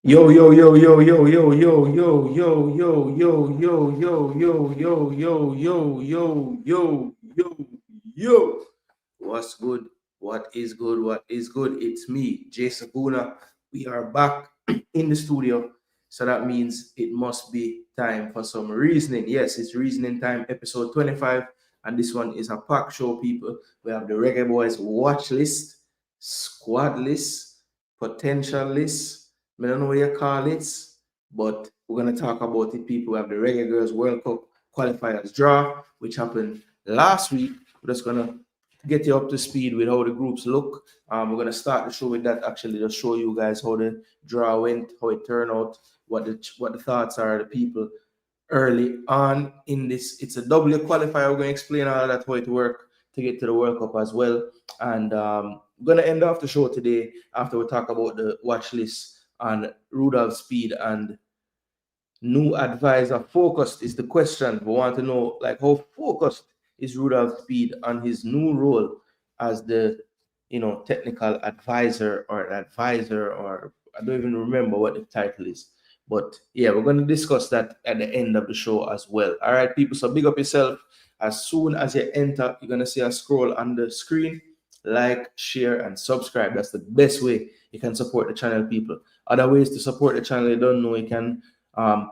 Yo, yo, yo, yo, yo, yo, yo, yo, yo, yo, yo, yo, yo, yo, yo, yo, yo, yo, yo. What's good? What is good? What is good? It's me, Jason Gooner. We are back in the studio. So that means it must be time for some reasoning. Yes, it's reasoning time, episode 25. And this one is a pack show, people. We have the Reggae Boyz watch list, squad list, potential list. I don't know what you call it, but we're going to talk about it, people. We have the Reggae Girls World Cup qualifiers draw, which happened last week. We're just going to get you up to speed with how the groups look. We're going to start the show with that, actually, just show you guys how the draw went, how it turned out, what the thoughts are of the people early on in this. It's a W qualifier. We're going to explain all of that, how it works to get to the World Cup as well. And we're going to end off the show today after we talk about the watch list on Rudolph Speed and new advisor focused is the question. We want to know, like, how focused is Rudolph Speed on his new role as the technical advisor, or I don't even remember what the title is. But yeah, we're going to discuss that at the end of the show as well. All right, people, so big up yourself. As soon as you enter, you're going to see a scroll on the screen. Like, share, and subscribe. That's the best way you can support the channel, people. Other ways to support the channel, you don't know, you can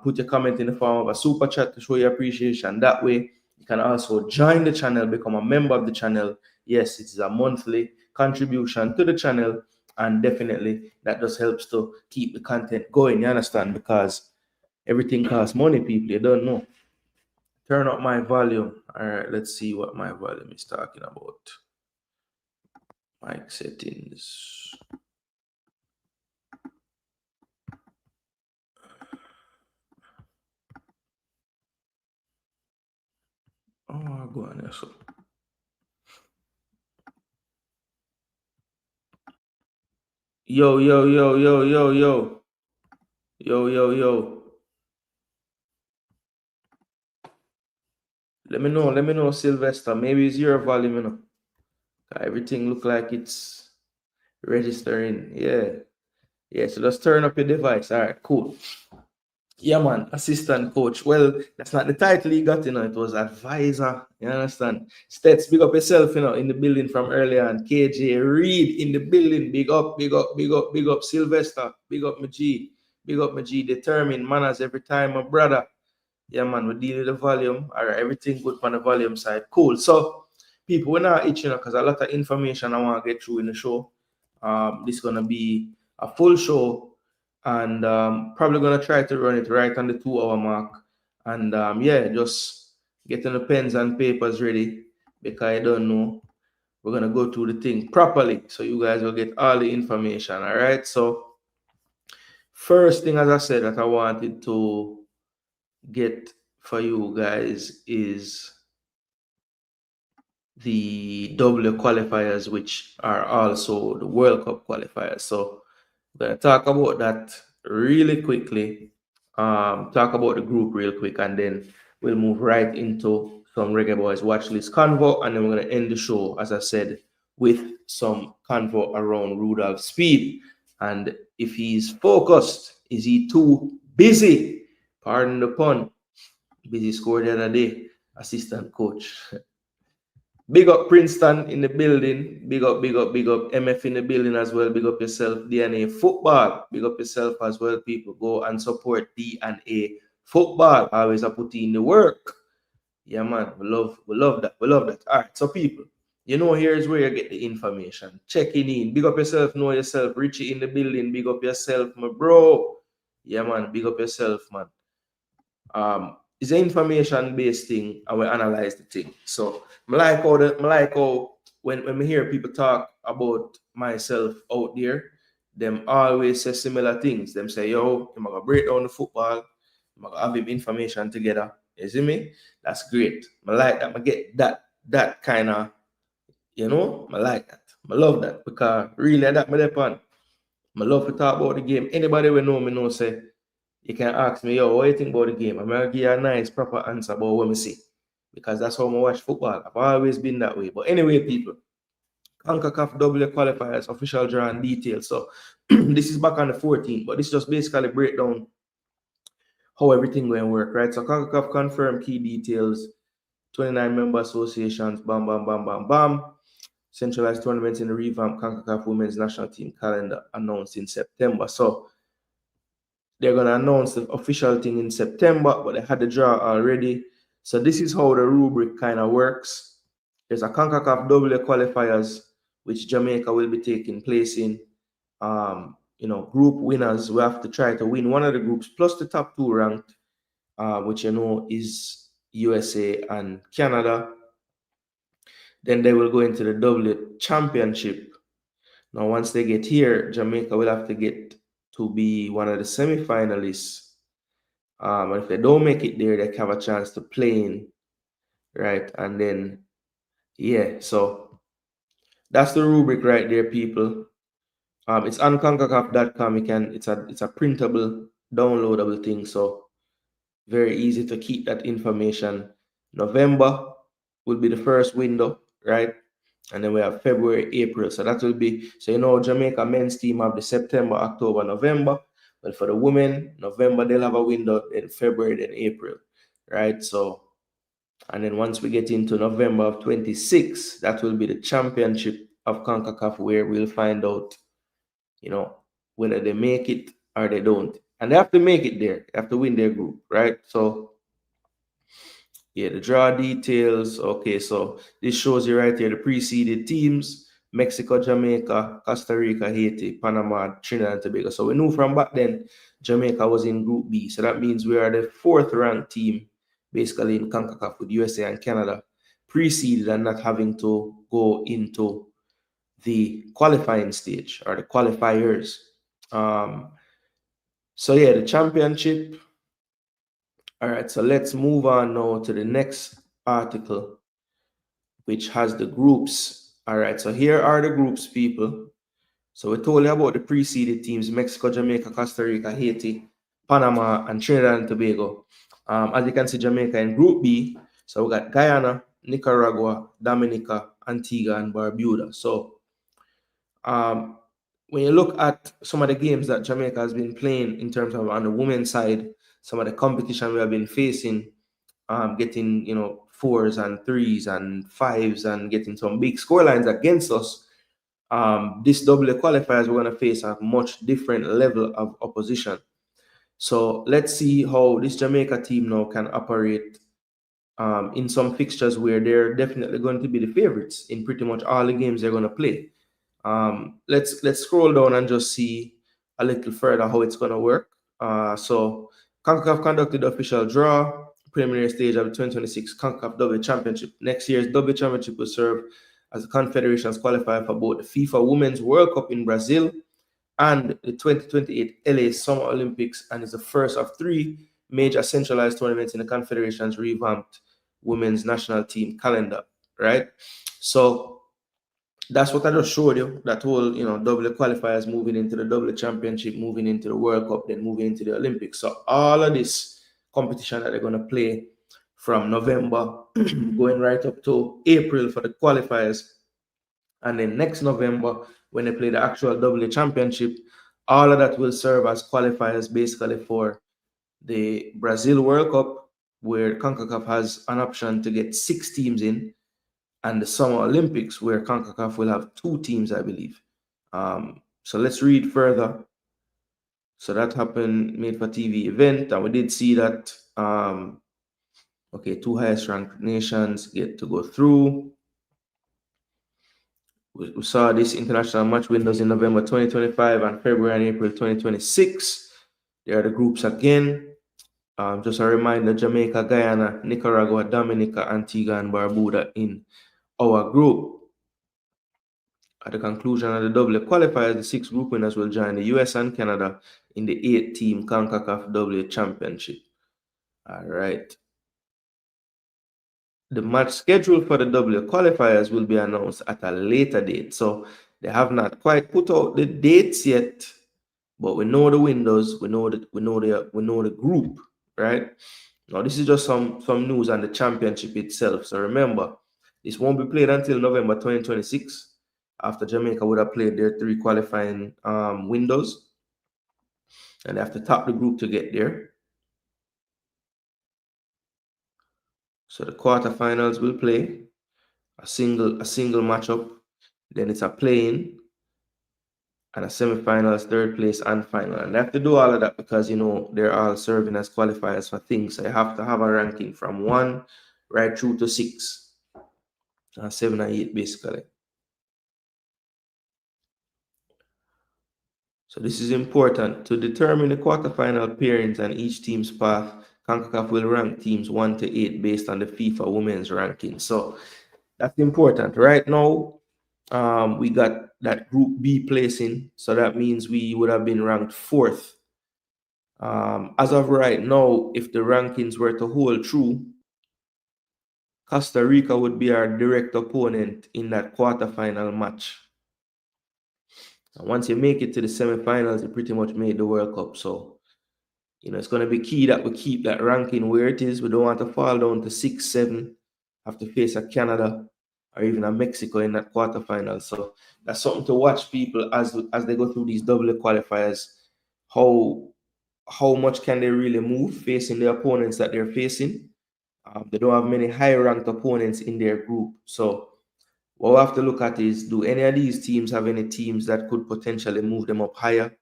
put your comment in the form of a super chat to show your appreciation. That way, you can also join the channel, become a member of the channel. Yes, it is a monthly contribution to the channel, and definitely that just helps to keep the content going. You understand? Because everything costs money, people. You don't know. Turn up my volume. All right, let's see what my volume is talking about. Mic settings. Oh, go on, so. Yo, yo, yo, yo, yo, yo. Yo, yo, yo. Let me know, Sylvester. Maybe it's your volume, you know. Everything look like it's registering. Yeah. Yeah, so just turn up your device. All right, cool. Yeah, man, assistant coach. Well, that's not the title he got, you know. It was advisor. You understand? Stets, big up yourself, you know, in the building from earlier. And KJ Reed in the building. Big up, big up, big up, big up. Sylvester. Big up, my G. Big up, my G. Determined manners every time, my brother. Yeah, man, we deal with the volume. All right, everything good on the volume side. Cool. So, people, we're not itching, because a lot of information I want to get through in the show. This is going to be a full show, and probably going to try to run it right on the 2 hour mark. And yeah, just getting the pens and papers ready, because I don't know. We're going to go through the thing properly, so you guys will get all the information. All right. So, first thing, as I said, that I wanted to get for you guys is the W qualifiers, which are also the World Cup qualifiers. So we're going to talk about that really quickly, talk about the group real quick, and then we'll move right into some Reggae Boyz watch list convo, and then we're going to end the show, as I said, with some convo around Rudolph Speed. And if he's focused, is he too busy? Pardon the pun. Busy scored the other day, assistant coach. Big up Princeton in the building. Big up, big up, big up. MF in the building as well. Big up yourself. DNA Football. Big up yourself as well, people. Go and support DNA Football. Always I put in the work. Yeah, man. We love that. We love that. All right, so people, you know, here's where you get the information. Checking in. Big up yourself. Know yourself. Richie in the building. Big up yourself, my bro. Yeah, man. Big up yourself, man. It's an information-based thing, and we analyze the thing. So I like how when we hear people talk about myself out there, them always say similar things. Them say, yo, I'm gonna break down the football, I'm gonna have him information together. You see me? That's great. I like that. I get that kind of, I like that. I love that, because really that me depend. I love to talk about the game. Anybody will know me know say, you can ask me, yo, what do you think about the game? I'm going to give you a nice, proper answer about what I see. Because that's how I watch football. I've always been that way. But anyway, people, Concacaf W qualifiers, official draw and details. So this is back on the 14th, but this just basically break down how everything going to work, right? So Concacaf confirm key details, 29 member associations, bam, bam, bam, bam, bam. Centralized tournaments in the revamped Concacaf Women's National Team calendar announced in September. So they're going to announce the official thing in September, but they had the draw already. So this is how the rubric kind of works. There's a Concacaf W qualifiers, which Jamaica will be taking place in. Group winners, we have to try to win one of the groups plus the top two ranked, which is USA and Canada. Then they will go into the W championship. Now, once they get here, Jamaica will have to get to be one of the semi-finalists. And if they don't make it there, they have a chance to play in, right? And then, yeah, so that's the rubric right there, people. It's on concacaf.com. It's a printable, downloadable thing, so very easy to keep that information. November will be the first window, right? And then we have February, April. So that will be, Jamaica men's team have the September, October, November. But for the women, November, they'll have a window, then February, then April, right? So, and then once we get into November of 26, that will be the championship of CONCACAF, where we'll find out, whether they make it or they don't. And they have to make it there. They have to win their group, right? So, yeah, the draw details. Okay, so this shows you right here the preceded teams: Mexico, Jamaica, Costa Rica, Haiti, Panama, Trinidad and Tobago. So we knew from back then Jamaica was in Group B. So that means we are the fourth ranked team, basically in CONCACAF, with USA and Canada preceded and not having to go into the qualifying stage or the qualifiers. So yeah, the championship. All right, so let's move on now to the next article, which has the groups. All right, so here are the groups, people. So we told you about the preceded teams: Mexico, Jamaica, Costa Rica, Haiti, Panama, and Trinidad and Tobago. As you can see, Jamaica in Group B. So we got Guyana, Nicaragua, Dominica, Antigua, and Barbuda. So when you look at some of the games that Jamaica has been playing in terms of on the women's side, some of the competition we have been facing, getting, fours and threes and fives and getting some big scorelines against us, this W qualifiers, we're going to face a much different level of opposition. So let's see how this Jamaica team now can operate in some fixtures where they're definitely going to be the favorites in pretty much all the games they're going to play. Let's scroll down and just see a little further how it's going to work. So CONCACAF conducted the official draw, preliminary stage of the 2026 CONCACAF W Championship. Next year's W Championship will serve as the Confederation's qualifier for both the FIFA Women's World Cup in Brazil and the 2028 LA Summer Olympics, and is the first of three major centralized tournaments in the Confederation's revamped women's national team calendar, right? So that's what I just showed you. That whole, double qualifiers, moving into the double championship, moving into the World Cup, then moving into the Olympics. So all of this competition that they're going to play from November going right up to April for the qualifiers, and then next November when they play the actual double championship, all of that will serve as qualifiers basically for the Brazil World Cup, where CONCACAF has an option to get 6 teams in, and the Summer Olympics, where CONCACAF will have 2 teams, I believe. So let's read further. So that happened, made for TV event, and we did see that, 2 highest ranked nations get to go through. We saw this international match windows in November 2025 and February and April 2026. There are the groups again. Just a reminder: Jamaica, Guyana, Nicaragua, Dominica, Antigua, and Barbuda in our group. At the conclusion of the double qualifiers, the 6 group winners will join the US and Canada in the 8-team CONCACAF W Championship. All right. The match schedule for the W qualifiers will be announced at a later date. So they have not quite put out the dates yet, but we know the windows, we know the group, right? Now this is just some news on the championship itself. So remember, this won't be played until November 2026. after Jamaica would have played their 3 qualifying windows, and they have to top the group to get there. So the quarterfinals will play a single matchup, then it's a play-in, and a semifinals, third place, and final. And they have to do all of that because, you know, they're all serving as qualifiers for things. So you have to have a ranking from 1 right through to 6, 7 and 8 basically. So this is important. To determine the quarterfinal pairings and each team's path, Concacaf will rank teams 1 to 8 based on the FIFA Women's ranking. So that's important. Right now, we got that Group B placing. So that means we would have been ranked 4th. As of right now, if the rankings were to hold true, Costa Rica would be our direct opponent in that quarterfinal match. And once you make it to the semifinals, you pretty much made the World Cup. So, you know, it's going to be key that we keep that ranking where it is. We don't want to fall down to 6, 7, have to face a Canada or even a Mexico in that quarterfinal. So that's something to watch, people, as they go through these double qualifiers. How much can they really move facing the opponents that they're facing? They don't have many high-ranked opponents in their group. So what we have to look at is, do any of these teams have any teams that could potentially move them up higher?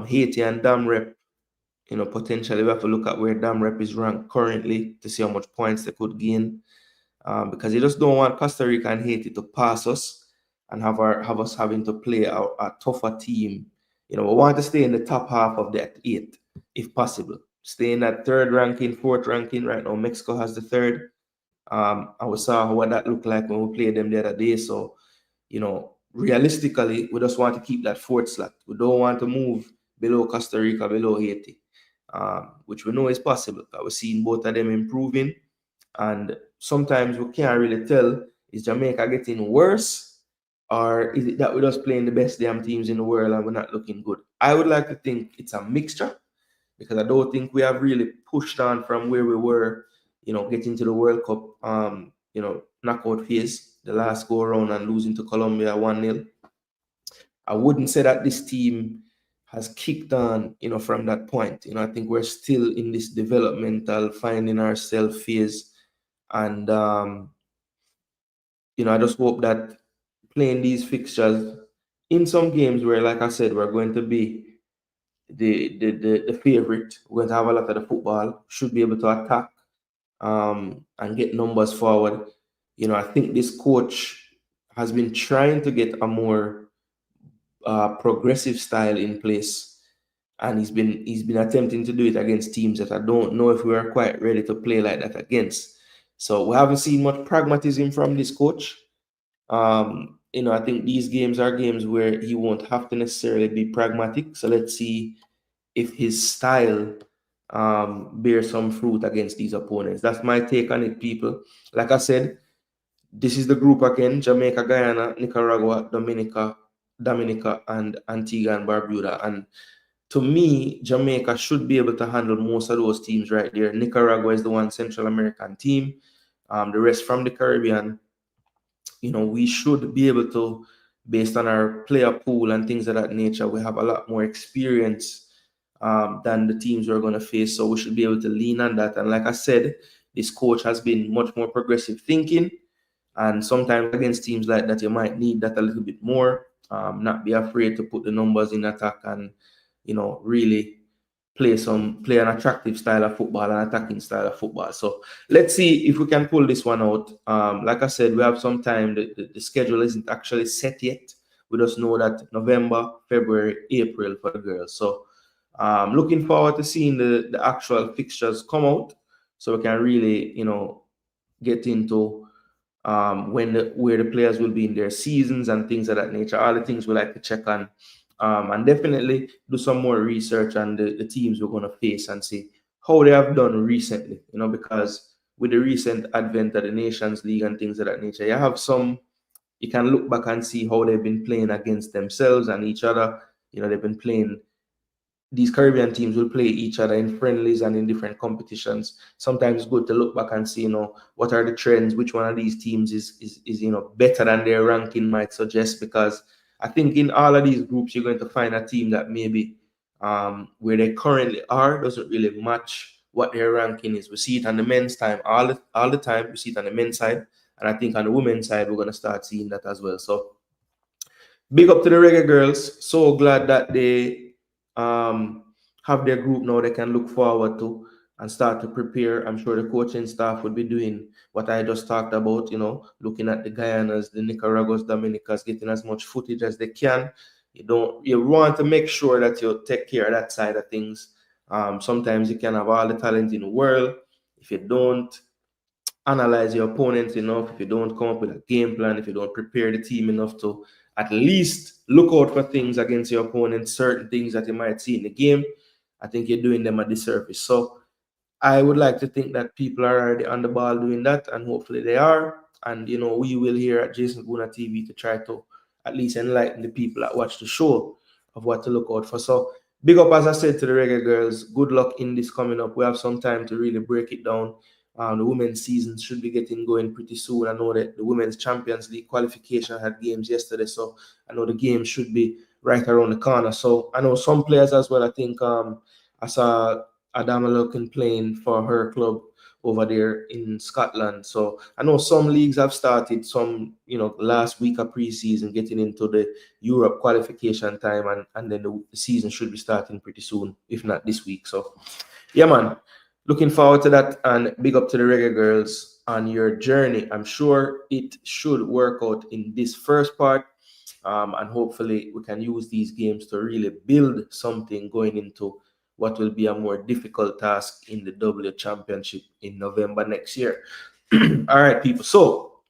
Haiti and Dam Rep, you know, potentially we have to look at where Dam Rep is ranked currently to see how much points they could gain. Because you just don't want Costa Rica and Haiti to pass us and have us having to play a tougher team. You know, we want to stay in the top half of that 8, if possible. Stay in that 3rd ranking, 4th ranking. Right now, Mexico has the 3rd. And we saw what that looked like when we played them the other day. So, you know, realistically, we just want to keep that 4th slot. We don't want to move below Costa Rica, below Haiti, which we know is possible. We're seeing both of them improving. And sometimes we can't really tell, is Jamaica getting worse, or is it that we're just playing the best damn teams in the world and we're not looking good? I would like to think it's a mixture, because I don't think we have really pushed on from where we were, you know, getting to the World Cup, you know, knockout phase, the last go around and losing to Colombia 1-0. I wouldn't say that this team has kicked on, you know, from that point. You know, I think we're still in this developmental, finding ourselves phase. And, you know, I just hope that playing these fixtures in some games where, like I said, we're going to be the favorite, we're going to have a lot of the football, should be able to attack and get numbers forward. You know, I think this coach has been trying to get a more progressive style in place, and he's been attempting to do it against teams that I don't know if we are quite ready to play like that against. So we haven't seen much pragmatism from this coach. You know, I think these games are games where he won't have to necessarily be pragmatic. So let's see if his style bears some fruit against these opponents. That's my take on it, people. Like I said, this is the group again: Jamaica, Guyana, Nicaragua, Dominica, and Antigua and Barbuda. And to me, Jamaica should be able to handle most of those teams right there. Nicaragua is the one Central American team. The rest from the Caribbean, you know, we should be able to, based on our player pool and things of that nature, we have a lot more experience than the teams we're going to face. So we should be able to lean on that. And like I said, this coach has been much more progressive thinking. And sometimes against teams like that, you might need that a little bit more. Not be afraid to put the numbers in attack and, you know, really play an attractive style of football, an attacking style of football. So let's see if we can pull this one out. Like I said, we have some time. The schedule isn't actually set yet. We just know that November, February, April for the girls. So looking forward to seeing the actual fixtures come out, so we can really, you know, get into where the players will be in their seasons and things of that nature. All the things we like to check on. And definitely do some more research on the teams we're going to face and see how they have done recently, you know, because with the recent advent of the Nations League and things of that nature, you can look back and see how they've been playing against themselves and each other. You know, they've been playing these Caribbean teams will play each other in friendlies and in different competitions. Sometimes it's good to look back and see, what are the trends, which one of these teams is better than their ranking might suggest, because I think in all of these groups you're going to find a team that maybe where they currently are doesn't really match what their ranking is. We see it on the men's time all the time. We see it on the men's side, and I think on the women's side we're going to start seeing that as well. So big up to the Reggae Girls. So glad that they have their group now they can look forward to and start to prepare. I'm sure the coaching staff would be doing what I just talked about, looking at the Guyanas, the Nicaraguas, Dominicas, getting as much footage as they can. You want to make sure that you take care of that side of things. Sometimes you can have all the talent in the world. If you don't analyze your opponents enough, if you don't come up with a game plan, if you don't prepare the team enough to at least look out for things against your opponent, certain things that you might see in the game, I think you're doing them a disservice. So I would like to think that people are already on the ball doing that, and hopefully they are. And, we will here at Gooner TV to try to at least enlighten the people that watch the show of what to look out for. So big up, as I said, to the Reggae Girls. Good luck in this coming up. We have some time to really break it down. The women's season should be getting going pretty soon. I know that the Women's Champions League qualification had games yesterday, so I know the game should be right around the corner. So I know some players as well. I think I saw Adama Loken playing for her club over there in Scotland. So I know some leagues have started, some, last week of preseason, getting into the Europe qualification time, and then the season should be starting pretty soon, if not this week. So yeah, man, looking forward to that, and big up to the Reggae Girls on your journey. I'm sure it should work out in this first part, and hopefully we can use these games to really build something going into what will be a more difficult task in the W Championship in November next year. All right, people. So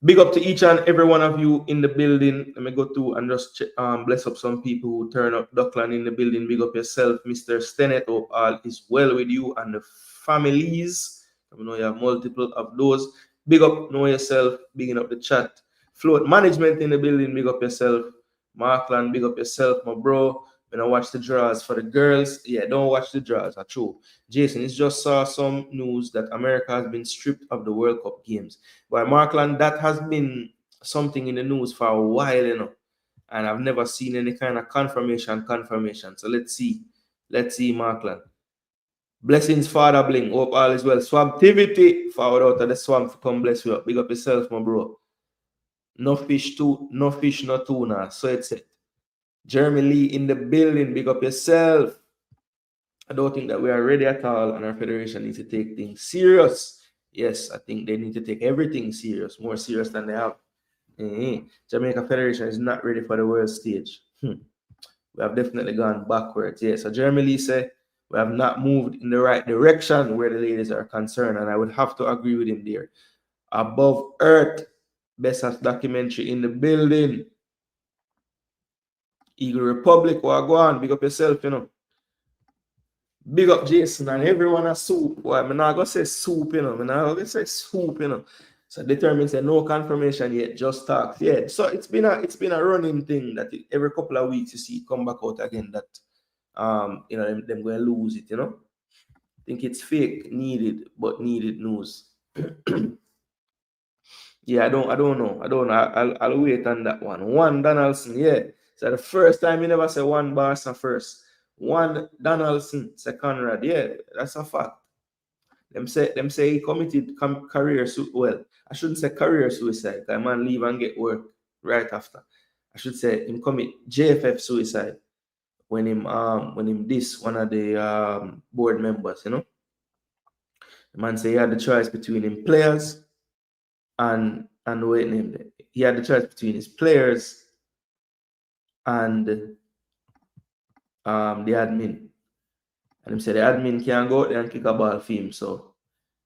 big up to each and every one of you in the building. Let me go through and just bless up some people who turn up. Duckland in the building. Big up yourself, Mr. Stennett. Hope all is well with you and the families. I know you have multiple of those. Big up, know yourself. Bigging up the chat. Float management in the building. Big up yourself. Markland, big up yourself, my bro. When I watch the draws for the girls, yeah, don't watch the draws. Are true. Jason, it's just saw some news that America has been stripped of the World Cup games. But Markland, that has been something in the news for a while, and I've never seen any kind of confirmation. So let's see, Markland. Blessings, Father Bling. Hope all is well. Swamptivity, forward out of the swamp. Come bless you up. Big up yourself, my bro. No fish, no tuna. So it's it. Jeremy Lee in the building. Big up yourself. I don't think that we are ready at all, and our federation needs to take things serious. Yes, I think they need to take everything serious, more serious than they have. Jamaica Federation is not ready for the world stage. We have definitely gone backwards. Yeah, so Jeremy Lee said we have not moved in the right direction where the ladies are concerned, and I would have to agree with him there. Above Earth, best documentary in the building. Eagle Republic, Wagwan, big up yourself, Big up Jason and everyone a soup. Why I'm not gonna say soup, I'm not gonna say soup, So determined say no confirmation yet, just talks. Yeah. So it's been a running thing that every couple of weeks you see it come back out again that them going to lose it, I think it's fake, needed news. Yeah, I don't know. I'll wait on that one. One Donaldson, yeah. So the first time you never say one Barca first. One Donaldson, say Conrad. Yeah, that's a fact. Them say he committed career well. I shouldn't say career suicide. That man leave and get work right after. I should say him commit JFF suicide when him diss one of the board members. The man say he had the choice between him players and wait name. He had the choice between his players and the admin. And him said the admin can't go out there and kick a ball for him. So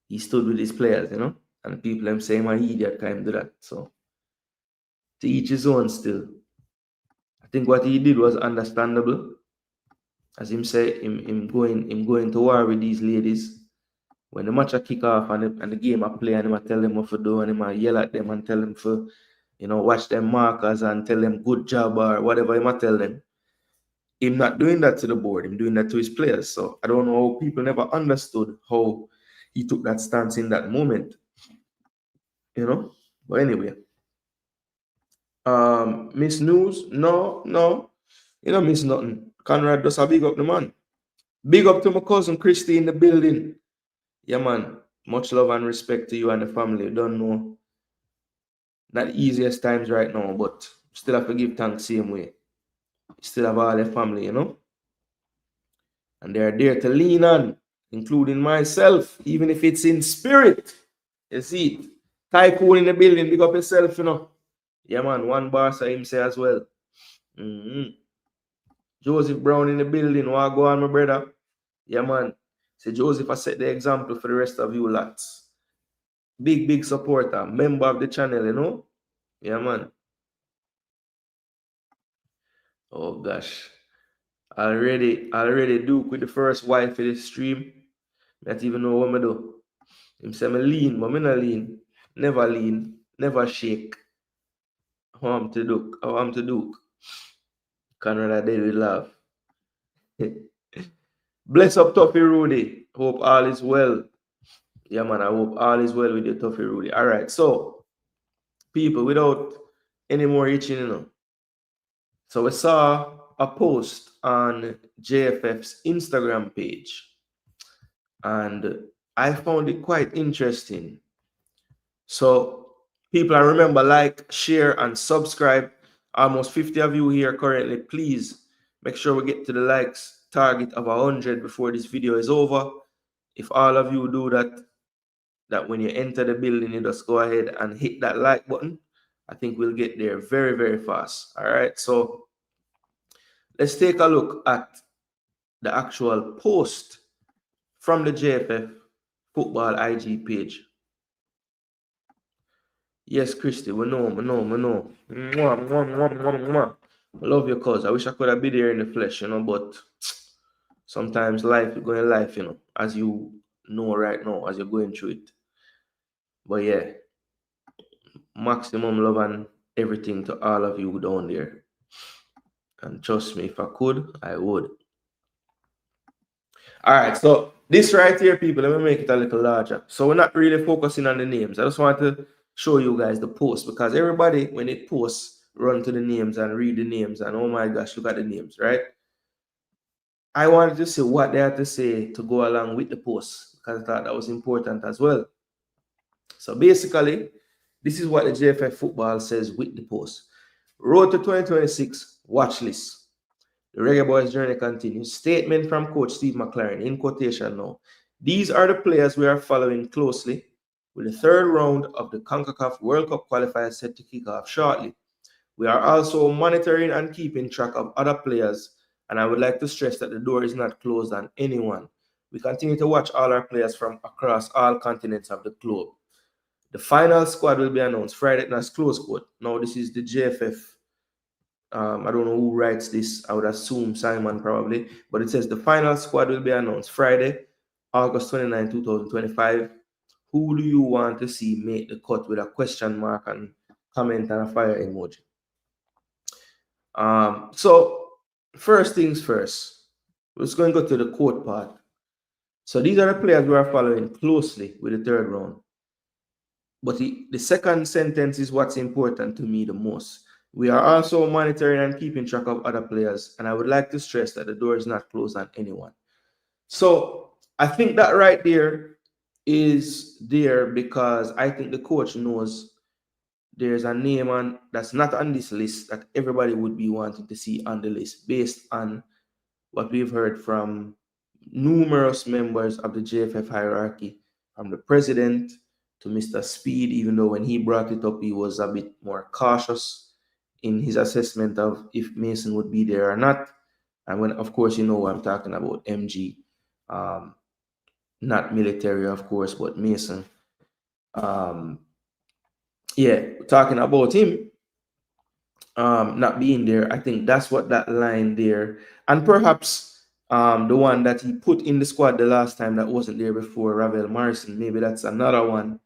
he stood with his players, and people them saying my idiot can't do that. So to each his own still. I think what he did was understandable. As him say, him going to war with these ladies. When the match a kick off and the game a play and him a tell them what to do and him a yell at them and tell them for watch them markers and tell them good job or whatever him a tell them. him not doing that to the board, him doing that to his players. So I don't know how people never understood how he took that stance in that moment. You know? But anyway. Miss News, no. You don't miss nothing. Conrad does a big up the man. Big up to my cousin Christy in the building. Yeah, man. Much love and respect to you and the family. You don't know. Not the easiest times right now, but still have to give thanks same way. Still have all the family, you know? And they're there to lean on, including myself, even if it's in spirit. You see it. Tycoon in the building, big up yourself, you know. Yeah, man. One boss I him say as well. Joseph Brown in the building. What go on, my brother? Yeah, man. Say Joseph, I set the example for the rest of you lads. Big supporter, member of the channel, you know? Yeah, man. Oh gosh. Already Duke with the first wife for the stream. Not even know what I do. Him say me lean, but me not lean. Never lean. Never shake. How I'm to Duke. How I'm to Duke. Canada Day with love. Bless up Tuffy Rudy. Hope all is well. Yeah, man. I hope all is well with you, Tuffy Rudy. All right. So, people, without any more itching, you know. So we saw a post on JFF's Instagram page, and I found it quite interesting. So people, I remember, like, share, and subscribe. Almost 50 of you here currently. Please make sure we get to the likes target of 100 before this video is over. If all of you do that when you enter the building, you just go ahead and hit that like button. I think we'll get there very, very fast. All right. So let's take a look at the actual post from the JFF football IG page. Yes, Christy, we know. I love your cause. I wish I could have been there in the flesh, you know, but sometimes life is going life, you know, as you know right now, as you're going through it. But yeah, maximum love and everything to all of you down there. And trust me, if I could, I would. All right, so this right here, people, let me make it a little larger. So we're not really focusing on the names. I just want to show you guys the post, because everybody, when it posts, run to the names and read the names and oh my gosh, look at the names, right? I wanted to see what they had to say to go along with the post, because I thought that was important as well. So basically, this is what the JFF football says with the post. Road to 2026 watch list. The Reggae Boyz journey continues. Statement from Coach Steve McLaren, in quotation now. These are the players we are following closely, with the third round of the Concacaf World Cup qualifiers set to kick off shortly. We are also monitoring and keeping track of other players, and I would like to stress that the door is not closed on anyone. We continue to watch all our players from across all continents of the globe. The final squad will be announced Friday. That's close quote. Now, this is the JFF. I don't know who writes this. I would assume Simon probably. But it says the final squad will be announced Friday, August 29, 2025. Who do you want to see make the cut, with a question mark and comment and a fire emoji? So first things first, we're just going to go to the quote part. So these are the players we are following closely with the third round. But the second sentence is what's important to me the most. We are also monitoring and keeping track of other players, and I would like to stress that the door is not closed on anyone. So I think that right there is there because I think the coach knows there's a name that's not on this list that everybody would be wanting to see on the list, based on what we've heard from numerous members of the JFF hierarchy, from the president to Mr. Speed, even though when he brought it up, he was a bit more cautious in his assessment of if Mason would be there or not. And when, of course, you know what I'm talking about, MG, not military, of course, but Mason. Yeah, talking about him not being there, I think that's what that line there, and perhaps the one that he put in the squad the last time that wasn't there before, Ravel Morrison, maybe that's another one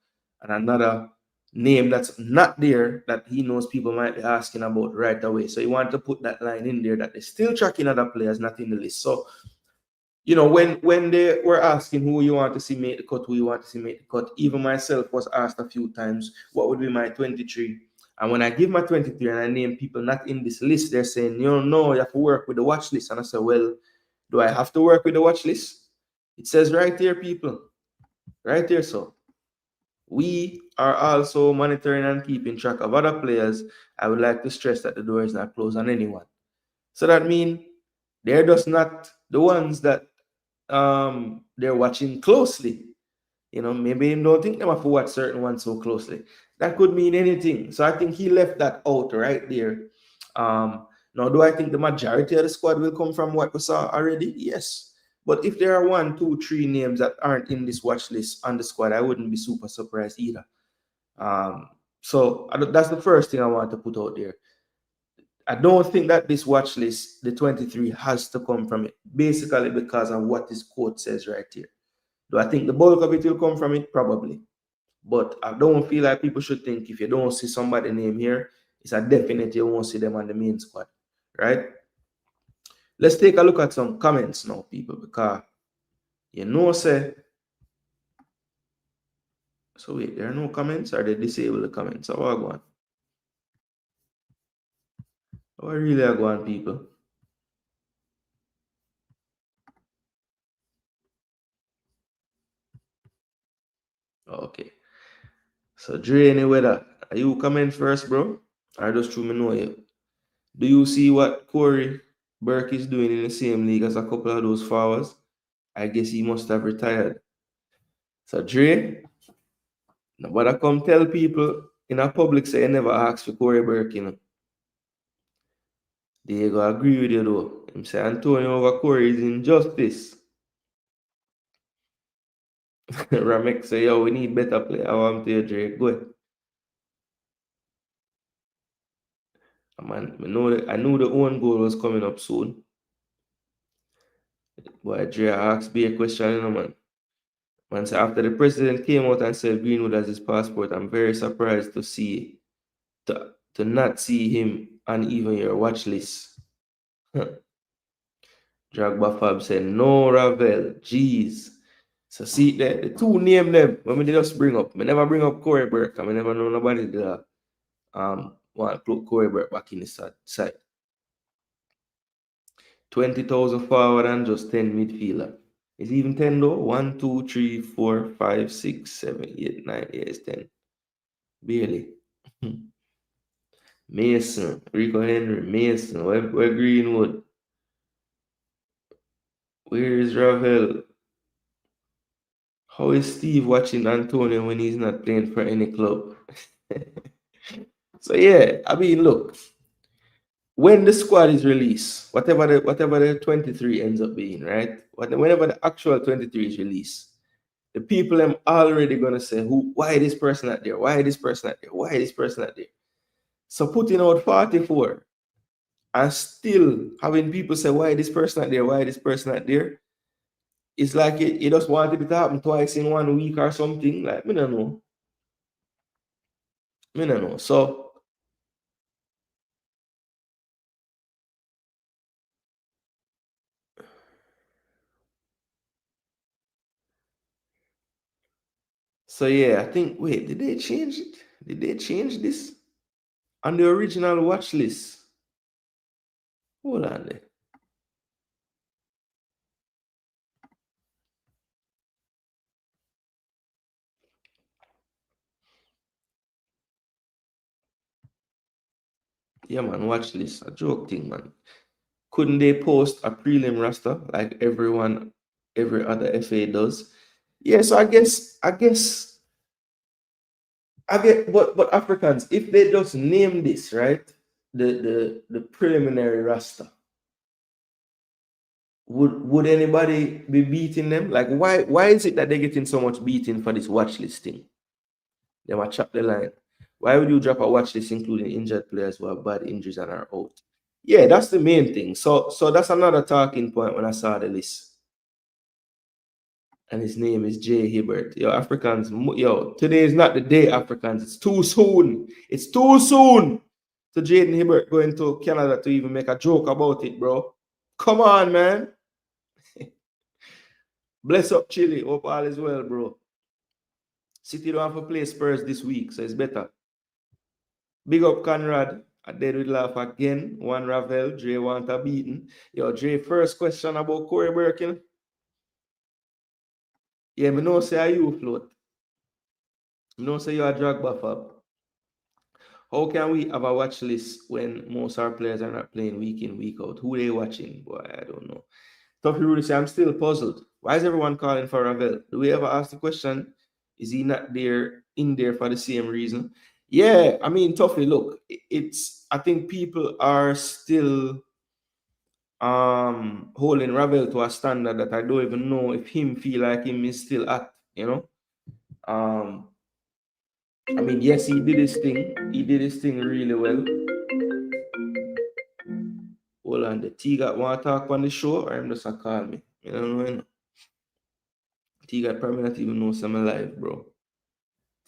and another name that's not there that he knows people might be asking about right away. So he wanted to put that line in there that they're still tracking other players not in the list. So, when they were asking who you want to see make the cut, who you want to see make the cut, even myself was asked a few times what would be my 23. And when I give my 23 and I name people not in this list, they're saying, no, you have to work with the watch list. And I said, well, do I have to work with the watch list? It says right there, people. Right there, so. We are also monitoring and keeping track of other players. I would like to stress that the door is not closed on anyone. So that means they're just not the ones that they're watching closely. Maybe they don't think they have to watch certain ones so closely. That could mean anything. So I think he left that out right there. Now, do I think the majority of the squad will come from what we saw already? Yes. But if there are 1, 2, 3 names that aren't in this watch list on the squad, I wouldn't be super surprised either. So that's the first thing I want to put out there. I don't think that this watch list, the 23, has to come from it, basically because of what this quote says right here. Do I think the bulk of it will come from it? Probably. But I don't feel like people should think if you don't see somebody name here, it's a definite you won't see them on the main squad, right? Let's take a look at some comments now, people, because say. So wait, there are no comments, or they disable the comments? How I go on? How I really are going, people? Okay. So Dre, any weather? Are you coming first, bro? Or just through me know you? Do you see what Corey Burke is doing in the same league as a couple of those forwards? I guess he must have retired. So Dre, but I come tell people in a public say you never ask for Corey Burke, They go agree with you though. Him say Antonio over Corey is injustice. Ramek say, yo, we need better play. I want to Dre. Go ahead. Man, I knew the own goal was coming up soon. But Dre asked me a question, man. Man said after the president came out and said Greenwood as his passport, I'm very surprised to not see him on even your watch list. Dragba Fab said, no, Ravel, jeez. So see, the two name them, when we just bring up, I never bring up Corey Burke, I never know nobody that want to put Corey Burke back in the side. 20,000 forward and just 10 midfielder. It's even 10 though. 1, 2, 3, 4, 5, 6, 7, 8, 9, it's 10. Barely. Mason, Rico Henry, Mason, where Greenwood? Where is Ravel? How is Steve watching Antonio when he's not playing for any club? So yeah, I mean, look, when the squad is released, whatever the 23 ends up being, right? Whenever the actual 23 is released, the people are already gonna say, why this person not there? Why this person not there? Why this person not there? So putting out 44 and still having people say, why this person not there? Why this person not there? It's like it just wanted it to happen twice in 1 week or something. Like, me don't know. So yeah, I think, wait, did they change it? Did they change this on the original watch list? Hold on there. Yeah, man, watch list. A joke thing, man. Couldn't they post a prelim roster like every other FA does? Yeah, so I guess but Africans, if they just name this, right? The preliminary roster, would anybody be beating them? Like why is it that they're getting so much beating for this watch listing? They might chop the line. Why would you drop a watch list including injured players who have bad injuries and are out? Yeah, that's the main thing. So that's another talking point when I saw the list. And his name is Jayden Hibbert. Yo, Africans, yo, today is not the day, Africans. It's too soon. It's too soon to Jayden Hibbert going to Canada to even make a joke about it, bro. Come on, man. Bless up, Chile. Hope all is well, bro. City don't have to play Spurs this week, so it's better. Big up, Conrad. I did with laugh again. One Ravel. Dre want a beaten. Yo, Dre, first question about Corey Birkin. Yeah, me know say you float. Me know say you a drag buff up. How can we have a watch list when most our players are not playing week in, week out? Who they watching? Boy, I don't know. Tuffy Rudy say, I'm still puzzled. Why is everyone calling for Ravel? Do we ever ask the question, is he not there in there for the same reason? Yeah, I mean, Tuffy, look, I think people are still holding Ravel to a standard that I don't even know if him feel like him is still at, you know. I mean, yes, he did his thing. He did his thing really well. Hold on, the T-Got want to talk on the show, or him just a call me? You don't know. T-Got probably not even know I'm alive, bro.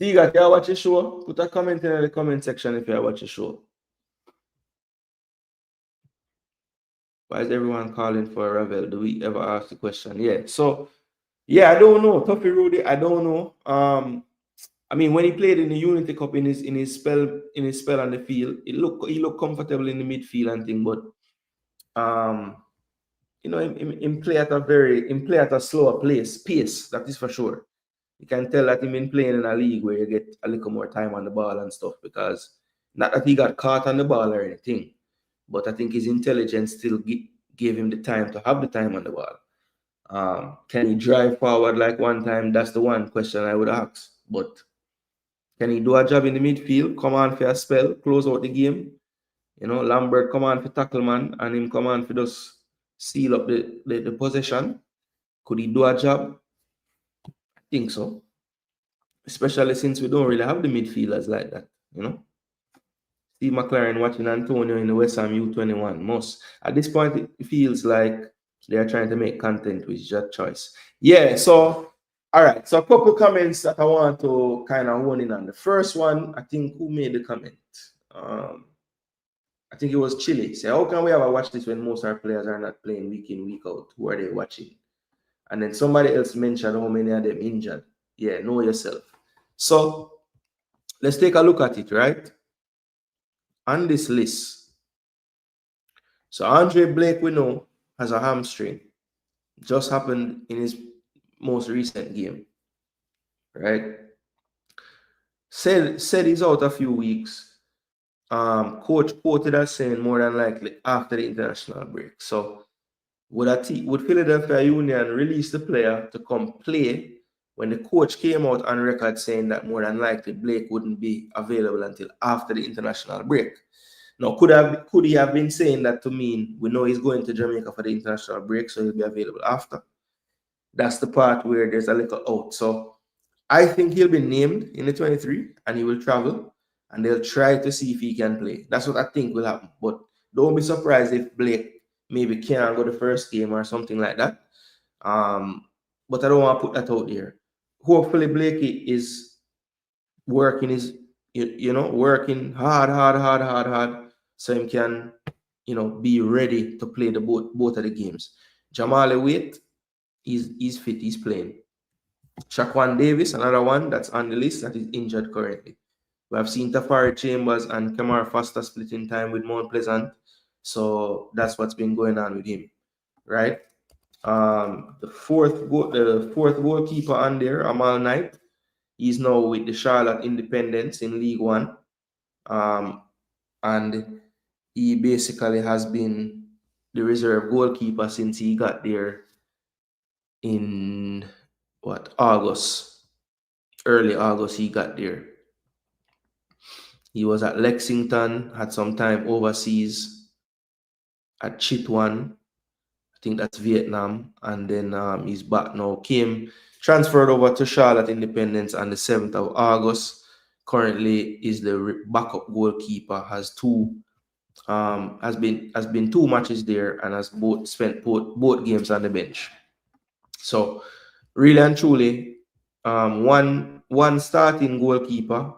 T-Got, you watch the show? Put a comment in the comment section if you watch the show. Why is everyone calling for Ravel? Do we ever ask the question? Yeah, so, yeah, I don't know. Tuffy Rudy, I don't know. I mean, when he played in the Unity Cup in his spell on the field, he looked comfortable in the midfield and thing, but you know, him play at a slower pace, that is for sure. You can tell that him been playing in a league where you get a little more time on the ball and stuff, because not that he got caught on the ball or anything, but I think his intelligence still gave him the time to have the time on the ball. Can he drive forward like one time? That's the one question I would ask. But can he do a job in the midfield? Come on for a spell, close out the game. You know, Lambert come on for tackle man, and him come on for just seal up the possession. Could he do a job? I think so. Especially since we don't really have the midfielders like that, you know. Steve McLaren watching Antonio in the West Ham U21 most. At this point, it feels like they are trying to make content with just choice. Yeah, so, all right. So a couple comments that I want to kind of hone in on. The first one, I think, who made the comment? I think it was Chile. Say, how can we ever watch this when most of our players are not playing week in, week out? Who are they watching? And then somebody else mentioned how many of them injured. Yeah, know yourself. So let's take a look at it, right? On this list. So Andre Blake, we know, has a hamstring. Just happened in his most recent game, right? Said he's out a few weeks. Coach quoted as saying more than likely after the international break. So would Philadelphia Union release the player to come play when the coach came out on record saying that more than likely Blake wouldn't be available until after the international break? Now, could he have been saying that to mean we know he's going to Jamaica for the international break, so he'll be available after? That's the part where there's a little out. So I think he'll be named in the 23 and he will travel and they'll try to see if he can play. That's what I think will happen. But don't be surprised if Blake maybe can't go the first game or something like that. But I don't want to put that out there. Hopefully Blake is working working hard, so he can, be ready to play the both of the games. Jamali Waite, he's fit, he's playing. Shaquan Davis, another one that's on the list that is injured currently. We have seen Tafari Chambers and Kamar Foster splitting time with Mount Pleasant, so that's what's been going on with him, right? The fourth goalkeeper on there, Amal Knight, he's now with the Charlotte Independence in League One. And he basically has been the reserve goalkeeper since he got there in August. Early August he got there. He was at Lexington, had some time overseas at Chitwan. I think that's Vietnam. And then he's back now. Transferred over to Charlotte Independence on the 7th of August. Currently is the backup goalkeeper. Has been 2 matches there and has spent both games on the bench. So really and truly, one starting goalkeeper.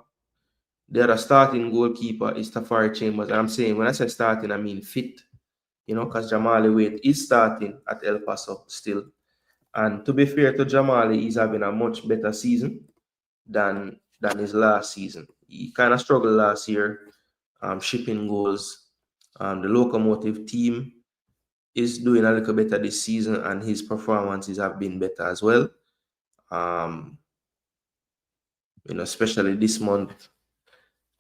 The other starting goalkeeper is Tafari Chambers. And I'm saying, when I say starting, I mean fit. Because Jamali Wade is starting at El Paso still. And to be fair to Jamali, he's having a much better season than his last season. He kind of struggled last year, shipping goals. The locomotive team is doing a little better this season, and his performances have been better as well. Especially this month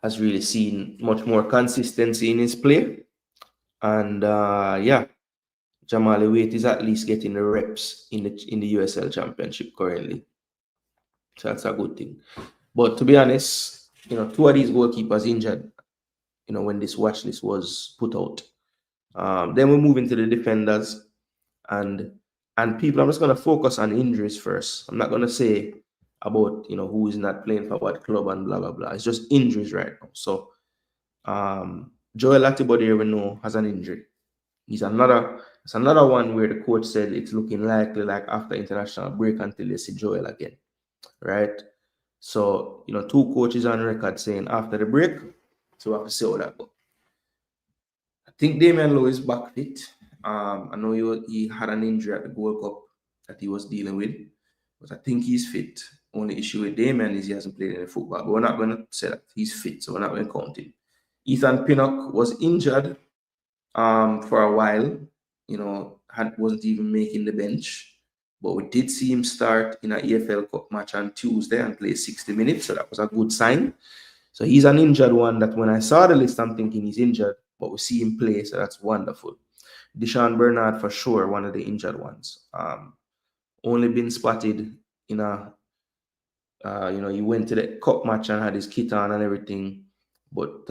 has really seen much more consistency in his play. And yeah, Jamali Wade is at least getting the reps in the USL Championship currently. So that's a good thing. But to be honest, two of these goalkeepers injured, when this watch list was put out. Then we move into the defenders, and people, I'm just going to focus on injuries first. I'm not going to say about, who is not playing for what club and blah, blah, blah. It's just injuries right now. So Joel Latibody, we know, has an injury. It's another one where the coach said it's looking likely like after international break until they see Joel again, right? So, two coaches on record saying after the break, so we have to see how that goes. I think Damian Lowe is back fit. I know he had an injury at the Gold Cup that he was dealing with, but I think he's fit. Only issue with Damian is he hasn't played any football, but we're not going to say that. He's fit, so we're not going to count him. Ethan Pinnock was injured for a while, wasn't even making the bench. But we did see him start in an EFL Cup match on Tuesday and play 60 minutes, so that was a good sign. So he's an injured one that when I saw the list, I'm thinking he's injured, but we see him play, so that's wonderful. Deshaun Bernard, for sure, one of the injured ones. Only been spotted in a, he went to the cup match and had his kit on and everything, but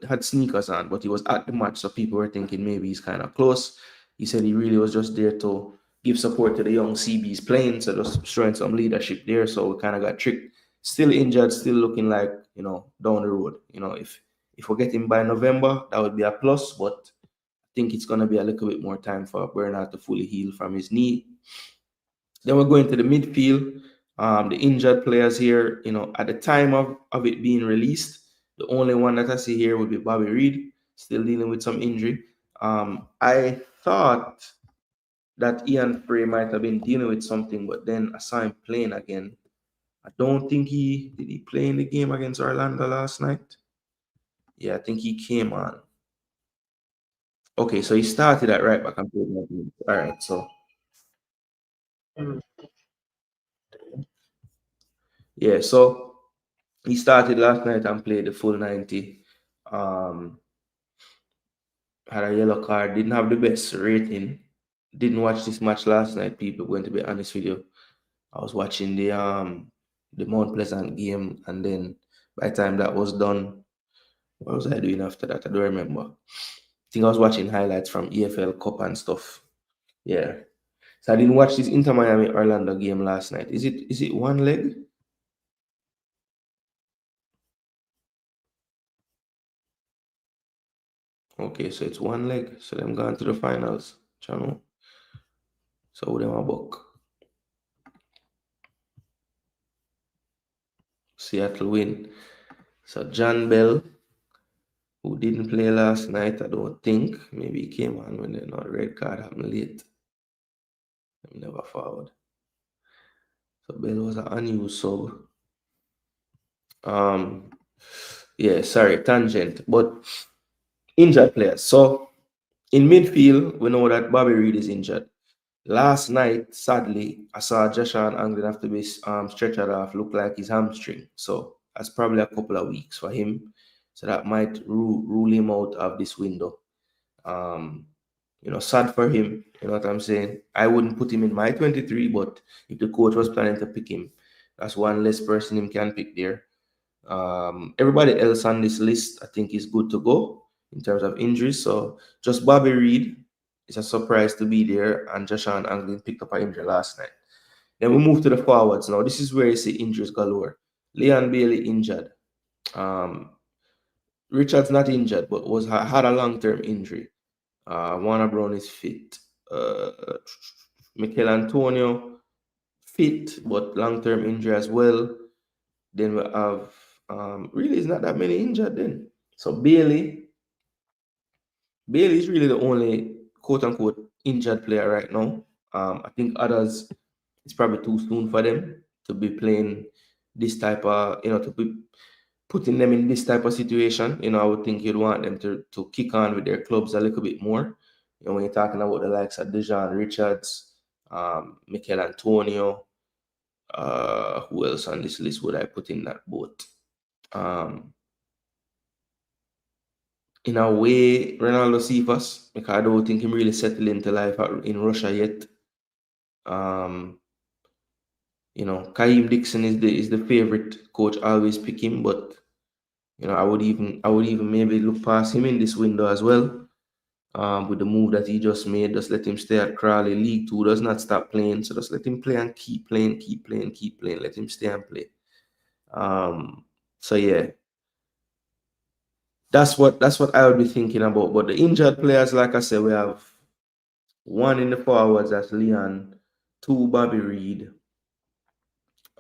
had sneakers on, but he was at the match, so people were thinking maybe he's kind of close. He said he really was just there to give support to the young CBs playing, so just showing some leadership there. So we kind of got tricked. Still injured, still looking like, down the road. If we get him by November, that would be a plus, but I think it's going to be a little bit more time for Bernard to fully heal from his knee. Then we're going to the midfield. The injured players here, at the time of it being released, the only one that I see here would be Bobby Reed, still dealing with some injury. I thought that Ian Frey might have been dealing with something, but then I saw him playing again. I don't think did he play in the game against Orlando last night? Yeah, I think he came on. Okay, so he started at right back and played that game. All right, so yeah, so he started last night and played the full 90. Had a yellow card, didn't have the best rating. Didn't watch this match last night, people, going to be honest with you. I was watching the Mount Pleasant game, and then by the time that was done, what was I doing after that? I don't remember. I think I was watching highlights from EFL Cup and stuff. Yeah. So I didn't watch this Inter Miami Orlando game last night. Is it one leg? Okay, so it's one leg. So them going to the finals. Channel. So them a book. Seattle win. So John Bell, who didn't play last night, I don't think. Maybe he came on when the red card happened late. I'm never forward. So Bell was an unused sub. Yeah, sorry, tangent. But injured players. So in midfield, we know that Bobby Reed is injured. Last night, sadly, I saw Joshan Anglin have to be stretched off, look like his hamstring. So that's probably a couple of weeks for him. So that might rule him out of this window. Sad for him. You know what I'm saying? I wouldn't put him in my 23, but if the coach was planning to pick him, that's one less person him can pick there. Everybody else on this list, I think, is good to go in terms of injuries. So just Bobby Reed is a surprise to be there, and Joshan Anglin picked up an injury last night. Then we move to the forwards now. This is where you see injuries galore. Leon Bailey injured. Richard's not injured, but had a long-term injury. Warner Brown is fit. Mikel Antonio, fit, but long-term injury as well. Then we have, really, it's not that many injured then. So Bailey is really the only quote-unquote injured player right now. I think others, it's probably too soon for them to be playing this type of, to be putting them in this type of situation. I would think you'd want them to kick on with their clubs a little bit more. When you're talking about the likes of Dejan Richards, Mikel Antonio, who else on this list would I put in that boat? In a way, Ronaldo Cephas, because I don't think him really settled into life in Russia yet. Kaim Dixon is the favorite coach. I always pick him, but I would even maybe look past him in this window as well. With the move that he just made, just let him stay at Crawley. League 2 does not stop playing, so just let him play and keep playing. Let him stay and play. So yeah, that's what I would be thinking about. But the injured players, like I said, we have one in the forwards, that's Leon, 2 Bobby Reed,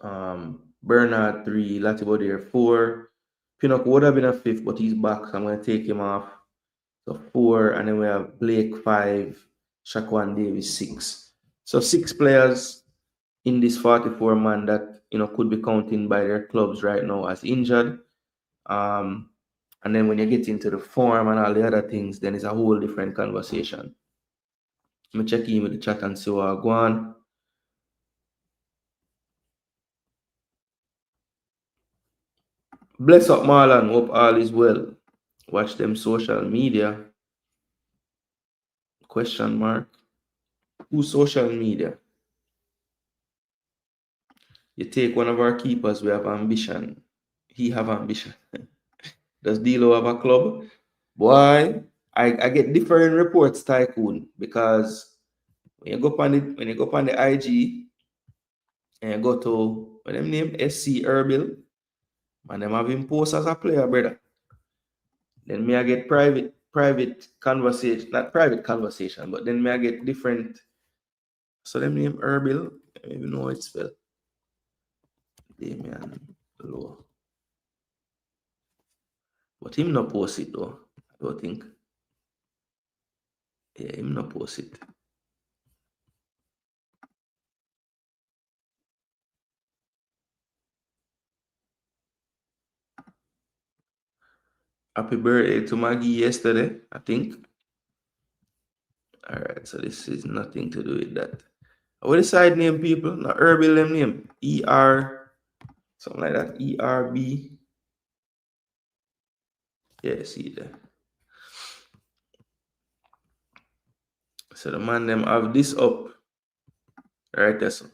Bernard 3, Latibodier 4. Pinnock would have been a 5th, but he's back, so I'm going to take him off. So 4, and then we have Blake 5, Shaquan Davis 6. So 6 players in this 44 man that could be counting by their clubs right now as injured. And then when you get into the form and all the other things, then it's a whole different conversation. Let me check in with the chat and see what I go on. Bless up Marlon, hope all is well. Watch them social media. Question mark. Who social media? You take one of our keepers, we have ambition. He have ambition. Does Dilo have a club? Boy, I get different reports, Tycoon, because when you go on the IG and you go to what them name SC Erbil, man, them have him post as a player, brother. Then me I get private conversation, not private conversation, but then me I get different. So them name Erbil, I don't even know how it's spelled. Damian Low. But him not post it though, I don't think. Yeah, him not post it. Happy birthday to Maggie yesterday, I think. Alright, so this is nothing to do with that. What is side name, people? Not Erbil them name. ER, something like that. ERB. Yeah, see there. So the man them have this up. Right there, so.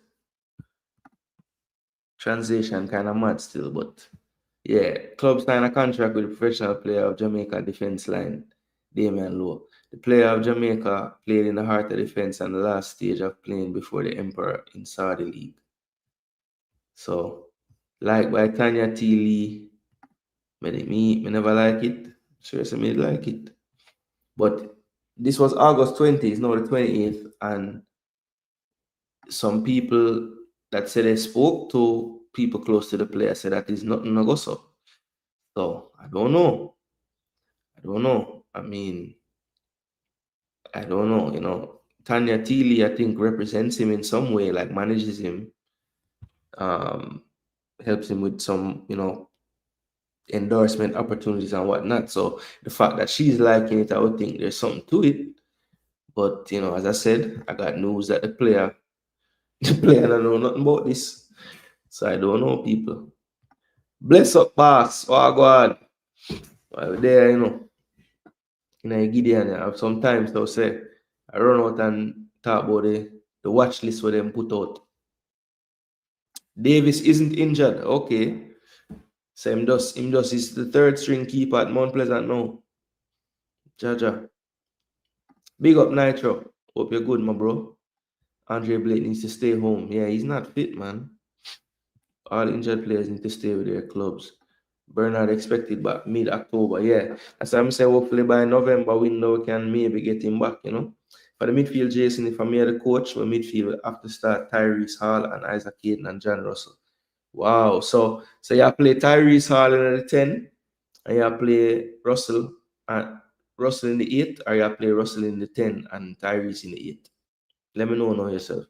Translation kind of mad still, but yeah, club signed a contract with the professional player of Jamaica defense line, Damian Lowe. The player of Jamaica played in the heart of defense and the last stage of playing before the Emperor in Saudi League. So, like by Tanya T. Lee, me never like it. Seriously, me like it. But this was August 20th, it's now the 28th, and some people that said they spoke to people close to the player said that is nothing to go so. So I don't know. I mean, I don't know. Tanya Teely, I think, represents him in some way, like manages him, helps him with some, endorsement opportunities and whatnot. So the fact that she's liking it, I would think there's something to it. But as I said, I got news that the player don't know nothing about this. So I don't know, people. Bless up, boss. Oh, God. While there, in Gideon, sometimes they'll say, I run out and talk about the watch list for them put out. Davis isn't injured. Okay. So him just is the 3rd string keeper at Mount Pleasant now. Jaja. Big up Nitro. Hope you're good, my bro. Andre Blake needs to stay home. Yeah, he's not fit, man. All injured players need to stay with their clubs. Bernard expected back mid-October. Yeah, that's what I'm saying. Hopefully by November window we can maybe get him back, For the midfield, Jason, if I'm here the coach, my midfield will have to start Tyrese Hall and Isaac Hayden and John Russell. Wow. So you play Tyrese Hall in the 10, and you play Russell in the 8, or you play Russell in the 10 and Tyrese in the 8. Let me know yourself.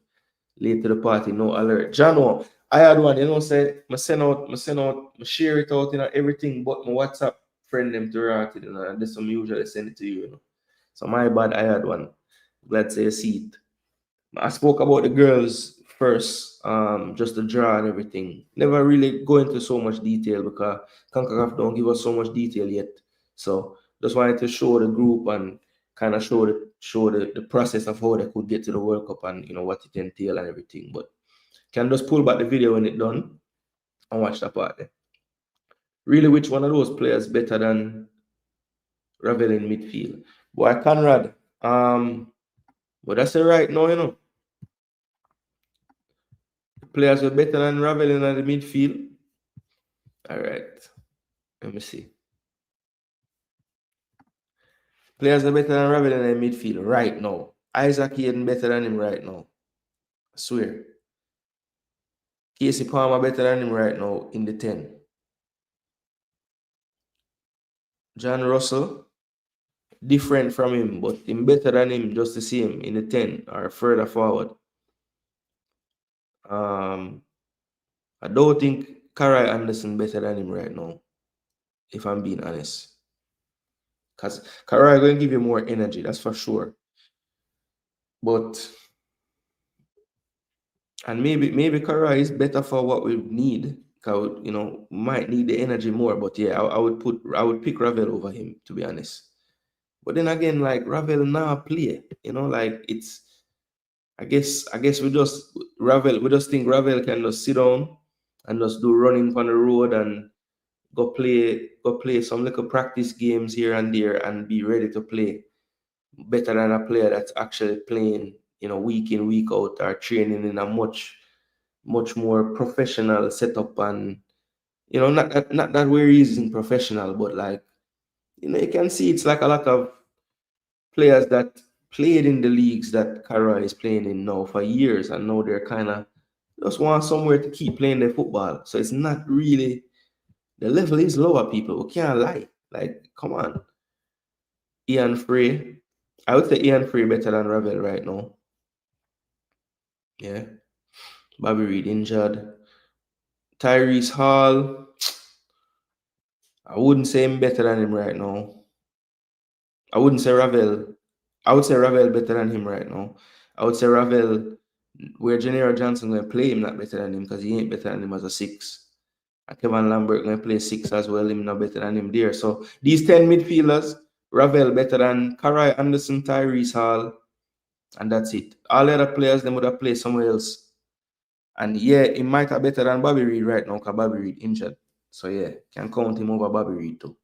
Late to the party, no alert. Jano, I had one, say, I share it out, everything but my WhatsApp friend them to write it, and this some usually send it to you, So my bad, I had one. Glad to see it. I spoke about the girls first, just the draw and everything. Never really go into so much detail because Concacaf don't give us so much detail yet. So just wanted to show the group and kind of show the process of how they could get to the World Cup and what it entail and everything. But can just pull back the video when it's done and watch the part there. Really, which one of those players better than Ravel in midfield? Boy, Conrad. But that's it right now, Players are better than Ravel in the midfield. All right. Let me see. Players are better than Ravel in the midfield right now. Isaac Hayden better than him right now. I swear. Casey Palmer better than him right now in the 10. John Russell, different from him, but him better than him just to see him in the 10 or further forward. I don't think Karai Anderson better than him right now, if I'm being honest. Because Karai going to give you more energy, that's for sure. But and maybe Karai is better for what we need. Cause might need the energy more. But yeah, I would pick Ravel over him, to be honest. But then again, like Ravel now play, like it's I guess we just think Ravel can just sit down and just do running on the road and go play some little practice games here and there and be ready to play better than a player that's actually playing, week in, week out, or training in a much more professional setup. And not that we're using professional, but like you can see it's like a lot of players that played in the leagues that Kara is playing in now for years, and now they're kind of just want somewhere to keep playing their football. So it's not really, the level is lower, people. We can't lie. Like, come on. Ian Frey. I would say Ian Frey better than Ravel right now. Yeah. Bobby Reed injured. Tyrese Hall. I wouldn't say him better than him right now. I wouldn't say Ravel. I would say Ravel better than him right now. I would say Ravel, where Janiro Johnson going to play him, not better than him because he ain't better than him as a 6. And Kevin Lambert going to play 6 as well, him not better than him there. So these 10 midfielders, Ravel better than Karai Anderson, Tyrese Hall, and that's it. All the other players, they would have played somewhere else. And yeah, he might have better than Bobby Reed right now because Bobby Reed injured. So yeah, can count him over Bobby Reed too.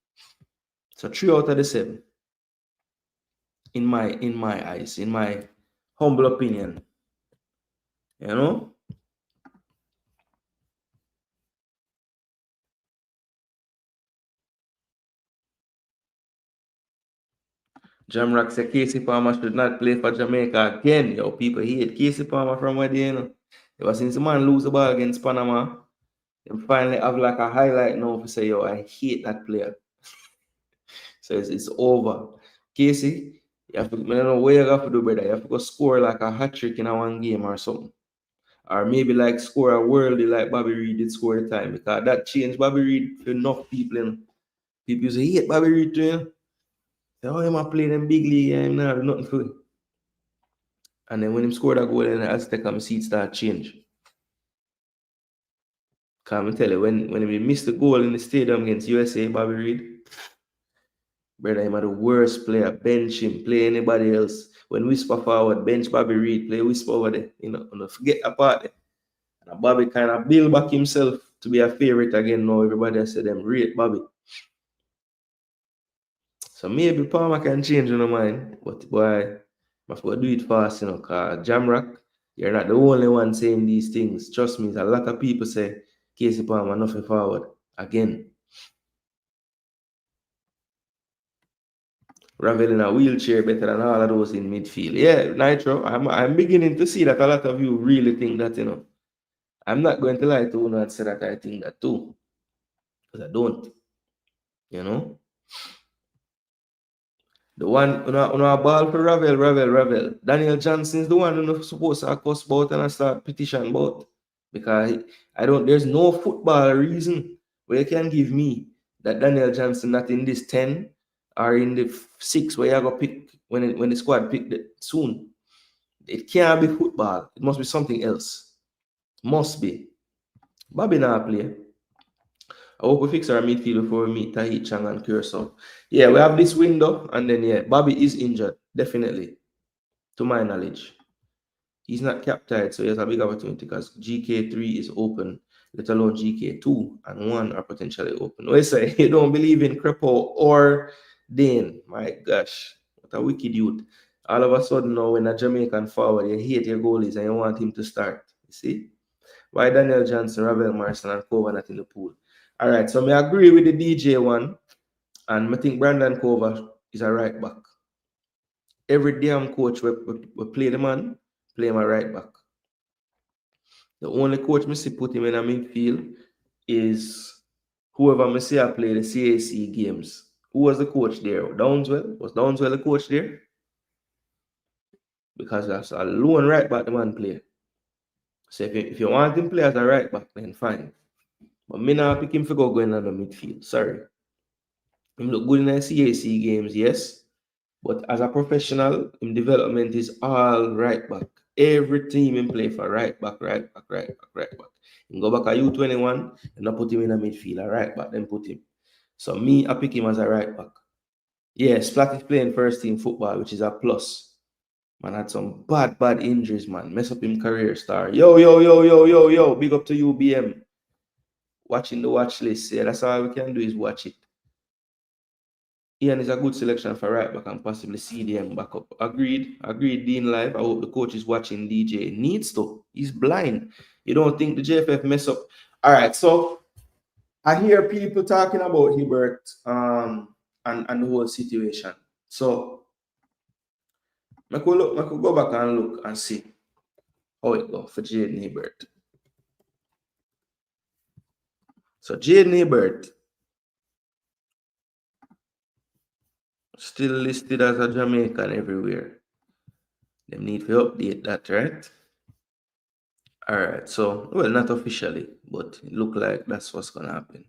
So 3 out of the 7. In my eyes, in my humble opinion. Jamrock said Casey Palmer should not play for Jamaica again. Yo, people hate Casey Palmer from where they, Ever since the man lose the ball against Panama, they finally have like a highlight now to say, yo, I hate that player. So it's over. Casey, you have to, I don't know what you have to do, brother. You have to go score like a hat trick in a one game or something. Or maybe like score a worldly like Bobby Reed did score the time. Because that changed Bobby Reed for enough people. People used to hate Bobby Reed too. Oh, him a play them big league and him not have nothing for it. And then when him scored a goal in the Aztec, my seat start change. Can I tell you, when he missed the goal in the stadium against USA, Bobby Reed, brother, him the worst player. Bench him, play anybody else. When whisper forward, bench Bobby Reed, play whisper over there. And forget apart there. And Bobby kind of build back himself to be a favorite again now. Everybody said them rate Bobby. So maybe Palmer can change your mind. But boy, I have to do it fast, because Jamrock, you're not the only one saying these things. Trust me, a lot of people say Casey Palmer nothing forward. Again. Ravel in a wheelchair better than all of those in midfield. Yeah, Nitro, I'm beginning to see that a lot of you really think that, you know. I'm not going to lie to you and say that I think that too. Because I don't. You know? The one on a ball for Ravel. Daniel Johnson is the one who supposed to cuss about and I start petition about. Because there's no football reason where you can give me that Daniel Johnson not in this 10 or in the 6 where you go pick when the squad pick it soon. It can't be football. It must be something else. Must be. Bobby not play. I hope we fix our midfield before we meet Tahit Chang and Curacao. Yeah, we have this window, and then yeah, Bobby is injured, definitely, to my knowledge. He's not captain, so he has a big opportunity because GK3 is open, let alone GK2 and 1 are potentially open. No, say you don't believe in Crepo or Dane. My gosh, what a wicked youth. All of a sudden now when a Jamaican forward, you hate your goalies and you want him to start. You see? Why Daniel Johnson, Ravel Morrison, and Cover not in the pool? All right, so I agree with the DJ one, and I think Brandon Cover is a right back. Every damn coach we play the man, play him a right back. The only coach I see put him in a midfield is whoever I see I play the CAC games. Who was the coach there? Downswell? Was Downswell the coach there? Because that's a lone right back the man play. So if you want him play as a right back, then fine. But me not pick him for going on the midfield. Sorry. Him look good in the CAC games, yes. But as a professional, in development is all right back. Every team in play for right back, right back, right back, right back. You go back at U21 and I put him in a midfield, a right back, then put him. So me, I pick him as a right back. Yes, Flat is playing first team football, which is a plus. Man had some bad injuries, man. Mess up him career star. Yo. Big up to you, BM. Watching the watch list. Yeah, that's all we can do is watch it. Ian is a good selection for right back and possibly CDM backup. Agreed, Dean Live. I hope the coach is watching DJ. Needs to. He's blind. You don't think the JFF mess up? All right, so I hear people talking about Hibbert and the whole situation. So I could go back and look and see how it go for Jayden Hibbert. So Jayden Hibbert still listed as a Jamaican everywhere. They need to update that, right? All right, so, well, not officially, but it look like that's what's going to happen.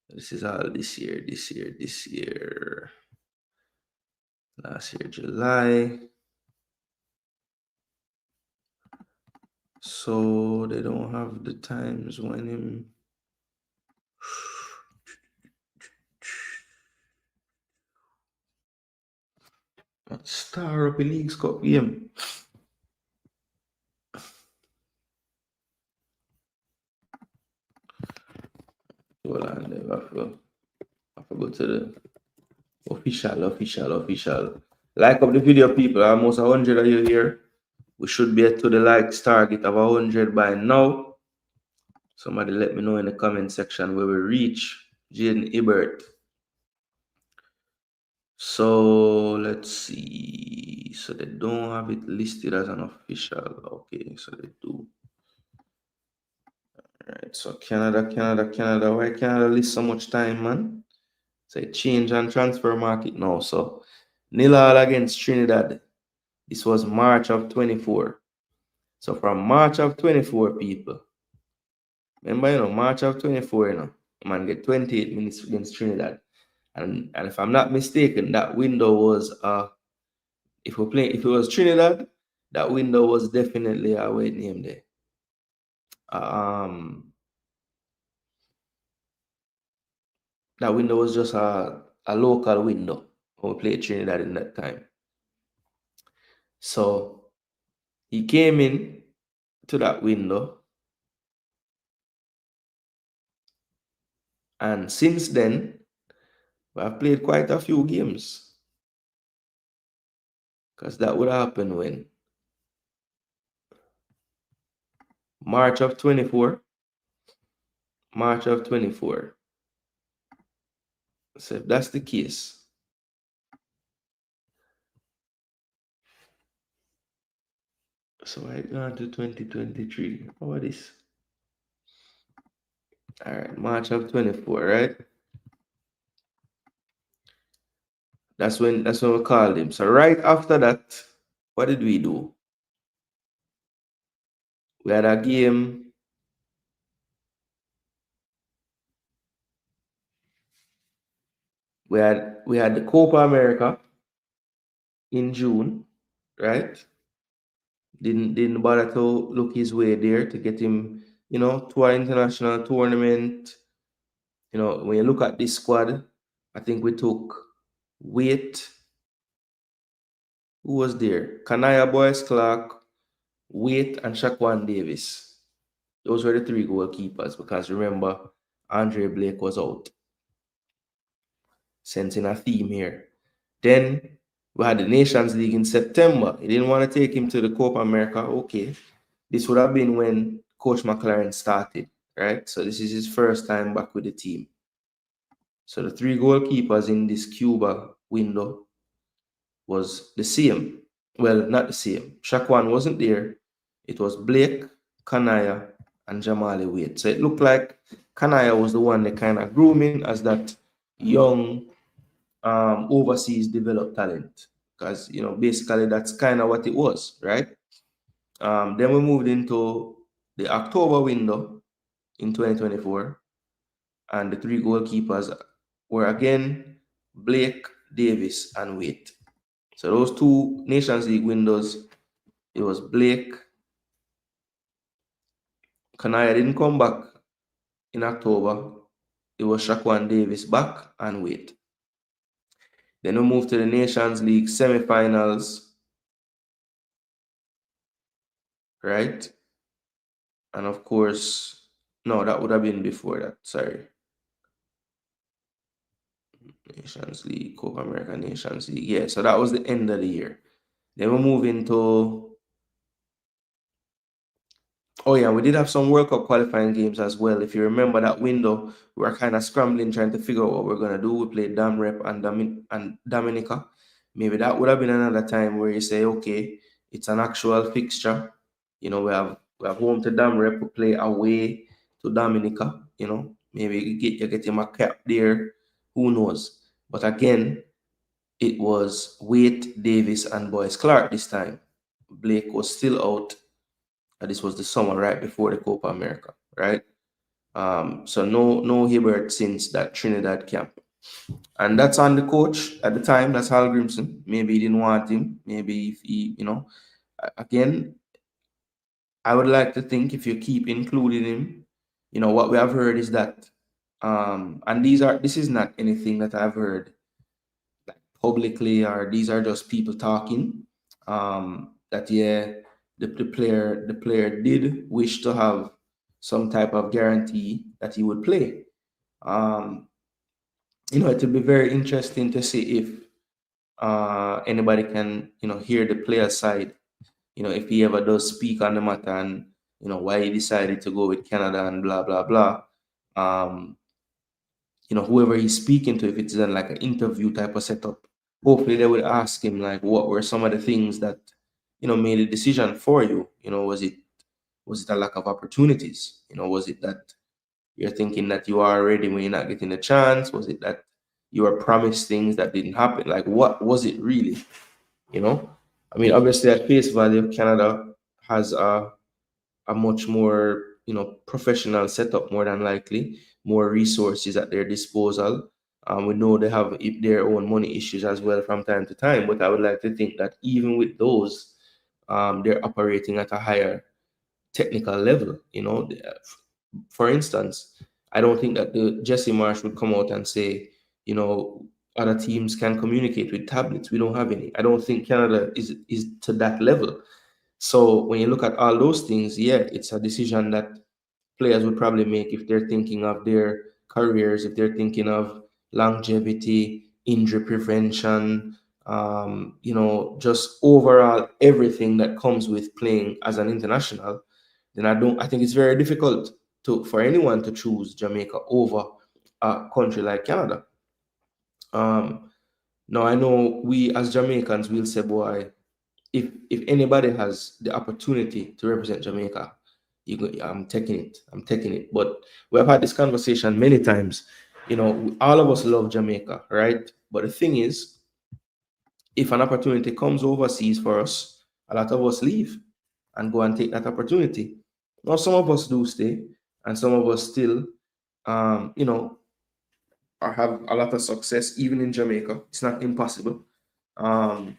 This is all this year. Last year, July. So they don't have the times when him. Star up in Leagues Cup game. Hold on, I forgot to the official. Like up the video, people. Almost 100 of you here. We should be to the likes target of 100 by now. Somebody let me know in the comment section where we reach Jayden Hibbert. So let's see. So they don't have it listed as an official. Okay, so they do. Alright, so Canada. Why Canada list so much time, man? So change and transfer market now. So nil all against Trinidad. This was March of 24. So from March of 24, people. Remember, March of 24, man get 28 minutes against Trinidad. And if I'm not mistaken, that window was if it was Trinidad, that window was definitely a wait name there. That window was just a local window when we played Trinidad in that time. So he came in to that window, and since then we have played quite a few games. Because that would happen when March of 24. So if that's the case, So I gone to 2023. How about this? All right, March of 24, right? That's when we called him. So right after that, what did we do? We had a game. We had the Copa America in June, right? Didn't bother to look his way there to get him, to our international tournament. When you look at this squad, I think we took Wait. Who was there? Kanaya Boyce Clark, Wait, and Shaquan Davis. Those were the three goalkeepers because remember, Andre Blake was out, sensing a theme here. Then we had the Nations League in September. He didn't want to take him to the Copa America. Okay. This would have been when Coach McLaren started, right? So this is his first time back with the team. So the three goalkeepers in this Cuba window was the same. Well, not the same. Shaquan wasn't there. It was Blake, Kanaya, and Jamali Wade. So it looked like Kanaya was the one that kind of grooming as that young overseas developed talent. Because, basically that's kind of what it was, right? Then we moved into the October window in 2024, and the three goalkeepers were again Blake, Davis, and Wade. So those two Nations League windows, it was Blake. Kanaya didn't come back in October. It was Shaquan Davis back and Wade. Then we moved to the Nations League semi-finals, right? And of course, no, that would have been before that. Sorry. Nations League, Copa America Nations League. Yeah, so that was the end of the year. Then we move into, oh yeah, we did have some World Cup qualifying games as well. If you remember that window, we were kind of scrambling trying to figure out what we're going to do. We played Damrep and Dominica. Maybe that would have been another time where you say, okay, it's an actual fixture. We have home to Damrep, we play away to Dominica. Maybe you get him a cap there. Who knows? But again, it was Wade, Davis, and Boyce Clark this time. Blake was still out. And this was the summer right before the Copa America, right? So no Hibbert since that Trinidad camp. And that's on the coach at the time. That's Hal Grimson. Maybe he didn't want him. Maybe if he, again, I would like to think if you keep including him, what we have heard is that, and this is not anything that I've heard like publicly, or these are just people talking. That yeah, the player did wish to have some type of guarantee that he would play. It will be very interesting to see if anybody can hear the player side. If he ever does speak on the matter and why he decided to go with Canada and blah blah blah. Whoever he's speaking to, if it's in like an interview type of setup, hopefully they would ask him like, what were some of the things that made a decision for you? Was it a lack of opportunities? Was it that you're thinking that you are ready when you're not getting a chance? Was it that you were promised things that didn't happen? Like, what was it really? Obviously at face value, Canada has a much more professional setup, more than likely, more resources at their disposal. We know they have their own money issues as well from time to time, but I would like to think that even with those, they're operating at a higher technical level. For instance, I don't think that the Jesse Marsh would come out and say, other teams can communicate with tablets. We don't have any. I don't think Canada is to that level. So when you look at all those things, yeah, it's a decision that players would probably make if they're thinking of their careers, if they're thinking of longevity, injury prevention, just overall everything that comes with playing as an international. Then I think it's very difficult for anyone to choose Jamaica over a country like Canada. Now I know we as Jamaicans will say, boy, if anybody has the opportunity to represent Jamaica, I'm taking it. I'm taking it. But we have had this conversation many times. All of us love Jamaica, right? But the thing is, if an opportunity comes overseas for us, a lot of us leave and go and take that opportunity. Now, some of us do stay, and some of us still, you know, have a lot of success even in Jamaica. It's not impossible. Um,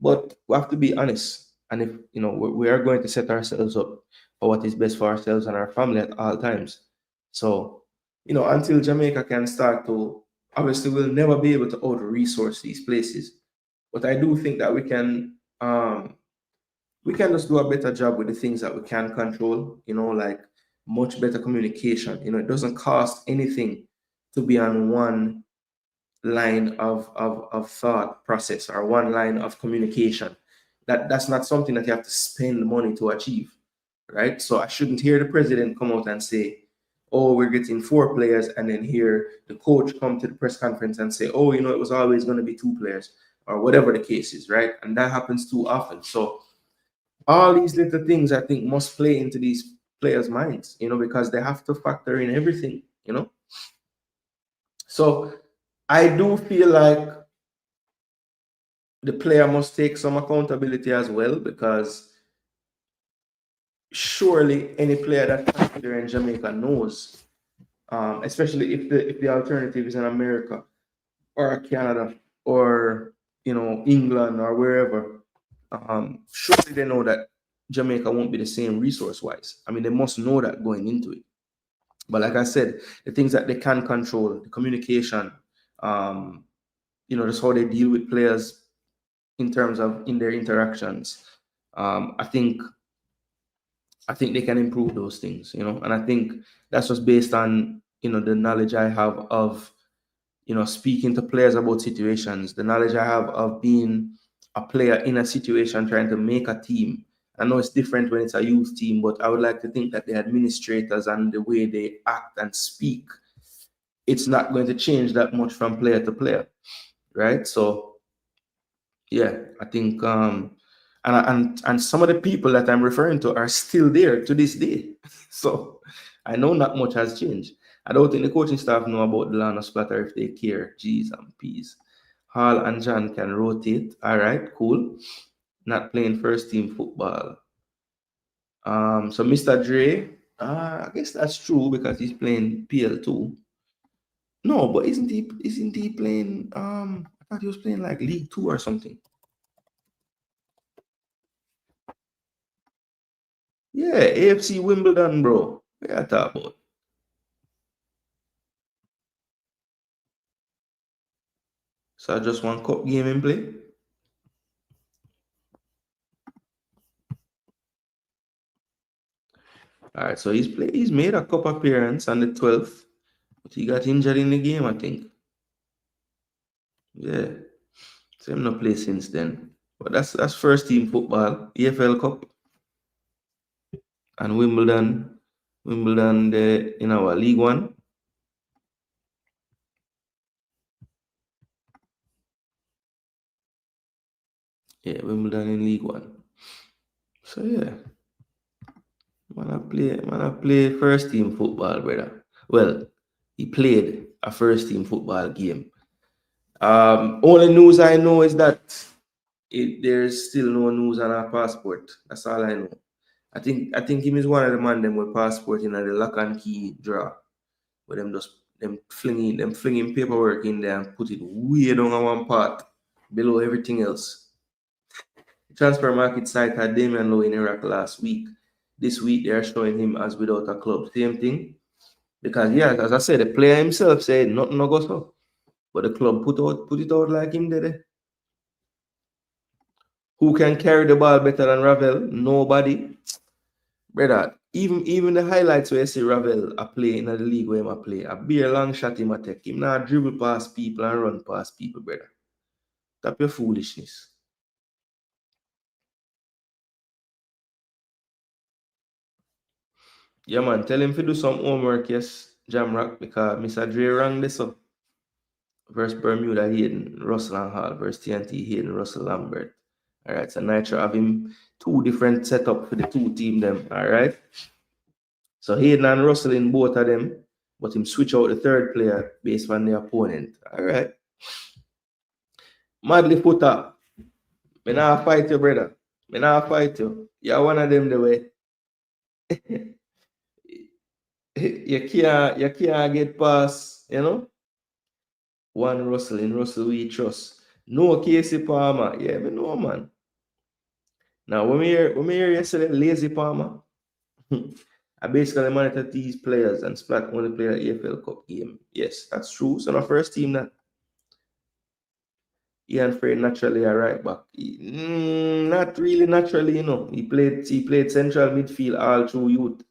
but we have to be honest. And if we are going to set ourselves up for what is best for ourselves and our family at all times. So, until Jamaica can start to, obviously we'll never be able to out resource these places. But I do think that we can just do a better job with the things that we can control, like much better communication. It doesn't cost anything to be on one line of thought process or one line of communication. That's not something that you have to spend money to achieve, right? So I shouldn't hear the president come out and say, oh, we're getting 4 players, and then hear the coach come to the press conference and say, oh, it was always going to be 2 players, or whatever the case is, right? And that happens too often. So all these little things, I think, must play into these players' minds, because they have to factor in everything. So I do feel like the player must take some accountability as well, because surely any player that comes here in Jamaica knows, especially if the alternative is in America or Canada or England or wherever. Surely they know that Jamaica won't be the same resource-wise. I mean, they must know that going into it. But like I said, the things that they can control, the communication, just how they deal with players in terms of in their interactions. I think they can improve those things, and I think that's just based on the knowledge I have of speaking to players about situations, the knowledge I have of being a player in a situation trying to make a team. I know it's different when it's a youth team, but I would like to think that the administrators and the way they act and speak, it's not going to change that much from player to player, right? So yeah, I think and some of the people that I'm referring to are still there to this day. So I know not much has changed. I don't think the coaching staff know about the Lana splatter if they care. G's and P's. Hall and John can rotate. All right, cool. Not playing first team football. So Mr. Dre, I guess that's true because he's playing PL2. No, but isn't he playing I thought he was playing like League 2 or something. Yeah, AFC Wimbledon, bro. What you talk about? So I just one cup game in play. All right, so he's made a cup appearance on the 12th, but he got injured in the game, I think. Yeah. So him not play since then. But that's first team football, EFL Cup and Wimbledon. Wimbledon in our League One. Yeah, Wimbledon in League One. So yeah. Man, I play first team football, brother. Well, he played a first team football game. Only news I know is that there's still no news on our passport. That's all I know. I think him is one of the man them with passport in the lock and key drawer. But them flinging paperwork in there and put it way down on one part below everything else. The transfer market site had Damian Lowe in Iraq last week. This week they are showing him as without a club. Same thing. Because yeah, as I said, the player himself said nothing no go so. But the club put it out like him did it. Who can carry the ball better than Ravel? Nobody. Brother, even the highlights where you see Ravel a play in the league where him a play, a bare long shot him a take. Him not dribble past people and run past people, brother. Stop your foolishness. Yeah, man, tell him to do some homework, yes, Jamrock, because Mr. Dre rang this up. Versus Bermuda Hayden, Russell and Hall, versus TNT Hayden, Russell Lambert. All right, so Nitro have him 2 different setup for the 2 team them. All right. So Hayden and Russell in both of them, but him switch out the 3rd player based on the opponent. All right. Madly Footer. Me not fight you, brother. Me not fight you. You're one of them the way. you can't get past, you know. One Russell in Russell we trust. No Casey Palmer. Yeah, me know, man. Now when we hear yesterday lazy Palmer, I basically monitor these players and Splat only play the AFL Cup game. Yes, that's true. So the first team that Ian Frey naturally a right back. Not really naturally, you know. He played central midfield all through youth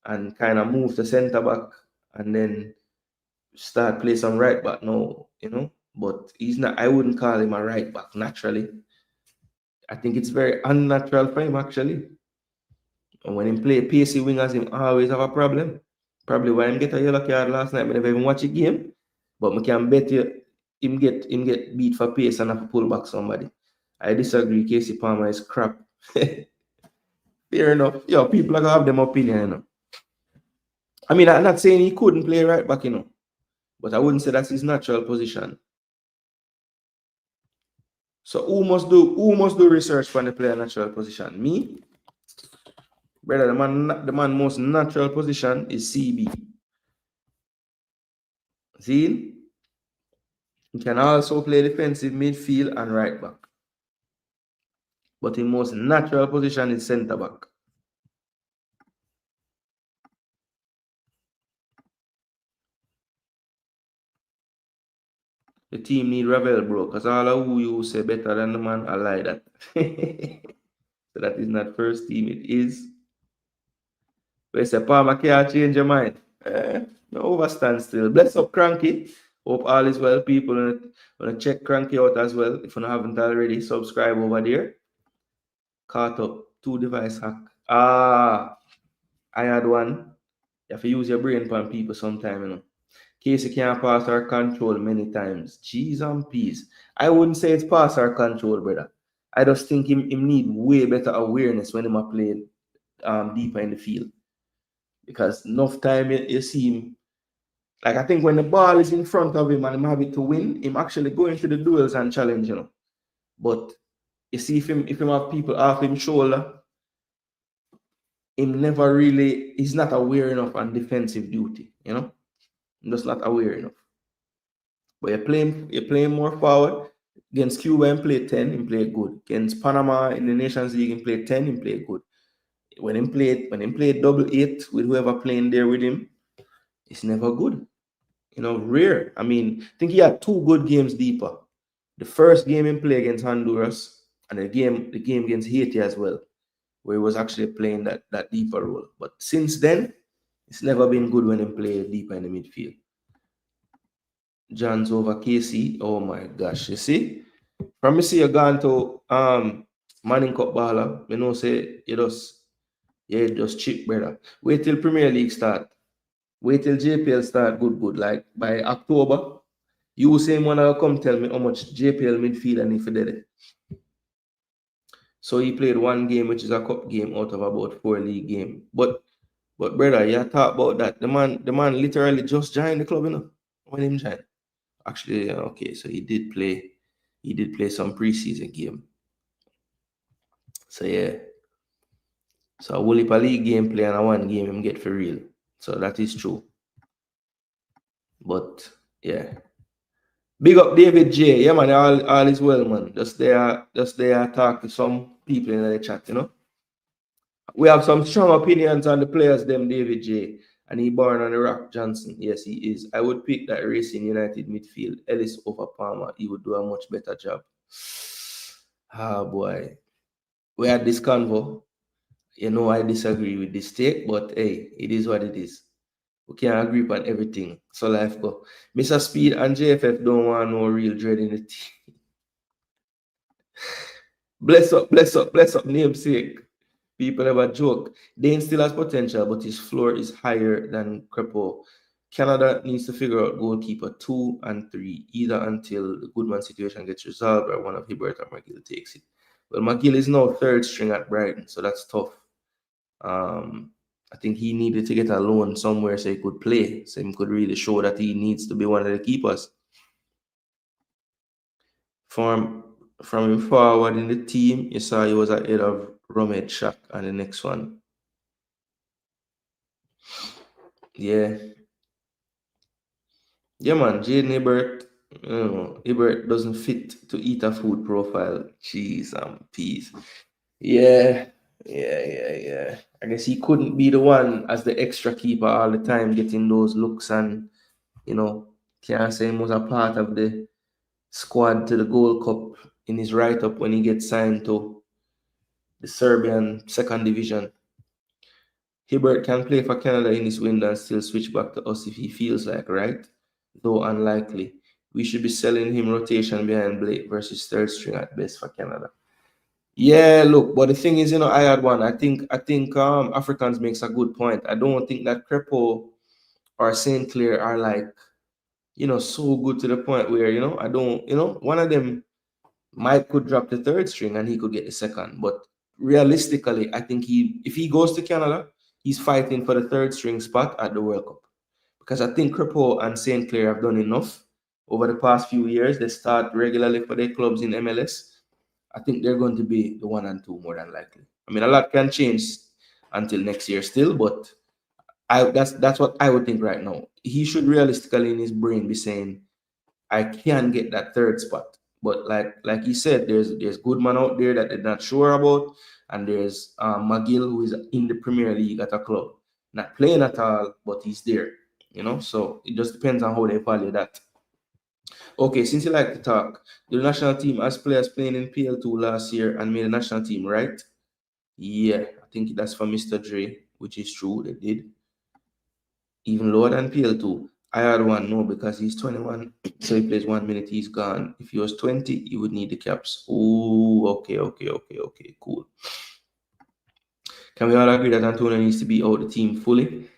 and kind of moved to centre back and then start play some right back now, you know. But he's not. I wouldn't call him a right back naturally. I think it's very unnatural for him actually. And when he play pacey wingers, him always have a problem. Probably why him get a yellow card last night. I never even watch a game, but I can bet you him get beat for pace and have to pull back somebody. I disagree. Casey Palmer is crap. Fair enough. Yo, people are gonna have them opinion, you know. I mean, I'm not saying he couldn't play right back, you know, but I wouldn't say that's his natural position. So who must do research for the player natural position? Me? Brother, the man most natural position is CB. See? He can also play defensive midfield and right back. But his most natural position is centre back. The team need Ravel, bro, because all of who you say better than the man, I lie that. So that is not first team, it is. But it's a Palmer can't change your mind. No overstand still. Bless up Cranky. Hope all is well. People wanna check Cranky out as well. If you haven't already, subscribe over there. Caught up 2 device hack. I had one. You have to use your brain on people sometime, you know. Casey can't pass our control many times. G's and P's. I wouldn't say it's pass our control, brother. I just think him need way better awareness when him play deeper in the field. Because enough time you see him, like I think when the ball is in front of him and him have it to win, him actually go into the duels and challenge, you know. But you see if him have people off him shoulder, him never really, he's not aware enough on defensive duty, you know. I'm just not aware enough. But you're playing more forward. Against Cuba, he played 10, he played good. Against Panama in the Nations League, he played 10, he played good. When he played double 8 with whoever playing there with him, it's never good. You know, rare. I mean, I think he had 2 good games deeper. The first game he played against Honduras and the game against Haiti as well, where he was actually playing that deeper role. But since then, it's never been good when he played deeper in the midfield. John's over Casey. Oh my gosh, you see? From me see you gone to Manning Cup baller, you know say you just cheap, brother. Wait till Premier League start. Wait till JPL start good. Like by October, you same one will come tell me how much JPL midfield and if you did it. So he played 1 game, which is a cup game out of about 4 league game. But brother, you talk about that. The man literally just joined the club, you know, when him joined. Actually, okay, so he did play some preseason game. So yeah. So a whole heap of league game play and a 1 game him get for real. So that is true. But yeah. Big up David J. Yeah man, all is well, man. Just there talk to some people in the chat, you know. We have some strong opinions on the players, them David J. And he born on the Rock Johnson. Yes, he is. I would pick that Racing United midfield. Ellis over Palmer. He would do a much better job. Ah, boy. We had this convo. You know, I disagree with this take, but hey, it is what it is. We can't agree on everything. So life go. Mr. Speed and JFF don't want no real dread in the team. Bless up, namesake. People never joke. Dane still has potential, but his floor is higher than Crepo. Canada needs to figure out goalkeeper 2 and 3, either until the Goodman situation gets resolved or one of Hibbert or McGill takes it. Well, McGill is now third string at Brighton, so that's tough. I think he needed to get a loan somewhere so he could play, so he could really show that he needs to be one of the keepers. From him forward in the team, you saw he was ahead of Romed Shaq and the next one. Yeah. Yeah, man, Jayden Hibbert, Hibbert doesn't fit to eat a food profile. Cheese and peas. Yeah, yeah. I guess he couldn't be the one as the extra keeper all the time, getting those looks, and can't say he was a part of the squad to the Gold Cup in his write-up when he gets signed to the Serbian second division. Hibbert can play for Canada in this window and still switch back to us if he feels like, right? Though unlikely. We should be selling him rotation behind Blake versus third string at best for Canada. Yeah, look, but the thing is, I had one. I think Africans makes a good point. I don't think that Crepo or St. Clair are like, so good to the point where, I don't, one of them Mike could drop the third string and he could get the second. But realistically, I think if he goes to Canada, he's fighting for the third string spot at the World Cup. Because I think Crepo and St. Clair have done enough over the past few years. They start regularly for their clubs in MLS. I think they're going to be the 1 and 2 more than likely. I mean, a lot can change until next year still, but that's what I would think right now. He should realistically in his brain be saying, I can get that third spot. But like he said, there's good man out there that they're not sure about, and there's McGill, who is in the Premier League at a club, not playing at all, but he's there. So it just depends on how they value that. Okay, since you like to talk, the national team has players playing in PL2 last year and made a national team, right? Yeah, I think that's for Mr. Dre, which is true, they did. Even lower than PL2. I had one, no, because he's 21, so he plays 1 minute, he's gone. If he was 20, he would need the caps. Oh, okay, cool. Can we all agree that Antonio needs to be out the team fully?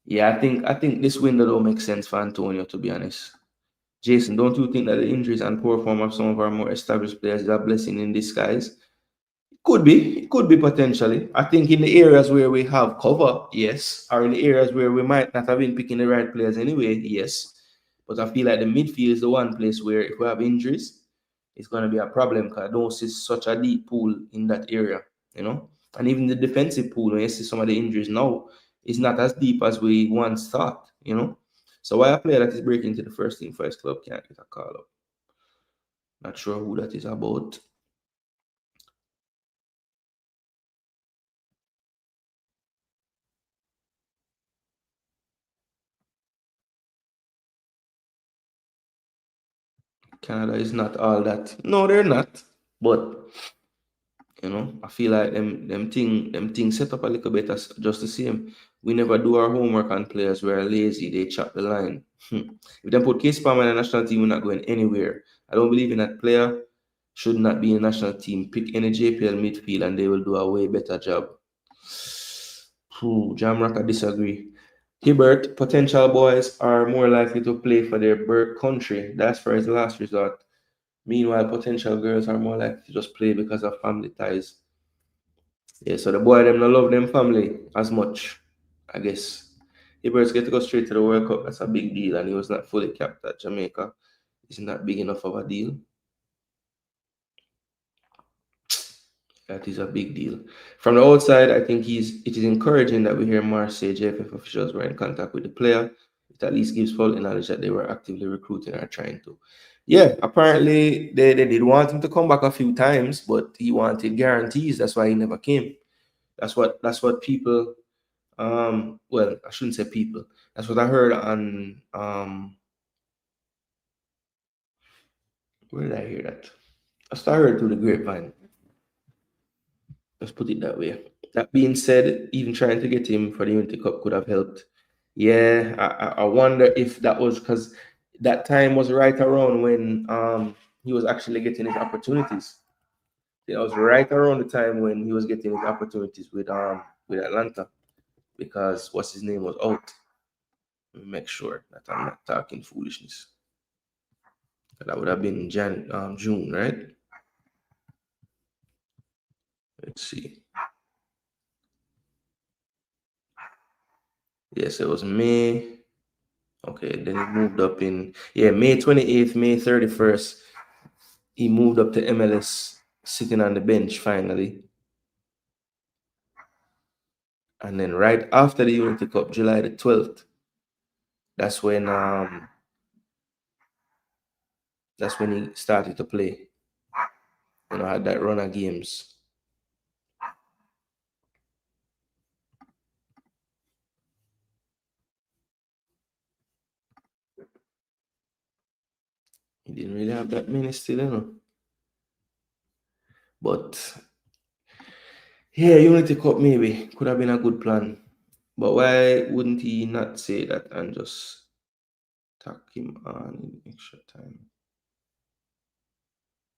Yeah, I think this window don't make sense for Antonio, to be honest. Jason, don't you think that the injuries and poor form of some of our more established players is a blessing in disguise? It could be potentially. I think in the areas where we have cover, yes, or in the areas where we might not have been picking the right players anyway, yes. But I feel like the midfield is the one place where if we have injuries, it's going to be a problem because I don't see such a deep pool in that area, And even the defensive pool, when you see some of the injuries now, is not as deep as we once thought. So why a player that is breaking into the first team for his club can't get a call up? Not sure who that is about. Canada is not all that. No, they're not. But I feel like them thing set up a little bit as just the same. We never do our homework on players. We're lazy. They chop the line. If they put Case Palmer in the national team, we're not going anywhere. I don't believe in that player. Should not be in the national team. Pick any JPL midfield and they will do a way better job. Jamrock, I disagree. Hibbert, potential boys are more likely to play for their birth country. That's for his last resort. Meanwhile, potential girls are more likely to just play because of family ties. Yeah, so the boy them don't love them family as much, I guess. Hibbert's get to go straight to the World Cup. That's a big deal, and he was not fully capped at Jamaica. It's not big enough of a deal. That is a big deal. From the outside, I think it is encouraging that we hear Marseille JFF officials were in contact with the player. It at least gives full knowledge that they were actively recruiting or trying to. Yeah, apparently they did want him to come back a few times, but he wanted guarantees. That's why he never came. That's what people well, I shouldn't say people. That's what I heard on where did I hear that? I heard through the grapevine. Let's put it that way. That being said, even trying to get him for the Unity Cup could have helped. Yeah, I wonder if that was because that time was right around when he was actually getting his opportunities. It was right around the time when he was getting his opportunities with Atlanta because what's his name was out. Let me make sure that I'm not talking foolishness. That would have been June, right? Let's see. Yes, it was May. Okay, then he moved up in May 28th, May 31st. He moved up to MLS, sitting on the bench finally. And then right after the Unity Cup, July the 12th, that's when he started to play. Had that run of games. He didn't really have that many still, But yeah, Unity Cup maybe could have been a good plan. But why wouldn't he not say that and just tack him on in extra time?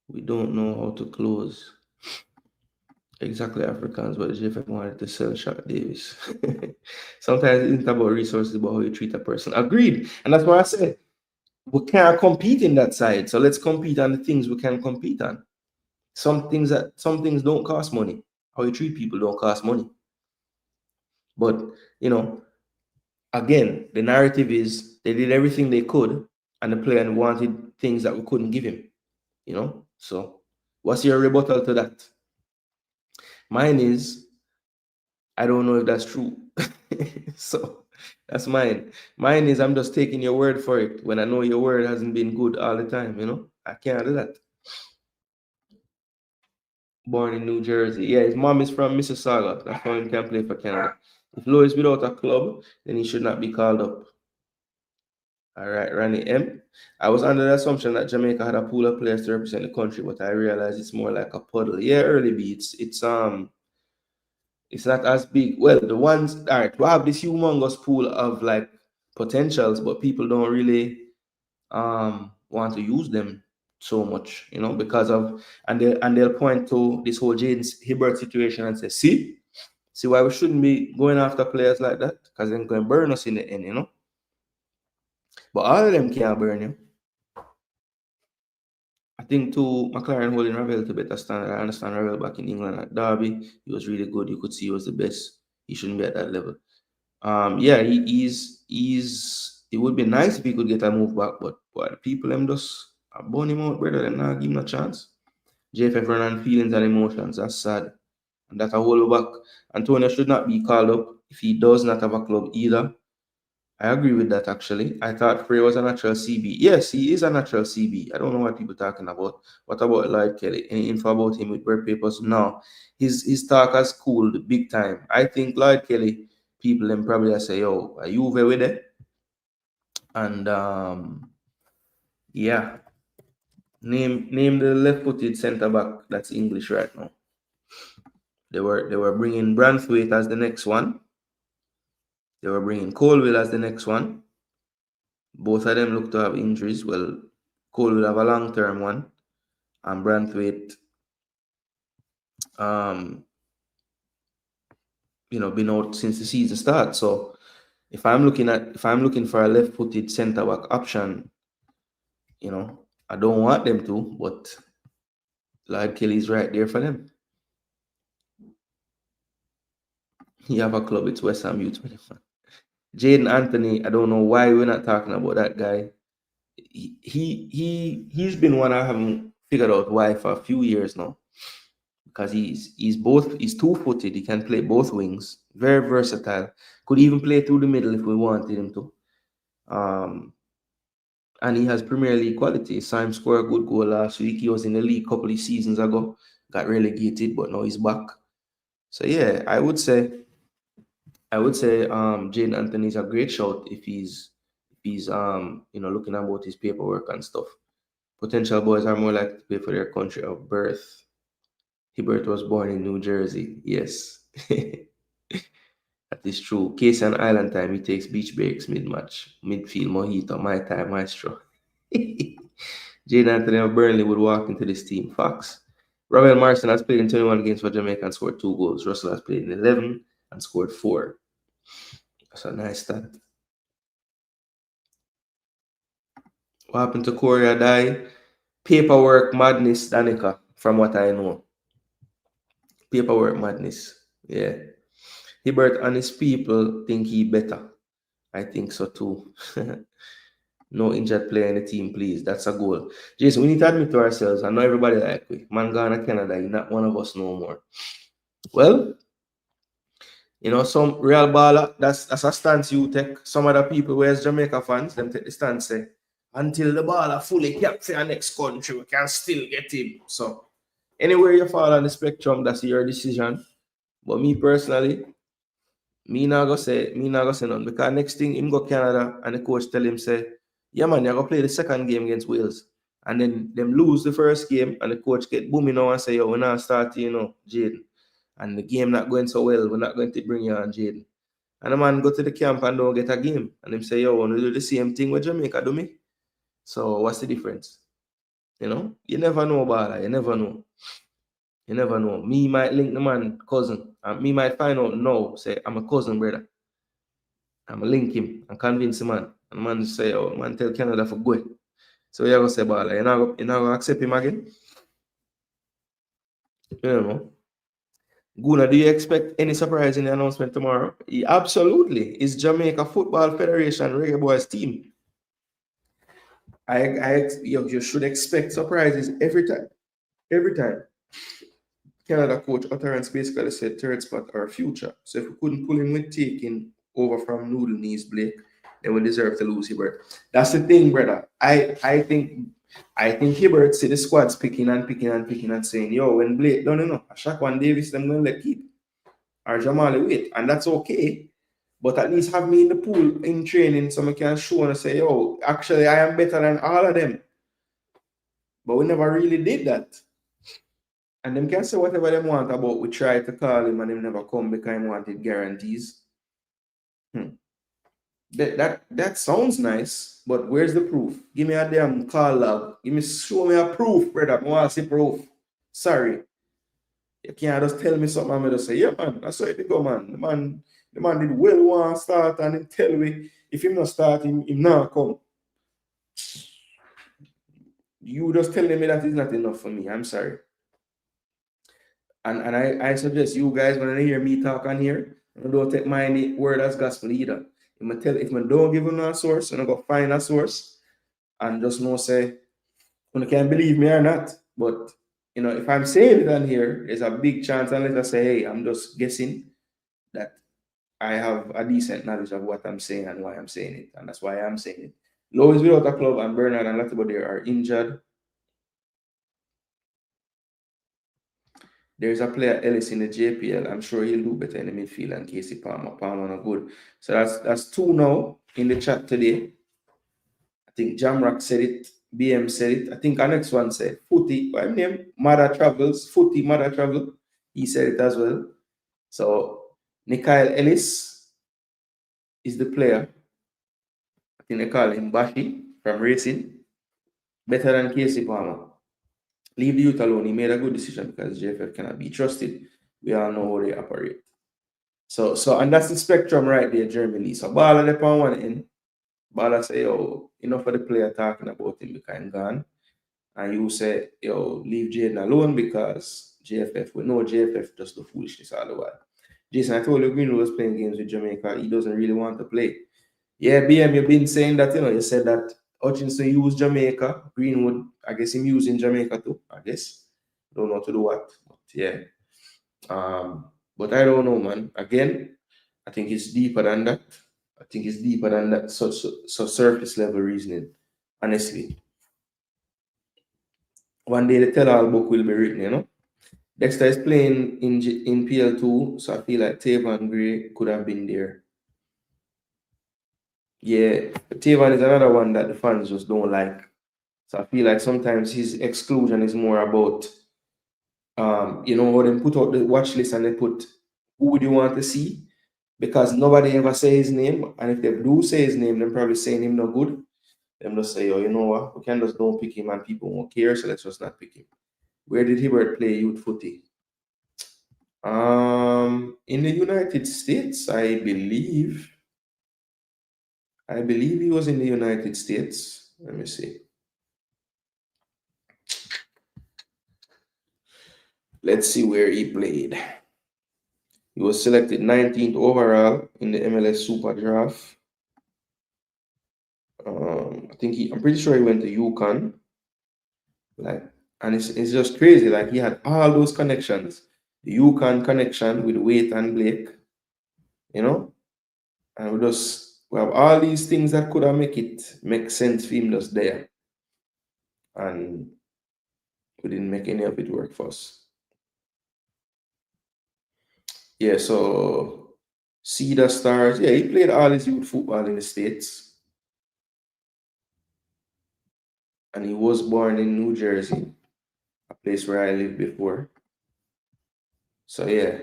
We don't know how to close. Exactly, Africans, but the JFF wanted to sell Shaq Davis. Sometimes it's not about resources, but how you treat a person. Agreed. And that's why I said we can't compete in that side. So let's compete on the things we can compete on. Some things don't cost money. How you treat people don't cost money. But again, the narrative is they did everything they could, and the player wanted things that we couldn't give him. So what's your rebuttal to that? Mine is, I don't know if that's true. So that's mine. Mine is, I'm just taking your word for it when I know your word hasn't been good all the time. I can't do that. Born in New Jersey. Yeah, his mom is from Mississauga. That's why he can play for Canada. If Lowe is without a club, then he should not be called up. All right, Randy M. I was under the assumption that Jamaica had a pool of players to represent the country, but I realized it's more like a puddle. Yeah, early beats. It's not as big. Well, the ones, all right, we have this humongous pool of like potentials, but people don't really want to use them so much, because of, and they'll point to this whole Jayden Hibbert situation and say, see why we shouldn't be going after players like that, because they're going to burn us in the end, But all of them can't burn you. I think too, McLaren holding Ravel to better standard. I understand Ravel back in England at Derby, he was really good. You could see he was the best. He shouldn't be at that level. Yeah, it would be nice if he could get a move back, but people them just burn him out, brother. Them not give him a chance. JFF run on feelings and emotions. That's sad. And that a hold back. Antonio should not be called up if he does not have a club either. I agree with that actually. I thought Frey was a natural CB. Yes, he is a natural CB. I don't know what people are talking about. What about Lloyd Kelly? Any info about him with birth papers? No. His talk has cooled big time. I think Lloyd Kelly, people then probably say, yo, are you over with it? And yeah. Name the left-footed centre back that's English right now. They were bringing Branthwaite as the next one. They were bringing Colville as the next one. Both of them look to have injuries. Well, Cole will have a long-term one, and Branthwaite, been out since the season start. So if I'm looking for a left-footed centre back option, I don't want them to, but Lloyd Kelly's right there for them. You have a club, it's West Ham U21. Jayden Anthony, I don't know why we're not talking about that guy. He's been one I haven't figured out why for a few years now. Because he's 2-footed, he can play both wings, very versatile. Could even play through the middle if we wanted him to. And he has Premier League quality. Saw him score a good goal last week. He was in the league a couple of seasons ago, got relegated, but now he's back. So yeah, I would say Jayden Anthony is a great shout if he's looking about his paperwork and stuff. Potential boys are more likely to play for their country of birth. Hibbert was born in New Jersey. Yes. That is true. Case and Island time, he takes beach breaks mid-match. Midfield, mojito, my time, maestro. Jayden Anthony of Burnley would walk into this team. Fox. Ravel Marston has played in 21 games for Jamaica and scored 2 goals. Russell has played in 11 and scored 4. That's a nice stat. What happened to Korea Die? Paperwork madness, Danica, from what I know. Paperwork madness. Yeah. Hibbert and his people think he better. I think so too. No injured player in the team, please. That's a goal. Jason, we need to admit to ourselves, I know everybody like we. Man gone to Canada, you're not one of us no more. Well, some real baller, that's a stance you take. Some other people, whereas Jamaica fans, them take the stance say, until the baller fully kept for your next country, we can still get him. So, anywhere you fall on the spectrum, that's your decision. But me personally, me not go say none. Because next thing, him go Canada and the coach tell him, say, yeah man, you're going to play the second game against Wales. And then them lose the first game and the coach get booming now and say, yo, we're not starting, Jayden. And the game not going so well, we're not going to bring you on, Jayden. And the man go to the camp and don't get a game. And them say, yo, want to do the same thing with Jamaica, do me? So what's the difference? You never know, baller. You never know. You never know. Me might link the man cousin. And me might find out now, say, I'm a cousin, brother. I'm going to link him and convince the man. And the man say, oh, man, tell Canada for go. So you're going to say, baller, you're not going to accept him again? You don't know. Gooner, do you expect any surprise in the announcement tomorrow? Absolutely. It's Jamaica Football Federation Reggae Boyz team. You should expect surprises every time. Every time. Canada coach utterance basically said third spot or future. So if we couldn't pull him with taking over from Noodle Knees Blake, then we deserve to lose Hibbert. That's the thing, brother. I think Hibbert see the squads picking and saying, yo, when Blake done enough, Shaquan Davis them gonna let keep. Or Jamali wait. And that's okay. But at least have me in the pool in training so I can show and say, yo, actually I am better than all of them. But we never really did that. And them can say whatever they want about we tried to call him and him never come because he wanted guarantees. That sounds nice, but where's the proof? Give me a damn call log. Show me a proof, brother. I want to see proof. Sorry. You can't just tell me something and I just say, yeah, man, that's how it go, man. The man did well want to start and him tell me if him not start, him not come. You just telling me that is not enough for me. I'm sorry. And I suggest you guys, when I hear me talk on here, don't take my word as gospel either. If I don't give them a source, I'm going to find a source and just know say, you can believe me or not. But, if I'm saying it on here, there's a big chance unless I say, hey, I'm just guessing that I have a decent knowledge of what I'm saying and why I'm saying it. And that's why I'm saying it. Low is without a club and Bernard and Latibo there are injured. There's a player Ellis in the JPL. I'm sure he'll do better in the midfield and Casey Palmer. Palmer not good. So that's two now in the chat today. I think Jamrock said it. BM said it. I think our next one said Footy. What's his name? Mother Travels. Footy Mother Travel. He said it as well. So Nikhil Ellis is the player. I think they call him Bashi from Racing. Better than Casey Palmer. Leave the youth alone. He made a good decision because JFF cannot be trusted. We all know how they operate. So and that's the spectrum right there, Jeremy Lee. So Bala left on one end. Bala say, yo, enough of the player talking about him because I'm gone. And you say, yo, leave Jayden alone because JFF, we know JFF just do foolishness all the while. Jason, I told you Greenwood was playing games with Jamaica. He doesn't really want to play. Yeah, BM, you've been saying that, you said that Hutchinson used Jamaica. Greenwood, I guess him using Jamaica too, I guess. Don't know to do what, but yeah. But I don't know, man. Again, I think it's deeper than that. I think it's deeper than that. So surface level reasoning, honestly. One day the tell-all book will be written, Dexter is playing in PL2, so I feel like Tavon Gray could have been there. Yeah, Tavon is another one that the fans just don't like. So I feel like sometimes his exclusion is more about, how they put out the watch list and they put who would you want to see, because nobody ever say his name, and if they do say his name, they're probably saying him no good. Them just say, oh, you know what, we can just don't pick him and people won't care, so let's just not pick him. Where did Hibbert play youth footy? In the United States, I believe he was in the United States. Let me see. Let's see where he played. He was selected 19th overall in the MLS Super Draft. I'm pretty sure he went to UConn. Like, and it's just crazy. Like, he had all those connections. The UConn connection with Waite and Blake, you know, and we have all these things that could have make sense for him just there, and we didn't make any of it work for us. Yeah, so Cedar Stars. Yeah, he played all his youth football in the States, and he was born in New Jersey, a place where I lived before. So yeah,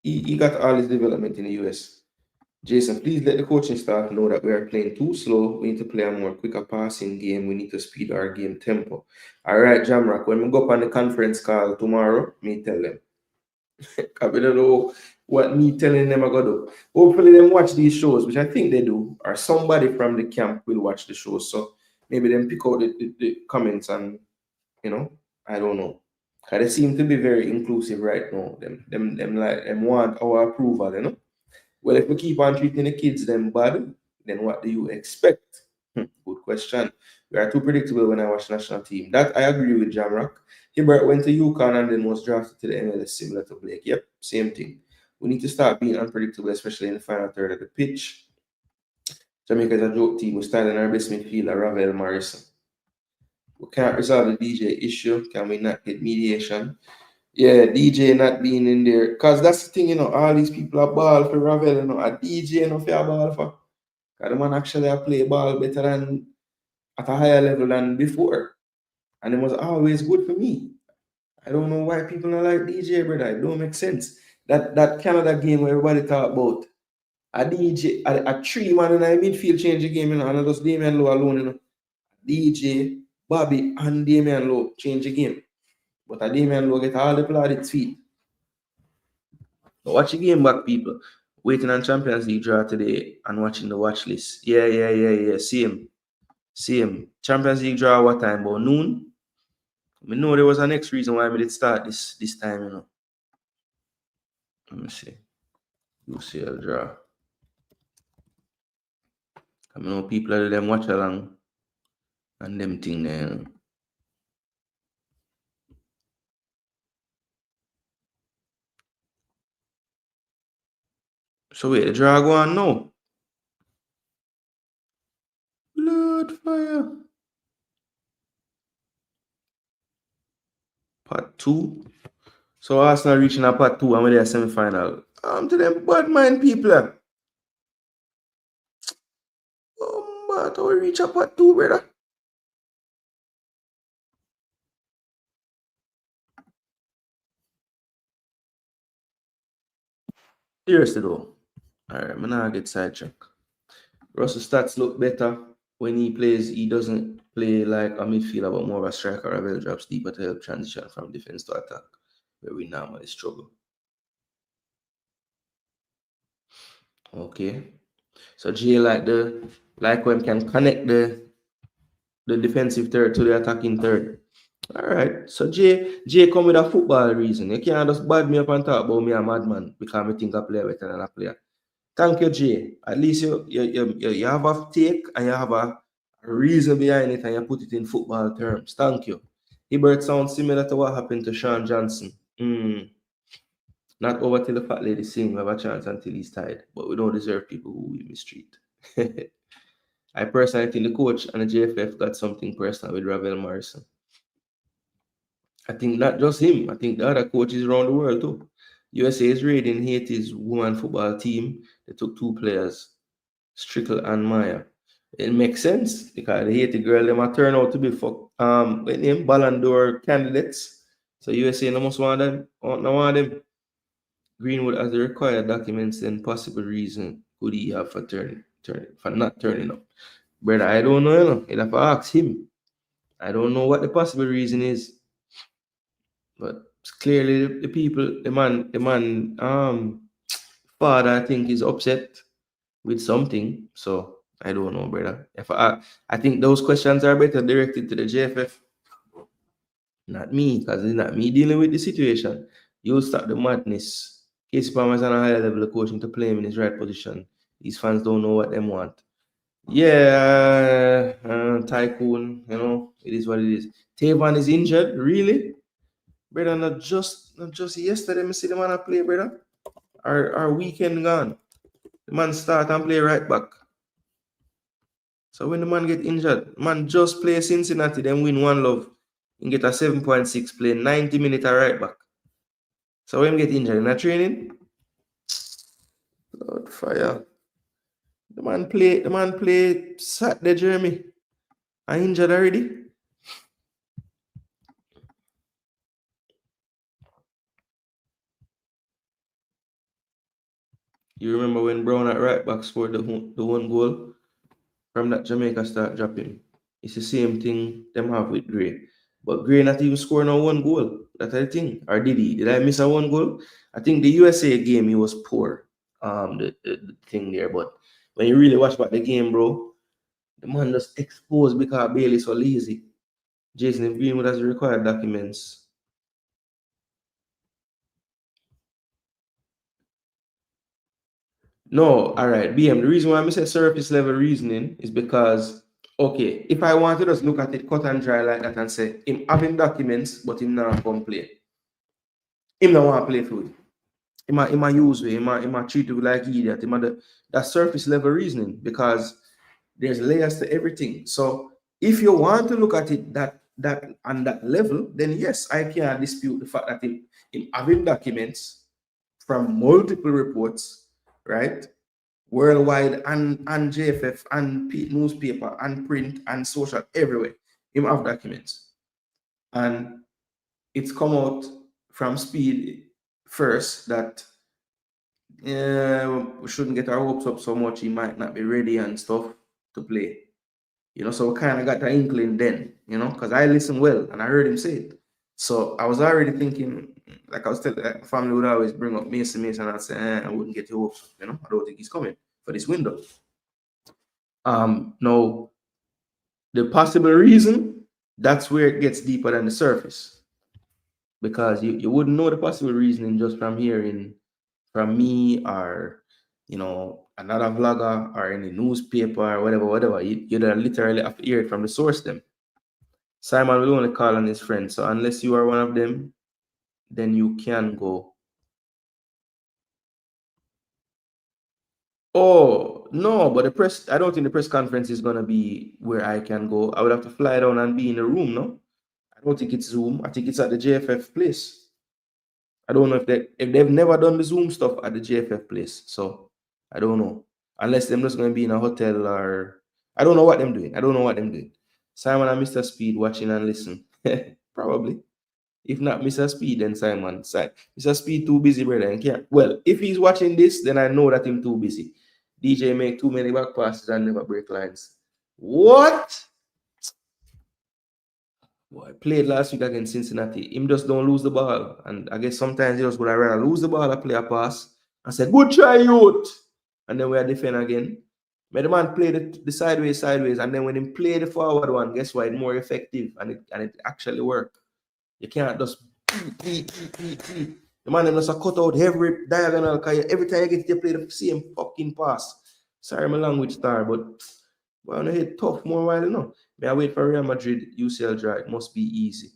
he got all his development in the US. Jason, please let the coaching staff know that we are playing too slow. We need to play a more quicker passing game. We need to speed our game tempo. All right, Jamrock, when we go up on the conference call tomorrow, me tell them. I don't know what me telling them I got to do. Hopefully them watch these shows, which I think they do, or somebody from the camp will watch the shows. So maybe them pick out the comments and, I don't know. Because they seem to be very inclusive right now. Them want our approval, Well, if we keep on treating the kids them bad, then what do you expect? Good question. We are too predictable when I watch national team. That I agree with Jamrock. Hibbert went to UConn and then was drafted to the MLS similar to Blake. Yep, same thing. We need to start being unpredictable, especially in the final third of the pitch. Jamaica is a joke team. We're starting our best midfielder, Ravel Morrison. We can't resolve the DJ issue. Can we not get mediation? Yeah, DJ not being in there. Because that's the thing, all these people are ball for Ravel, a DJ no fair ball for. Because the man actually play ball better than at a higher level than before. And it was always good for me. I don't know why people don't like DJ, brother. It don't make sense. That Canada game where everybody talk about a DJ, a three man in a midfield change the game, and just Damian Lowe alone, DJ, Bobby, and Damian Lowe change the game. But a Damian Lowe get all the plaudits feet. Watch the game back, people. Waiting on Champions League draw today and watching the watch list. Yeah. Same. Champions League draw what time? About noon? I know there was a next reason why I did start this time, Let me see. UCL draw. I know people are them watch along and them thing there. So wait, the draw go on now. Blood fire. Part 2. So Arsenal reaching a part 2 and we're there semi-final. To them bad mind people. Oh man, how we reach a part 2, brother? Seriously though. Alright, I'm not get sidetracked. Russell's stats look better when he plays. He doesn't play like a midfielder, but more of a striker. Ravel drops deeper to help transition from defense to attack, where we normally struggle. Okay. So Jay like when can connect the defensive third to the attacking third. All right. So Jay come with a football reason. You can't just bad me up and talk about me a madman because I think I play better than a player. Thank you, Jay. At least you have a take and you have a reason behind it and you put it in football terms. Thank you. Hibbert sounds similar to what happened to Sean Johnson. Not over till the fat lady sing, we have a chance until he's tired. But we don't deserve people who we mistreat. I personally think the coach and the JFF got something personal with Ravel Morrison. I think not just him. I think the other coaches around the world too. USA is raiding Haiti's women football team. They took 2 players, Strickle and Maya. It makes sense because the Haiti girl them are turn out to be Ballon d'Or candidates. So USA no must want them. No want them. Greenwood as the required documents and possible reason could he have for not turning up. Brother, I don't know, You'll have to ask him. I don't know what the possible reason is. But clearly the people, the man father I think is upset with something. So I don't know, brother. I think those questions are better directed to the JFF. Not me, because it's not me dealing with the situation. You'll stop the madness. Casey Palmer's on a higher level of coaching to play him in his right position. These fans don't know what them want. Yeah, Tycoon, it is what it is. Tavon is injured, really? Brother, not just yesterday, me see the man play, brother. Our weekend gone. The man start and play right back. So when the man get injured, man just play Cincinnati, then win 1-0 and get a 7.6 play, 90 minutes at right back. So when get injured in a training, Lord fire. The man play Saturday, Jeremy. I injured already. You remember when Brown at right back scored the one goal from that Jamaica start dropping? It's the same thing them have with Gray. But Gray not even scoring on one goal. That's the thing. Or did he? Did I miss a one goal? I think the USA game he was poor. The thing there. But when you really watch back the game, bro, the man just exposed because Bailey so lazy. Jason Greenwood has the required documents. No, all right, BM. The reason why I say surface level reasoning is because, okay, if I want to just look at it cut and dry like that and say, him having documents, but him not come play. Him not want to play food. Him a use way, him a treat you like idiot. That surface level reasoning because there's layers to everything. So if you want to look at it that on that level, then yes, I can't dispute the fact that him having documents from multiple reports, right? Worldwide and JFF and newspaper and print and social everywhere. Him have documents. And it's come out from Speed first that we shouldn't get our hopes up so much. He might not be ready and stuff to play. So we kind of got the inkling then, because I listened well and I heard him say it. So I was already thinking, like I was telling, like, family would always bring up Mason and I'd say, I wouldn't get your hopes up, I don't think he's coming for this window. Now, the possible reason, that's where it gets deeper than the surface. Because you wouldn't know the possible reasoning just from hearing from me or, another vlogger or any newspaper or whatever. You'd literally have to hear it from the source them. Simon will only call on his friends. So unless you are one of them, then you can go. Oh, no, but I don't think the press conference is going to be where I can go. I would have to fly down and be in the room, no? I don't think it's Zoom. I think it's at the JFF place. I don't know if they've never done the Zoom stuff at the JFF place. So I don't know. Unless they're just going to be in a hotel or I don't know what they're doing. Simon and Mr. Speed watching and listen. Probably. If not Mr. Speed, then Simon side. Mr. Speed too busy, brother. And can't. Well, if he's watching this, then I know that him too busy. DJ make too many back passes and never break lines. What? Boy, played last week against Cincinnati. Him just don't lose the ball. And I guess sometimes he just would rather lose the ball and play a pass and say, good try, youth. And then we are defend again. But the man play the sideways. And then when he play the forward one, guess what? It's more effective and it actually worked. You can't just the man must cut out every diagonal because every time you get to play the same fucking pass. Sorry, my language star, but I hit tough more while, May I wait for Real Madrid UCL draw? It must be easy.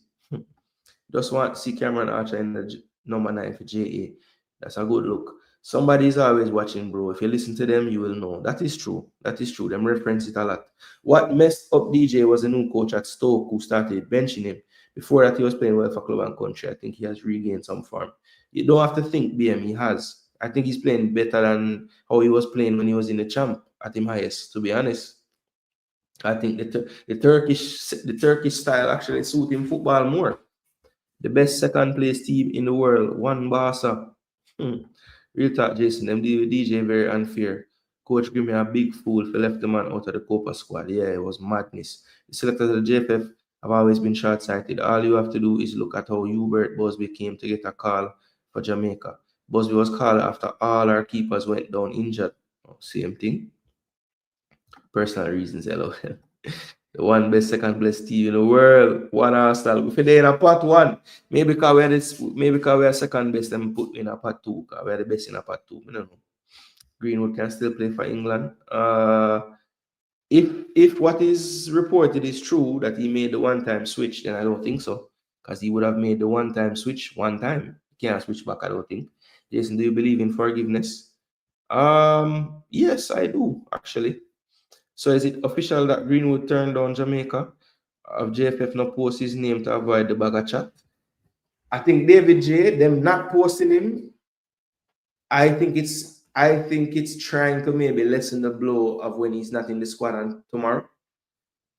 Just want to see Cameron Archer in the number 9 for JA. That's a good look. Somebody's always watching, bro. If you listen to them, you will know. That is true. Them reference it a lot. What messed up DJ was a new coach at Stoke who started benching him. Before that, he was playing well for club and country. I think he has regained some form. You don't have to think, BM, he has. I think he's playing better than how he was playing when he was in the champ at him highest, to be honest. I think the Turkish style actually suit him football more. The best second place team in the world, one Barca. Real talk, Jason. Them deal with DJ very unfair. Coach give me a big fool for left the man out of the Copa squad. Yeah, it was madness. The selectors of the JFF have always been short-sighted. All you have to do is look at how Hubert Busby came to get a call for Jamaica. Busby was called after all our keepers went down injured. Same thing. Personal reasons, LOL. The one best second best team in the world. One Arsenal. If they're in a part one, maybe because we're this, maybe because we're second best, them put in a part two. Because we're the best in a part two. I don't know. Greenwood can still play for England. If what is reported is true that he made the one-time switch, then I don't think so. Because he would have made the one-time switch one time. He can't switch back, I don't think. Jason, do you believe in forgiveness? Yes, I do, actually. So is it official that Greenwood turned down Jamaica? Of JFF not post his name to avoid the bag of chat? I think David J, them not posting him, I think it's trying to maybe lessen the blow of when he's not in the squad on tomorrow.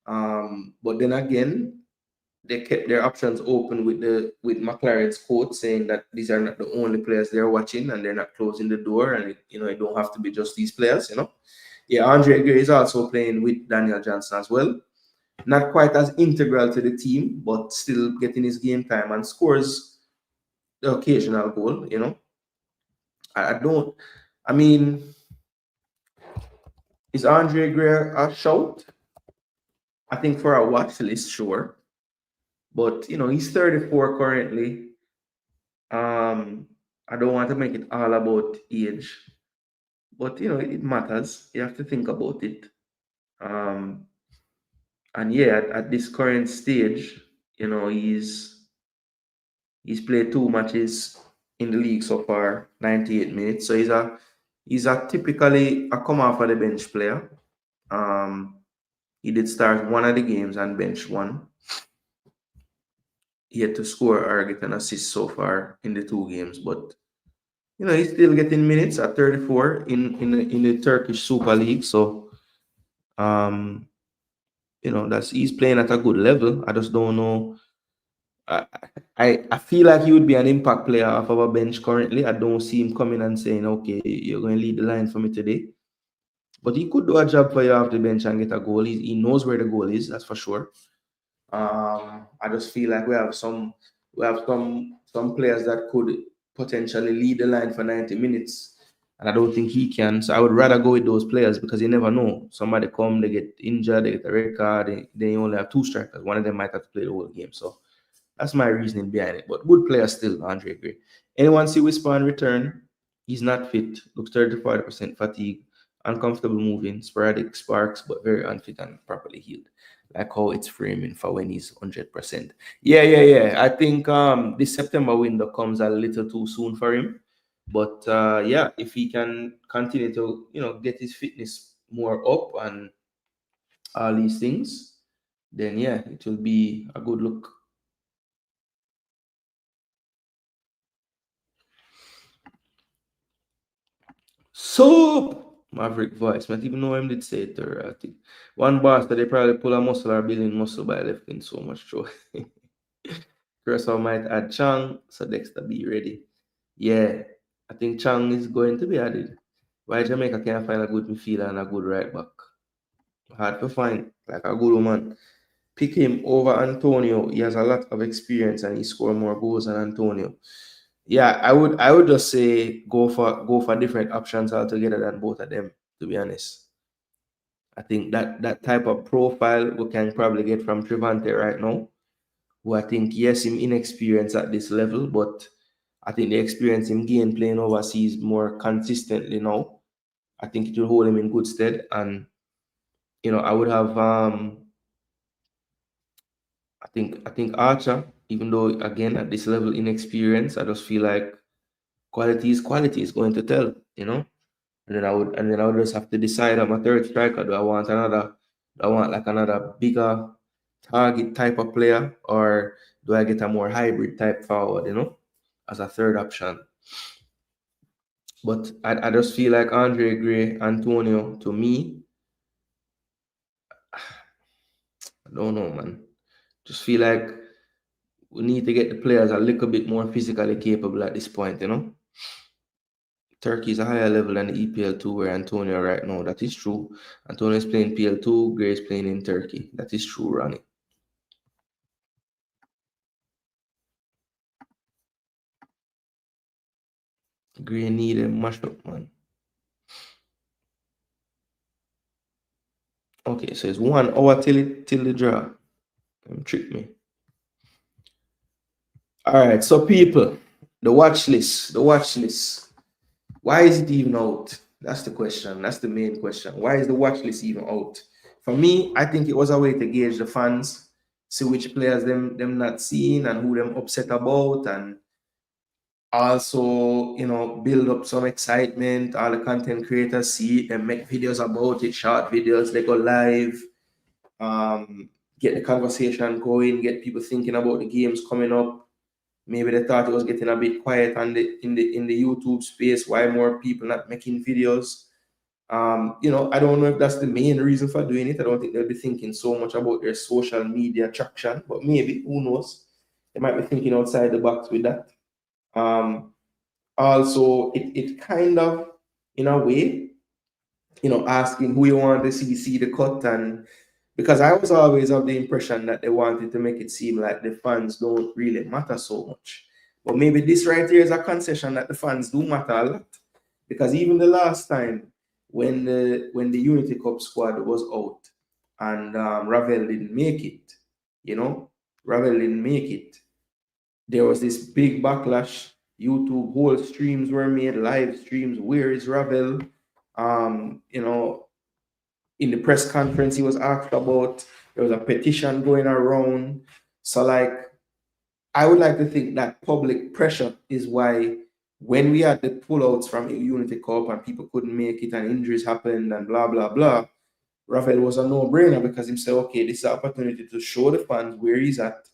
But then again, they kept their options open with McLaren's quote saying that these are not the only players they're watching and they're not closing the door, and it don't have to be just these players. Yeah, Andre Gray is also playing with Daniel Johnson as well. Not quite as integral to the team, but still getting his game time and scores the occasional goal. I mean, is Andre Gray a shout? I think for a watch list, sure. But he's 34 currently. I don't want to make it all about age, but it matters. You have to think about it. And yeah, at this current stage, he's played 2 matches in the league so far, 98 minutes. So he's a typically a come off of the bench player. He did start one of the games and bench one. He had to score or get an assist so far in the 2 games, but he's still getting minutes at 34 in the Turkish Super League. So he's playing at a good level. I just don't know. I feel like he would be an impact player off our bench currently. I don't see him coming and saying, okay, you're going to lead the line for me today. But he could do a job for you off the bench and get a goal. He knows where the goal is, that's for sure. I just feel like we have some players that could potentially lead the line for 90 minutes. And I don't think he can. So I would rather go with those players because you never know. Somebody come, they get injured, they get a red card, they only have 2 strikers. One of them might have to play the whole game. So that's my reasoning behind it. But good player still, Andre Gray. Anyone see Whisper in return? He's not fit. Looks 30 to 40% fatigue. Uncomfortable moving, sporadic sparks, but very unfit and properly healed. Like how it's framing for when he's 100%. Yeah. I think this September window comes a little too soon for him. But yeah, if he can continue to get his fitness more up and all these things, then yeah, it will be a good look. So Maverick voice, not even know him did say it there. I think one boss that they probably pull a muscle or building muscle by lifting so much throw. Curacao might add Chang, so Dexter be ready. Yeah, I think Chang is going to be added. Why Jamaica can't find a good midfielder and a good right back? Hard to find, like a good woman. Pick him over Antonio. He has a lot of experience and he scored more goals than Antonio. Yeah, I would just say go for different options altogether than both of them, to be honest. I think that type of profile we can probably get from Trevante right now, who I think, yes, him inexperienced at this level, but I think the experience him gain playing overseas more consistently now, I think it will hold him in good stead. And I would have I think Archer, even though again at this level inexperience, I just feel like quality is going to tell, and then I would just have to decide on my third striker. Do I want like another bigger target type of player, or do I get a more hybrid type forward, as a third option? But I just feel like Andre Gray, Antonio, to me, I don't know, man. Just feel like we need to get the players a little bit more physically capable at this point, Turkey is a higher level than the EPL2 where Antonio right now. That is true. Antonio is playing PL2, Gray is playing in Turkey. That is true, Ronnie. Gray need a mash up, man. Okay, so it's 1 hour till the draw. Trick me. All right, so people, the watch list. Why is it even out? That's the question. That's the main question. Why is the watch list even out? For me, I think it was a way to gauge the fans, see which players them not seeing and who them upset about, and also, build up some excitement. All the content creators see it and make videos about it, short videos, they go live, get the conversation going, get people thinking about the games coming up. Maybe they thought it was getting a bit quiet on in the YouTube space. Why more people not making videos? I don't know if that's the main reason for doing it. I don't think they'll be thinking so much about their social media traction, but maybe, who knows? They might be thinking outside the box with that. Also, it kind of, in a way, asking who you want to see the cut. And because I was always of the impression that they wanted to make it seem like the fans don't really matter so much. But maybe this right here is a concession that the fans do matter a lot. Because even the last time when the Unity Cup squad was out and Ravel didn't make it, Ravel didn't make it, there was this big backlash. YouTube whole streams were made, live streams. Where is Ravel? In the press conference, he was asked about. There was a petition going around. So, like, I would like to think that public pressure is why when we had the pullouts from Unity Cup and people couldn't make it and injuries happened and blah, blah, blah, Rafael was a no-brainer because he said, okay, this is an opportunity to show the fans where he's at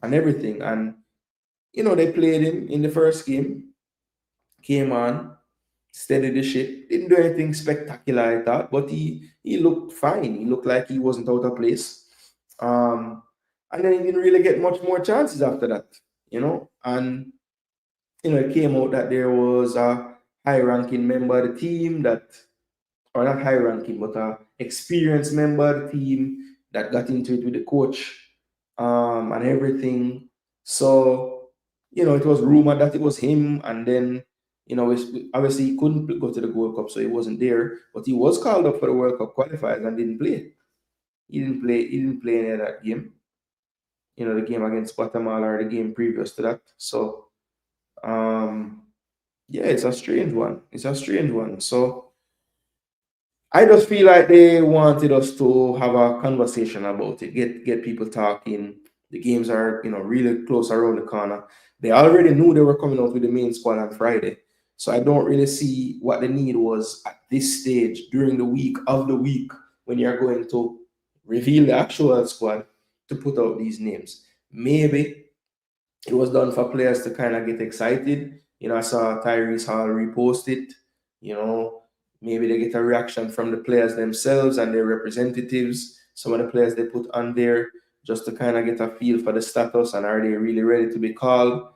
and everything. And, they played him in the first game, came on, steadied the ship, didn't do anything spectacular, I thought, but he looked fine. He looked like he wasn't out of place. And then he didn't really get much more chances after that, and it came out that there was a high-ranking member of the team or not high-ranking, but a experienced member of the team that got into it with the coach, and everything. So, it was rumored that it was him, and then, obviously he couldn't go to the World Cup, so he wasn't there, but he was called up for the World Cup qualifiers and didn't play. He didn't play any of that game. The game against Guatemala or the game previous to that. So, yeah, it's a strange one. So I just feel like they wanted us to have a conversation about it, get people talking. The games are, really close around the corner. They already knew they were coming out with the main squad on Friday. So I don't really see what the need was at this stage during the week of the week when you're going to reveal the actual squad to put out these names. Maybe it was done for players to kind of get excited. I saw Tyrese Hall repost it. Maybe they get a reaction from the players themselves and their representatives. Some of the players they put on there just to kind of get a feel for the status and are they really ready to be called.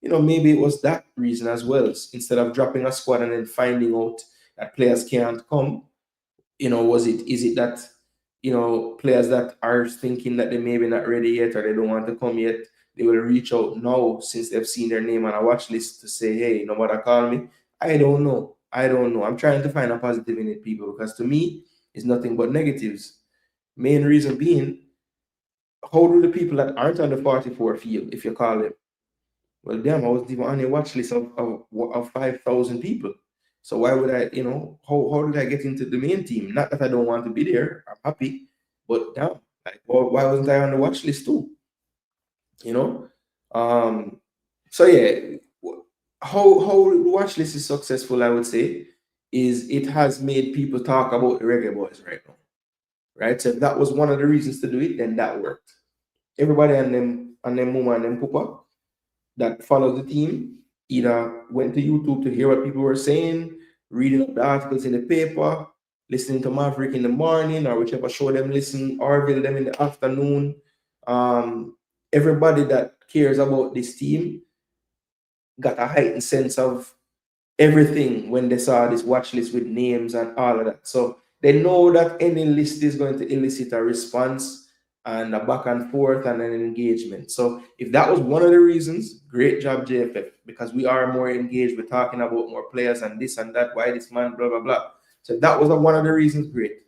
Maybe it was that reason as well. Instead of dropping a squad and then finding out that players can't come, is it that, players that are thinking that they maybe not ready yet or they don't want to come yet, they will reach out now since they've seen their name on a watch list to say, hey, nobody call me. I don't know. I'm trying to find a positive in it, people, because to me, it's nothing but negatives. Main reason being, how do the people that aren't on the 44 feel if you call them? Well, damn, I wasn't even on a watch list of 5,000 people. So why would I, how did I get into the main team? Not that I don't want to be there. I'm happy. But damn, like, why wasn't I on the watch list too? So yeah, how the watch list is successful, I would say, is it has made people talk about the Reggae Boyz right now. Right? So if that was one of the reasons to do it, then that worked. Everybody and them mama and them papa that follows the team either went to YouTube to hear what people were saying, reading up the articles in the paper, listening to Maverick in the morning, or whichever show them listen, Orville them in the afternoon. Everybody that cares about this team got a heightened sense of everything when they saw this watch list with names and all of that. So they know that any list is going to elicit a response and a back and forth and an engagement. So if that was one of the reasons, great job, JFF, because we are more engaged. We're talking about more players and this and that, why this man, blah, blah, blah. So if that was one of the reasons, great.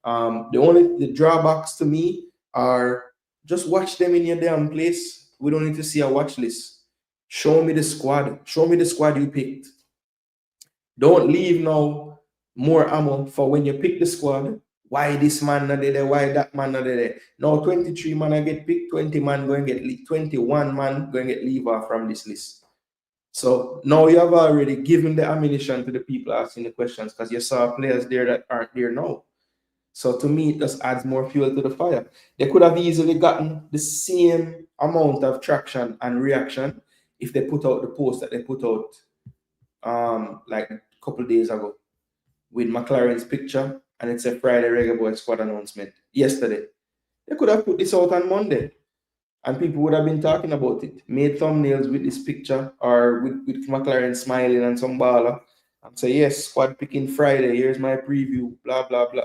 The drawbacks to me are just watch them in your damn place. We don't need to see a watch list. Show me the squad. Show me the squad you picked. Don't leave now more ammo for when you pick the squad. Why this man not there? Why that man not there? Now 23 man I get picked, 20 man going to get 21 man going to get leave off from this list. So now you have already given the ammunition to the people asking the questions because you saw players there that aren't there now. So to me, it just adds more fuel to the fire. They could have easily gotten the same amount of traction and reaction if they put out the post that they put out like a couple of days ago with McLaren's picture and it's a Friday Reggae Boyz squad announcement yesterday. They could have put this out on Monday and people would have been talking about it. Made thumbnails with this picture or with McLaren smiling and some baller and say, yes, squad picking Friday, here's my preview, blah, blah, blah.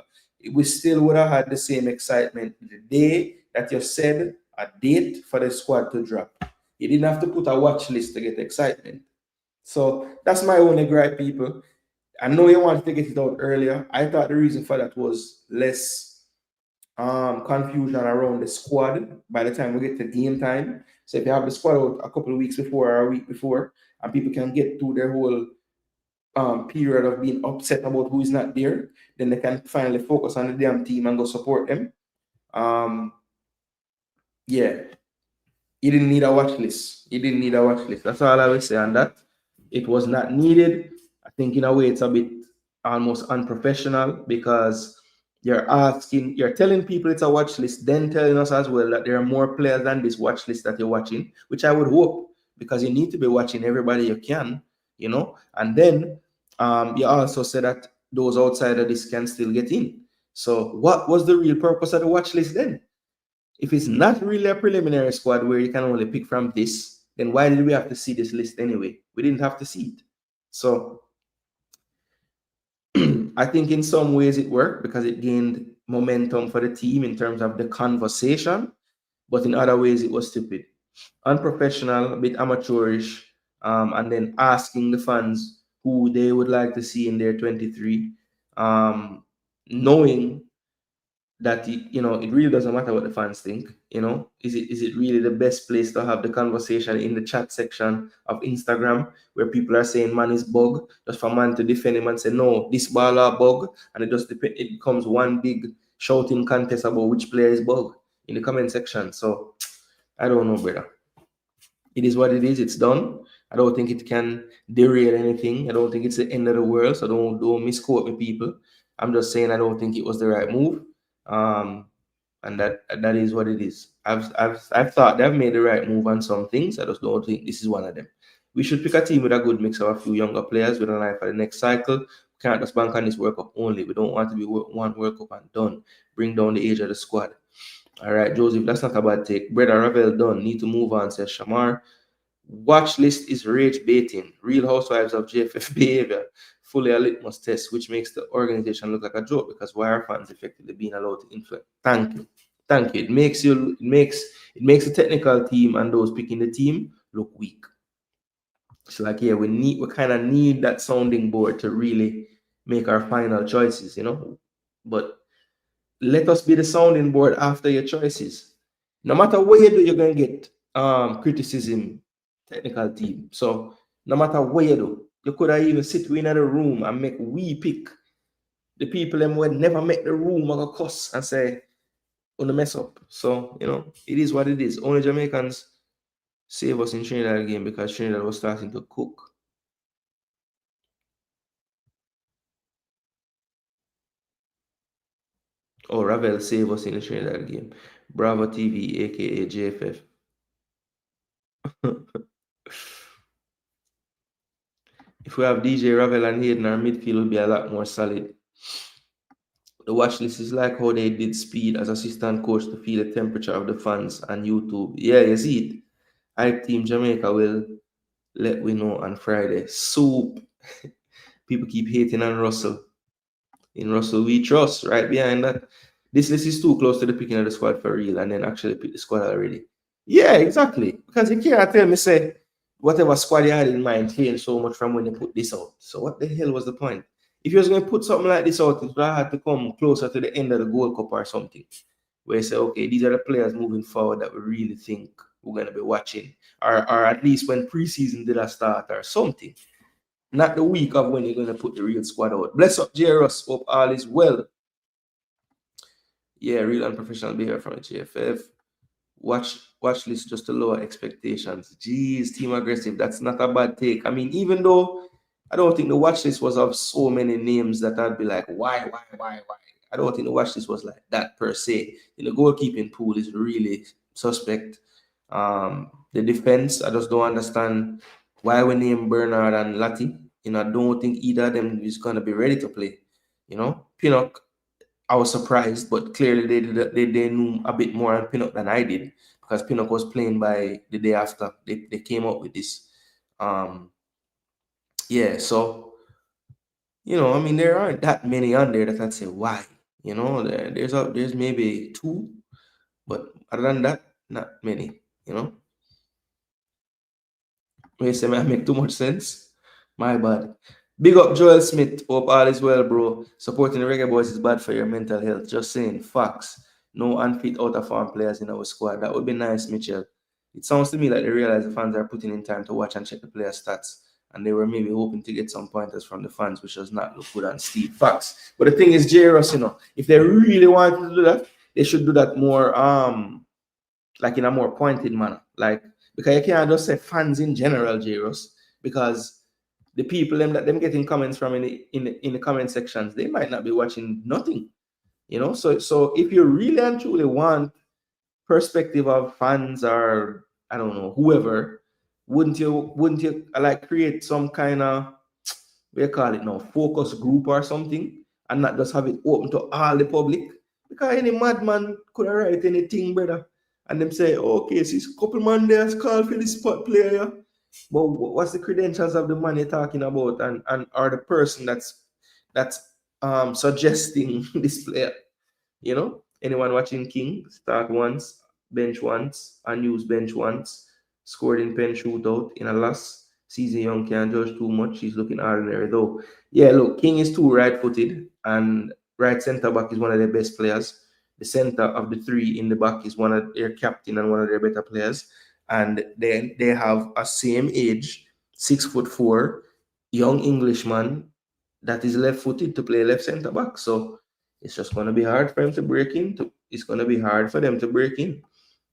We still would have had the same excitement the day that you said a date for the squad to drop. You didn't have to put a watch list to get excitement. So that's my only gripe, people. I know you wanted to get it out earlier. I thought the reason for that was less confusion around the squad by the time we get to game time. So if you have the squad out a couple of weeks before or a week before, and people can get through their whole period of being upset about who is not there, then they can finally focus on the damn team and go support them. Yeah, you didn't need a watch list. You didn't need a watch list. That's all I would say on that. It was not needed. I think in a way it's a bit almost unprofessional because you're telling people it's a watch list, then telling us as well that there are more players than this watch list that you're watching, which I would hope because you need to be watching everybody you can, you know. And then you also said that those outside of this can still get in. So what was the real purpose of the watch list then? If it's not really a preliminary squad where you can only pick from this, then why did we have to see this list anyway? We didn't have to see it. So I think in some ways it worked because it gained momentum for the team in terms of the conversation, but in other ways it was stupid, unprofessional, a bit amateurish, and then asking the fans who they would like to see in their 23, knowing that it really doesn't matter what the fans think. Is it really the best place to have the conversation in the chat section of Instagram where people are saying man is bug, just for man to defend him and say no, this baller bug, and it becomes one big shouting contest about which player is bug in the comment section. So I don't know, brother. It is what it is. It's done. I don't think it can derail anything. I don't think it's the end of the world. So don't misquote me, people. I'm just saying I don't think it was the right move. And that is what it is. I've thought they've made the right move on some things. I just don't think this is one of them. We should pick a team with a good mix of a few younger players with an eye for the next cycle. We can't just bank on this World Cup only. We don't want to be one World Cup and done. Bring down the age of the squad. All right, Joseph, that's not a bad take. Brother Ravel done. Need to move on, says Shamar. Watch list is rage baiting. Real Housewives of JFF behavior. Fully a litmus test, which makes the organization look like a joke because why are fans effectively being allowed to influence? Thank you. It makes the technical team and those picking the team look weak. It's like, yeah, we kind of need that sounding board to really make our final choices, But let us be the sounding board after your choices. No matter what you do, you're gonna get criticism, technical team. So no matter what you do, you could have even sit in the room and make we pick the people them would never make the room or cuss and say on the mess up. So it is what it is. Only Jamaicans save us in Trinidad game because Trinidad was starting to cook. Oh, Ravel save us in the Trinidad game. Bravo TV, aka JFF. If we have DJ Ravel and Hayden, our midfield will be a lot more solid. The watch list is like how they did Speed as assistant coach to feel the temperature of the fans on YouTube. Yeah, you see it. Hype Team Jamaica will let we know on Friday. Soup. People keep hating on Russell. In Russell, we trust. Right behind that. This list is too close to the picking of the squad for real, and then actually pick the squad already. Yeah, exactly. Because you can't tell me, say, whatever squad you had in mind changed so much from when you put this out. So what the hell was the point? if you was going to put something like this out, it would have to come closer to the end of the Gold Cup or something, where you say, okay, these are the players moving forward that we really think we're going to be watching, or at least when preseason did a start or something. Not the week of when you're going to put the real squad out. Bless up, J. Ross. Hope all is well. Yeah, real and professional behavior from the JFF. Watch list just to lower expectations. Jeez, team aggressive. That's not a bad take. I mean, even though I don't think the watch list was of so many names that I'd be like, why? I don't think the watch list was like that per se. The goalkeeping pool is really suspect. The defense, I just don't understand why we name Bernard and Lati. I don't think either of them is gonna be ready to play. Pinnock, I was surprised, but clearly they knew a bit more on Pinnock than I did, because Pinnock was playing by the day after they came up with this. Yeah, so I mean, there aren't that many on there that I'd say why. There's maybe 2, but other than that, not many. You say I make too much sense? My bad. Big up Joel Smith. Hope all is well, bro. Supporting the Reggae Boys is bad for your mental health. Just saying. Facts. No unfit, out of form players in our squad. That would be nice, Mitchell. It sounds to me like they realize the fans are putting in time to watch and check the player stats, and they were maybe hoping to get some pointers from the fans, which does not look good on Steve. Facts. But the thing is, J. Ross, if they really wanted to do that, they should do that more like in a more pointed manner. Like, because you can't just say fans in general, Jairus, because the people them getting comments from in the comment sections, they might not be watching nothing. So if you really and truly want perspective of fans, or I don't know, whoever, wouldn't you like create some kind of, we call it now, focus group or something, and not just have it open to all the public? Because any madman could write anything, brother. And them say, okay, so it's a couple man there's called for the spot player. But what's the credentials of the man you're talking about, and or the person that's suggesting this player? Anyone watching King start once, bench once, unused bench once, scored in pen shootout in a loss. Season Young can't judge too much. He's looking ordinary though. Yeah, look, King is too right-footed, and right centre back is one of their best players. The center of the 3 in the back is one of their captain and one of their better players. And then they have a same age, 6'4", young Englishman that is left-footed to play left centre back. So it's just going to be hard for him to break into. It's going to be hard for them to break in.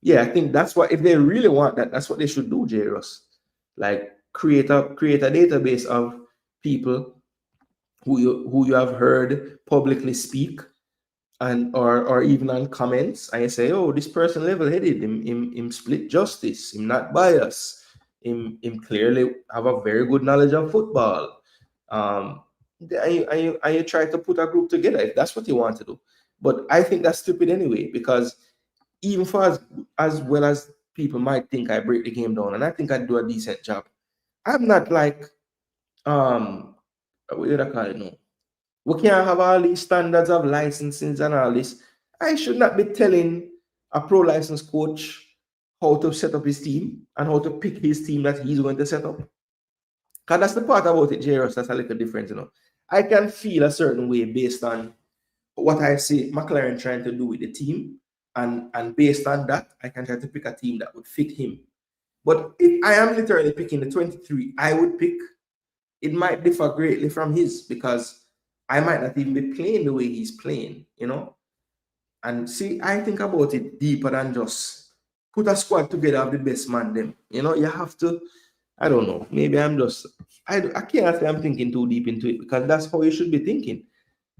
Yeah, I think that's what, if they really want that, that's what they should do, J. Ross. Like, create a database of people who you have heard publicly speak, and or even on comments, and you say, oh, this person level-headed, him split justice, him not biased, him clearly have a very good knowledge of football. And you try to put a group together if that's what you want to do. But I think that's stupid anyway, because even for as well as people might think I break the game down, and I think I do a decent job, I'm not like what do I call it now? We can't have all these standards of licensing and all this. I should not be telling a pro license coach how to set up his team and how to pick his team that he's going to set up. Because that's the part about it, Jairus, that's a little different, I can feel a certain way based on what I see McLaren trying to do with the team. And based on that, I can try to pick a team that would fit him. But if I am literally picking the 23 I would pick, it might differ greatly from his, because I might not even be playing the way he's playing, And see, I think about it deeper than just put a squad together of the best man them. You have to, I don't know, maybe I'm just, I can't say I'm thinking too deep into it, because that's how you should be thinking.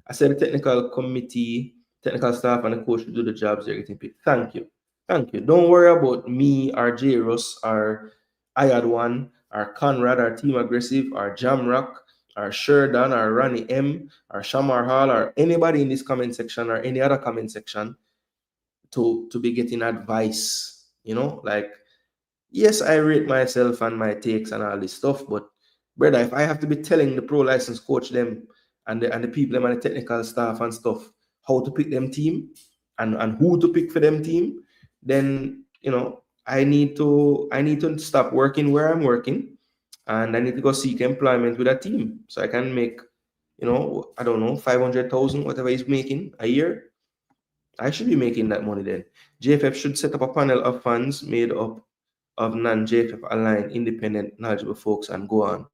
I said the technical committee, technical staff, and the coach should do the jobs they're getting picked. Thank you. Don't worry about me or J. Russ or I had one, or Conrad, or Team Aggressive, or Jamrock, or Sheridan, or Ronnie M, or Shamar Hall, or anybody in this comment section or any other comment section to be getting advice. Like, yes, I rate myself and my takes and all this stuff, but brother, if I have to be telling the pro license coach them and the people them and the technical staff and stuff how to pick them team and who to pick for them team, then I need to stop working where I'm working, and I need to go seek employment with a team so I can make you know, I don't know, 500,000, whatever he's making a year. I should be making that money then. JFF should set up a panel of funds made up of non-JFF aligned, independent, knowledgeable folks and go on.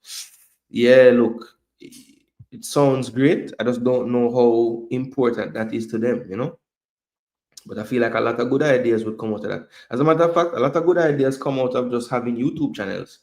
Yeah, look, it sounds great. I just don't know how important that is to them, you know. But I feel like a lot of good ideas would come out of that. As a matter of fact, a lot of good ideas come out of just having YouTube channels.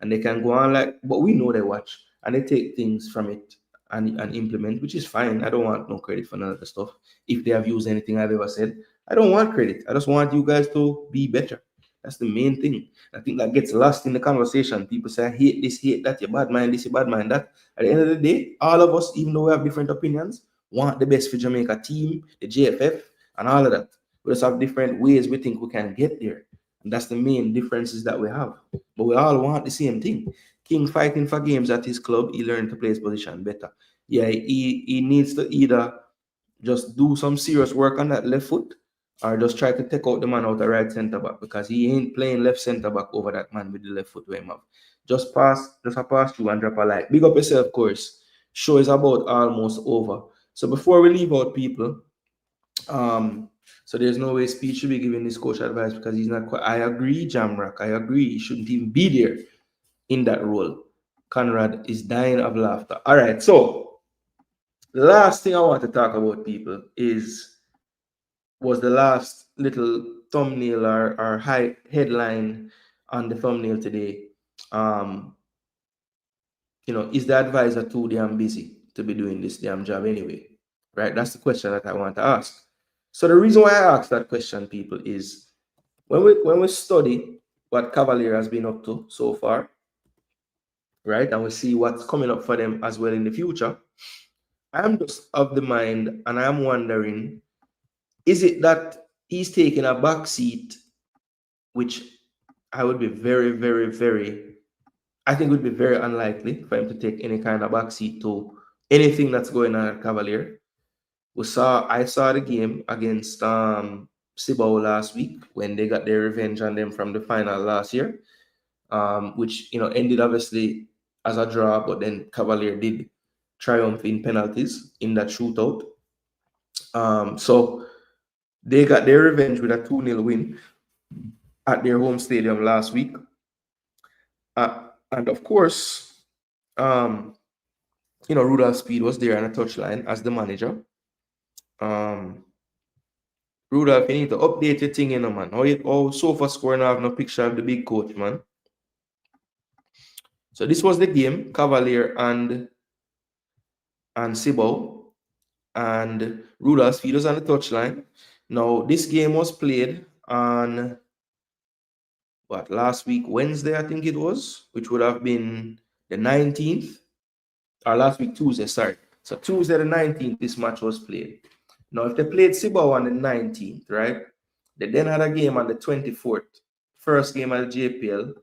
And they can go on like, but we know they watch and they take things from it and implement, which is fine. I don't want no credit for none of the stuff. If they have used anything I've ever said, I don't want credit. I just want you guys to be better. That's the main thing. I think that gets lost in the conversation. People say, I hate this, hate that, you bad mind this, you bad mind that. At the end of the day, all of us, even though we have different opinions, want the best for Jamaica team, the JFF, and all of that. We just have different ways we think we can get there. And that's the main differences that we have. But we all want the same thing. King fighting for games at his club, he learned to play his position better. Yeah, he needs to either just do some serious work on that left foot or just try to take out the man out the right centre back because he ain't playing left centre back over that man with the left foot where him have. Just a pass through and drop a light. Big up yourself, course. Show is about almost over. So before we leave out people, so there's no way Speed should be giving this coach advice because he's not quite. I agree, Jamrock. I agree. He shouldn't even be there in that role. Conrad is dying of laughter. All right. So the last thing I want to talk about, people, was the last little thumbnail or high headline on the thumbnail today. Is the advisor too damn busy to be doing this damn job anyway? Right? That's the question that I want to ask. So the reason why I ask that question, people, is when we study what Cavalier has been up to so far, right, and we see what's coming up for them as well in the future, I'm just of the mind and I'm wondering, is it that he's taking a back seat, which I would be very, very, very, I think would be very unlikely for him to take any kind of back seat to anything that's going on at Cavalier. I saw the game against Cibao last week when they got their revenge on them from the final last year, which ended obviously as a draw, but then Cavalier did triumph in penalties in that shootout. So they got their revenge with a 2-0 win at their home stadium last week. And of course, Rudolph Speed was there on a touchline as the manager. Rudolph, you need to update your thing, man. How sofa scoring I have no picture of the big coach, man. So this was the game, Cavalier and Cibao. And Rudolph Speed was on the touchline. Now, this game was played on last week, Wednesday, I think it was, which would have been the 19th. Or last week, Tuesday, sorry. So Tuesday the 19th, this match was played. Now, if they played Cibao on the 19th, right? They then had a game on the 24th. First game of the JPL,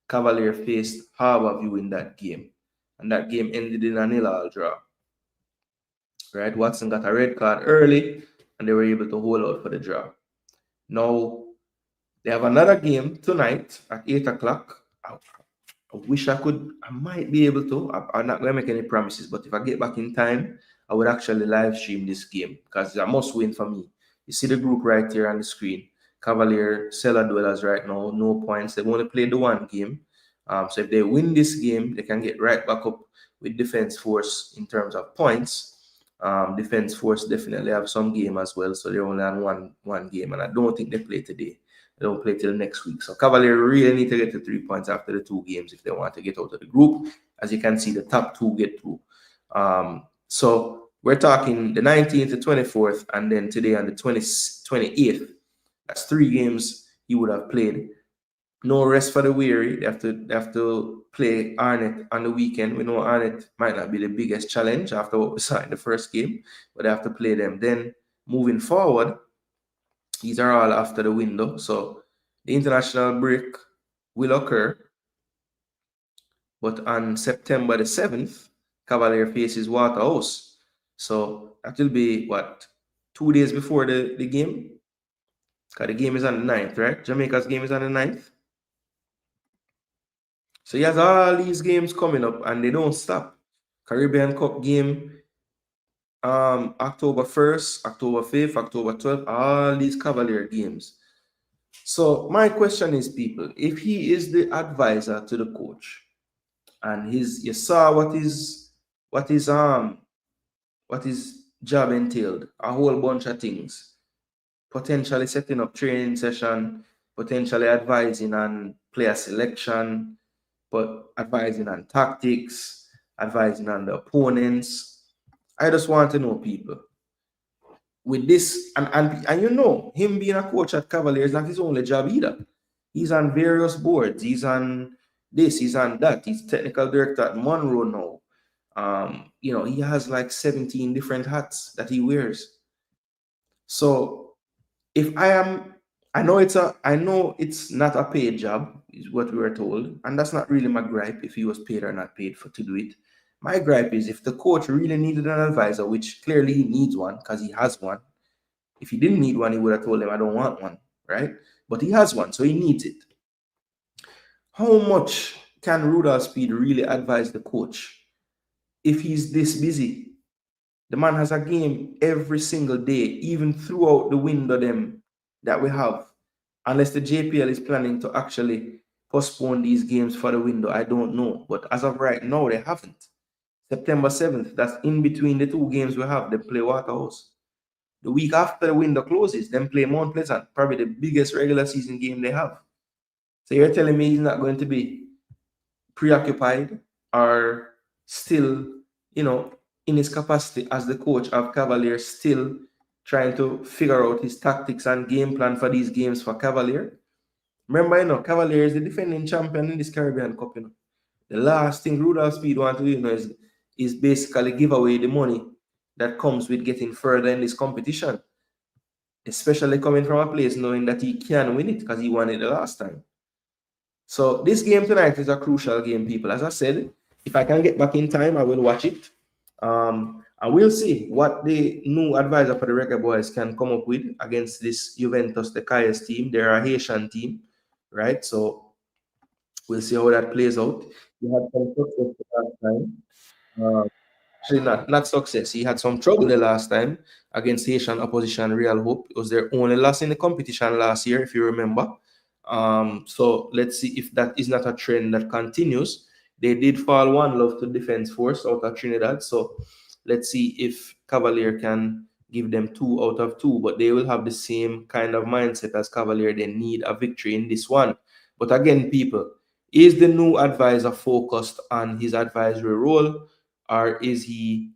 Cavalier faced Harborview in that game. And that game ended in a 0-0 draw. Right? Watson got a red card early, and they were able to hold out for the draw. Now, they have another game tonight at 8 o'clock. I wish I might be able to. I'm not going to make any promises, but if I get back in time, I would actually live stream this game because it's a must win for me. You see the group right here on the screen. Cavalier, Cellar Dwellers right now, no points. They've only played the one game. So if they win this game, they can get right back up with Defense Force in terms of points. Defense Force definitely have some game as well. So they're only on one game, and I don't think they play today. They don't play till next week. So Cavalier really need to get the 3 points after the 2 games if they want to get out of the group. As you can see, the top 2 get through. So we're talking the 19th, the 24th, and then today on the 28th. That's 3 games he would have played. No rest for the weary. They have to play Arnett on the weekend. We know Arnett might not be the biggest challenge after what we saw in the first game, but they have to play them. Then moving forward, these are all after the window. So the international break will occur. But on September the 7th, Cavalier faces Waterhouse. So that will be, 2 days before the game? Because the game is on the 9th, right? Jamaica's game is on the 9th. So he has all these games coming up and they don't stop. Caribbean Cup game October 1st, October 5th, October 12th, all these Cavalier games. So my question is, people, if he is the advisor to the coach, and you saw what his job entailed, a whole bunch of things, potentially setting up training session, potentially advising on player selection, but advising on tactics, advising on the opponents. I just want to know, people, with this, and you know, him being a coach at Cavaliers is not his only job either. He's on various boards. He's on this, he's on that. He's technical director at Monroe now. You know, he has like 17 different hats that he wears. So if I know it's not a paid job, is what we were told, and that's not really my gripe if he was paid or not paid for to do it. My gripe is if the coach really needed an advisor, which clearly he needs one because he has one. If he didn't need one, he would have told him, I don't want one, right? But he has one, so he needs it. How much can Rudolph Speed really advise the coach if he's this busy? The man has a game every single day, even throughout the window them that we have. Unless the JPL is planning to actually postpone these games for the window, I don't know. But as of right now, they haven't. September 7th, that's in between the two games we have, they play Waterhouse. The week after the window closes, then play Mount Pleasant, probably the biggest regular season game they have. So you're telling me he's not going to be preoccupied or still, you know, in his capacity as the coach of Cavaliers, still trying to figure out his tactics and game plan for these games for Cavalier? Remember, you know, Cavalier is the defending champion in this Caribbean Cup, you know. The last thing Rudolph Speed want to do, you know, is basically give away the money that comes with getting further in this competition, especially coming from a place knowing that he can win it because he won it the last time. So this game tonight is a crucial game, people. As I said, if I can get back in time, I will watch it. And we'll see what the new advisor for the Reggae Boyz can come up with against this Juventus, the Kayes team. They're a Haitian team, right? So we'll see how that plays out. He had some success the last time. Uh, Actually, not success. He had some trouble the last time against Haitian opposition Real Hope. It was their only loss in the competition last year, if you remember. So let's see if that is not a trend that continues. They did fall one love to Defense Force out of Trinidad. So let's see if Cavalier can give them 2 out of 2, but they will have the same kind of mindset as Cavalier. They need a victory in this one. But again, people, is the new advisor focused on his advisory role, or is he,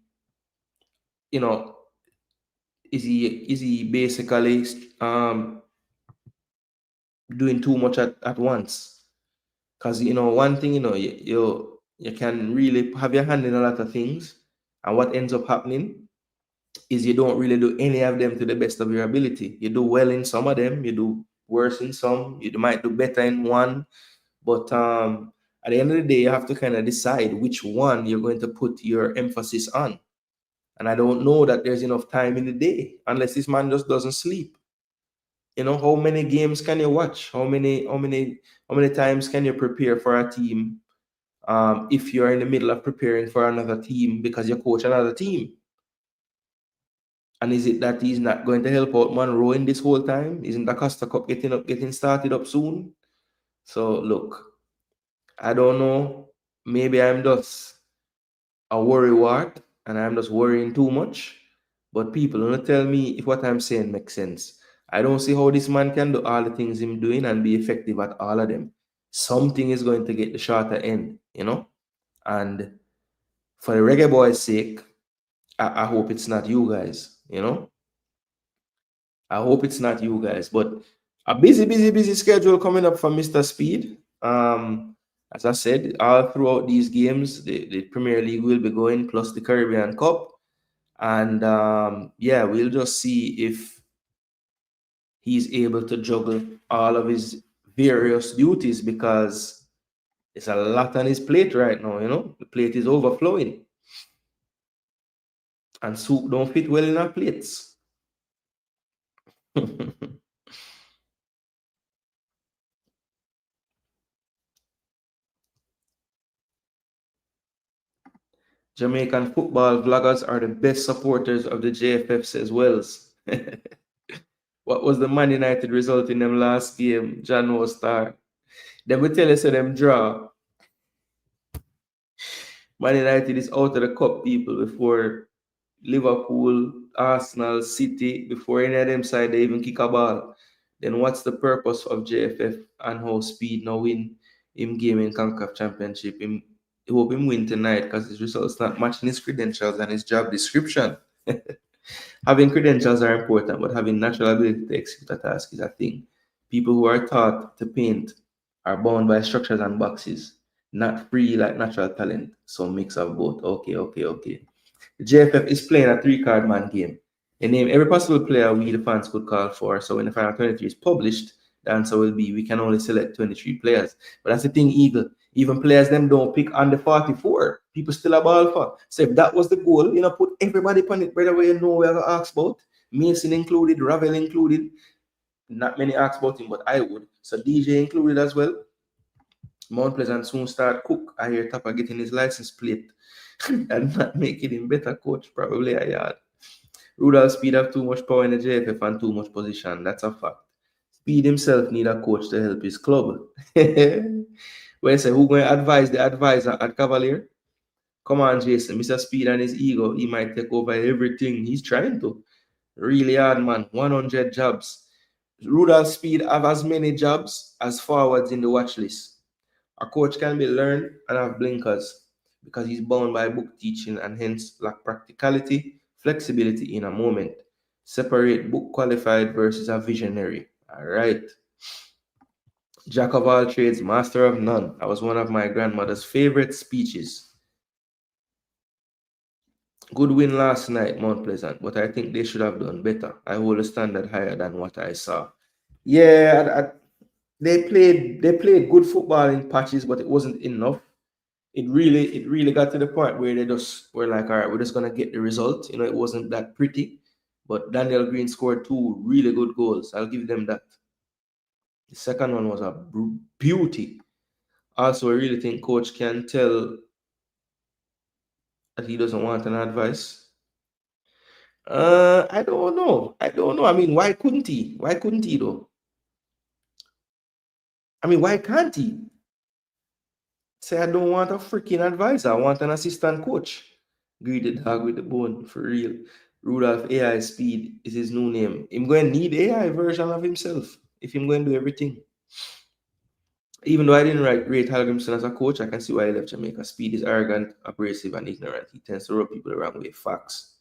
you know, is he basically doing too much at once? Because you know, one thing, you know, you can really have your hand in a lot of things, and what ends up happening is you don't really do any of them to the best of your ability. You do well in some of them, you do worse in some, you might do better in one, but at the end of the day, you have to kind of decide which one you're going to put your emphasis on. And I don't know that there's enough time in the day unless this man just doesn't sleep. You know, how many games can you watch? How many times can you prepare for a team if you're in the middle of preparing for another team because you coach another team? And is it that he's not going to help out Monroe in this whole time? Isn't the Costa Cup getting started up soon? So look, I don't know. Maybe I'm just a worrywart and I'm just worrying too much. But people, don't tell me if what I'm saying makes sense. I don't see how this man can do all the things he's doing and be effective at all of them. Something is going to get the shorter end, you know? And for the Reggae Boys' sake, I hope it's not you guys, you know? I hope it's not you guys. But a busy schedule coming up for Mr. Speed. As I said, all throughout these games, the Premier League will be going, plus the Caribbean Cup. And yeah, we'll just see if he's able to juggle all of his various duties, because it's a lot on his plate right now, you know. The plate is overflowing. And soup don't fit well in our plates. Jamaican football vloggers are the best supporters of the JFF, says Wells. What was the Man United result in them last game? John no star. Then we tell you so them draw. Man United is out of the cup, people, before Liverpool, Arsenal, City, before any of them side they even kick a ball. Then what's the purpose of JFF and how Speed now win him game in Concacaf Championship? I hope him win tonight because his results not matching his credentials and his job description. Having credentials are important, but having natural ability to execute a task is a thing. People who are taught to paint are bound by structures and boxes, not free like natural talent. So mix of both. Okay. The JFF is playing a 3-card man game. They name every possible player we the fans could call for. So when the final 23 is published, the answer will be we can only select 23 players. But that's the thing, Eagle. Even players them don't pick under 44. People still a ball for. So if that was the goal, put everybody on it, brother, where you know we have to ask about. Mason included, Ravel included. Not many ask about him, but I would. So DJ included as well. Mount Pleasant soon start Cook. I hear Tapper getting his license plate and not making him better coach, probably a yard. Rudolph Speed have too much power in the JFF and too much position. That's a fact. Speed himself need a coach to help his club. When I say who going to advise the advisor at Cavalier? Come on, Jason. Mr. Speed and his ego, he might take over everything. He's trying to. Really hard, man. 100 jobs. Rudolph Speed have as many jobs as forwards in the watch list. A coach can be learned and have blinkers because he's bound by book teaching and hence lack practicality, flexibility in a moment. Separate book qualified versus a visionary. All right. Jack of all trades, master of none. That was one of my grandmother's favorite speeches. Good win last night, Mount Pleasant, but I think they should have done better. I hold the standard higher than what I saw. Yeah, they played good football in patches, but it wasn't enough. It really got to the point where they just were like, all right, we're just gonna get the result. It wasn't that pretty, but Daniel Green scored 2 really good goals. I'll give them that. The second one was a beauty. Also, I really think coach can tell that he doesn't want an advice. I don't know. I mean, why couldn't he? Why couldn't he though? I mean, why can't he? Say, I don't want a freaking advisor. I want an assistant coach. Greedy dog with the bone, for real. Rudolph AI Speed is his new name. I'm going to need AI version of himself if I'm going to do everything. Even though I didn't rate Halgrimson as a coach, I can see why he left Jamaica. Speed is arrogant, abrasive, and ignorant. He tends to rub people the wrong way. Facts.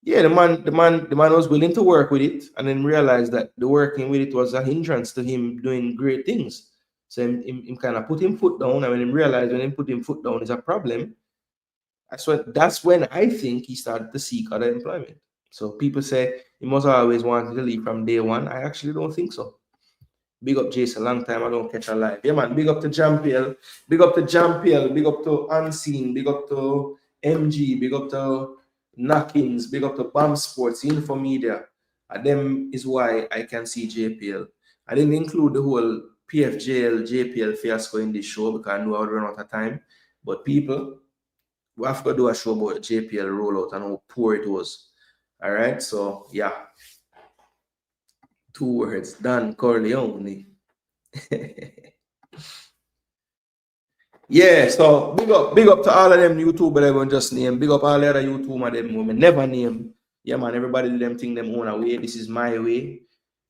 Yeah, the man was willing to work with it, and then realized that the working with it was a hindrance to him doing great things. So him kind of put him foot down, and when he realized when he put him foot down is a problem, that's when I think he started to seek other employment. So people say he must always wanted to leave from day one. I actually don't think so. Big up Jason, long time I don't catch a live. Yeah, man, big up to Jampiel, big up to Jampiel, big up to Unseen, big up to MG, big up to Knockings, big up to BAM Sports, Infomedia. And them is why I can see JPL. I didn't include the whole PFJL, JPL fiasco in this show because I knew I would run out of time. But people, we have to do a show about JPL rollout and how poor it was. All right, so yeah. 2 words, Dan Corleone. Yeah, so big up to all of them YouTubers that everyone just name. Big up all the other YouTubers them women never name. Yeah, man, everybody do them thing them own away. This is my way.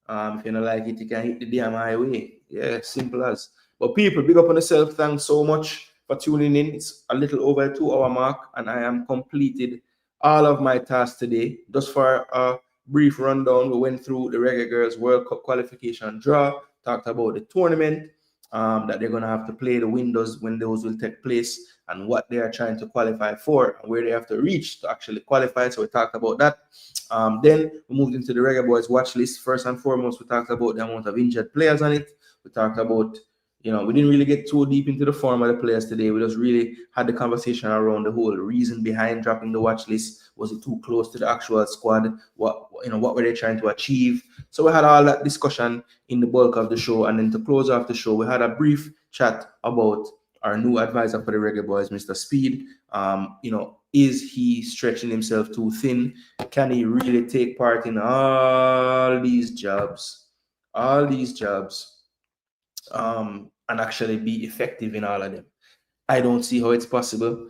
If you don't like it, you can hit the damn highway. Yeah, simple as. But people, big up on yourself. Thanks so much for tuning in. It's a little over a 2-hour mark, and I am completed all of my tasks today. Just for a brief rundown, we went through the Reggae Girls World Cup qualification draw, talked about the tournament that they're going to have to play, the windows when those will take place, and what they are trying to qualify for, and where they have to reach to actually qualify. So we talked about that. Then we moved into the Reggae Boyz watch list. First and foremost, we talked about the amount of injured players on it. We talked about, we didn't really get too deep into the form of the players today. We just really had the conversation around the whole reason behind dropping the watch list. Was it too close to the actual squad? What were they trying to achieve? So we had all that discussion in the bulk of the show. And then to close off the show, we had a brief chat about our new advisor for the Reggae Boyz, Mr. Speed. You know, is he stretching himself too thin? Can he really take part in all these jobs, and actually be effective in all of them? I don't see how it's possible.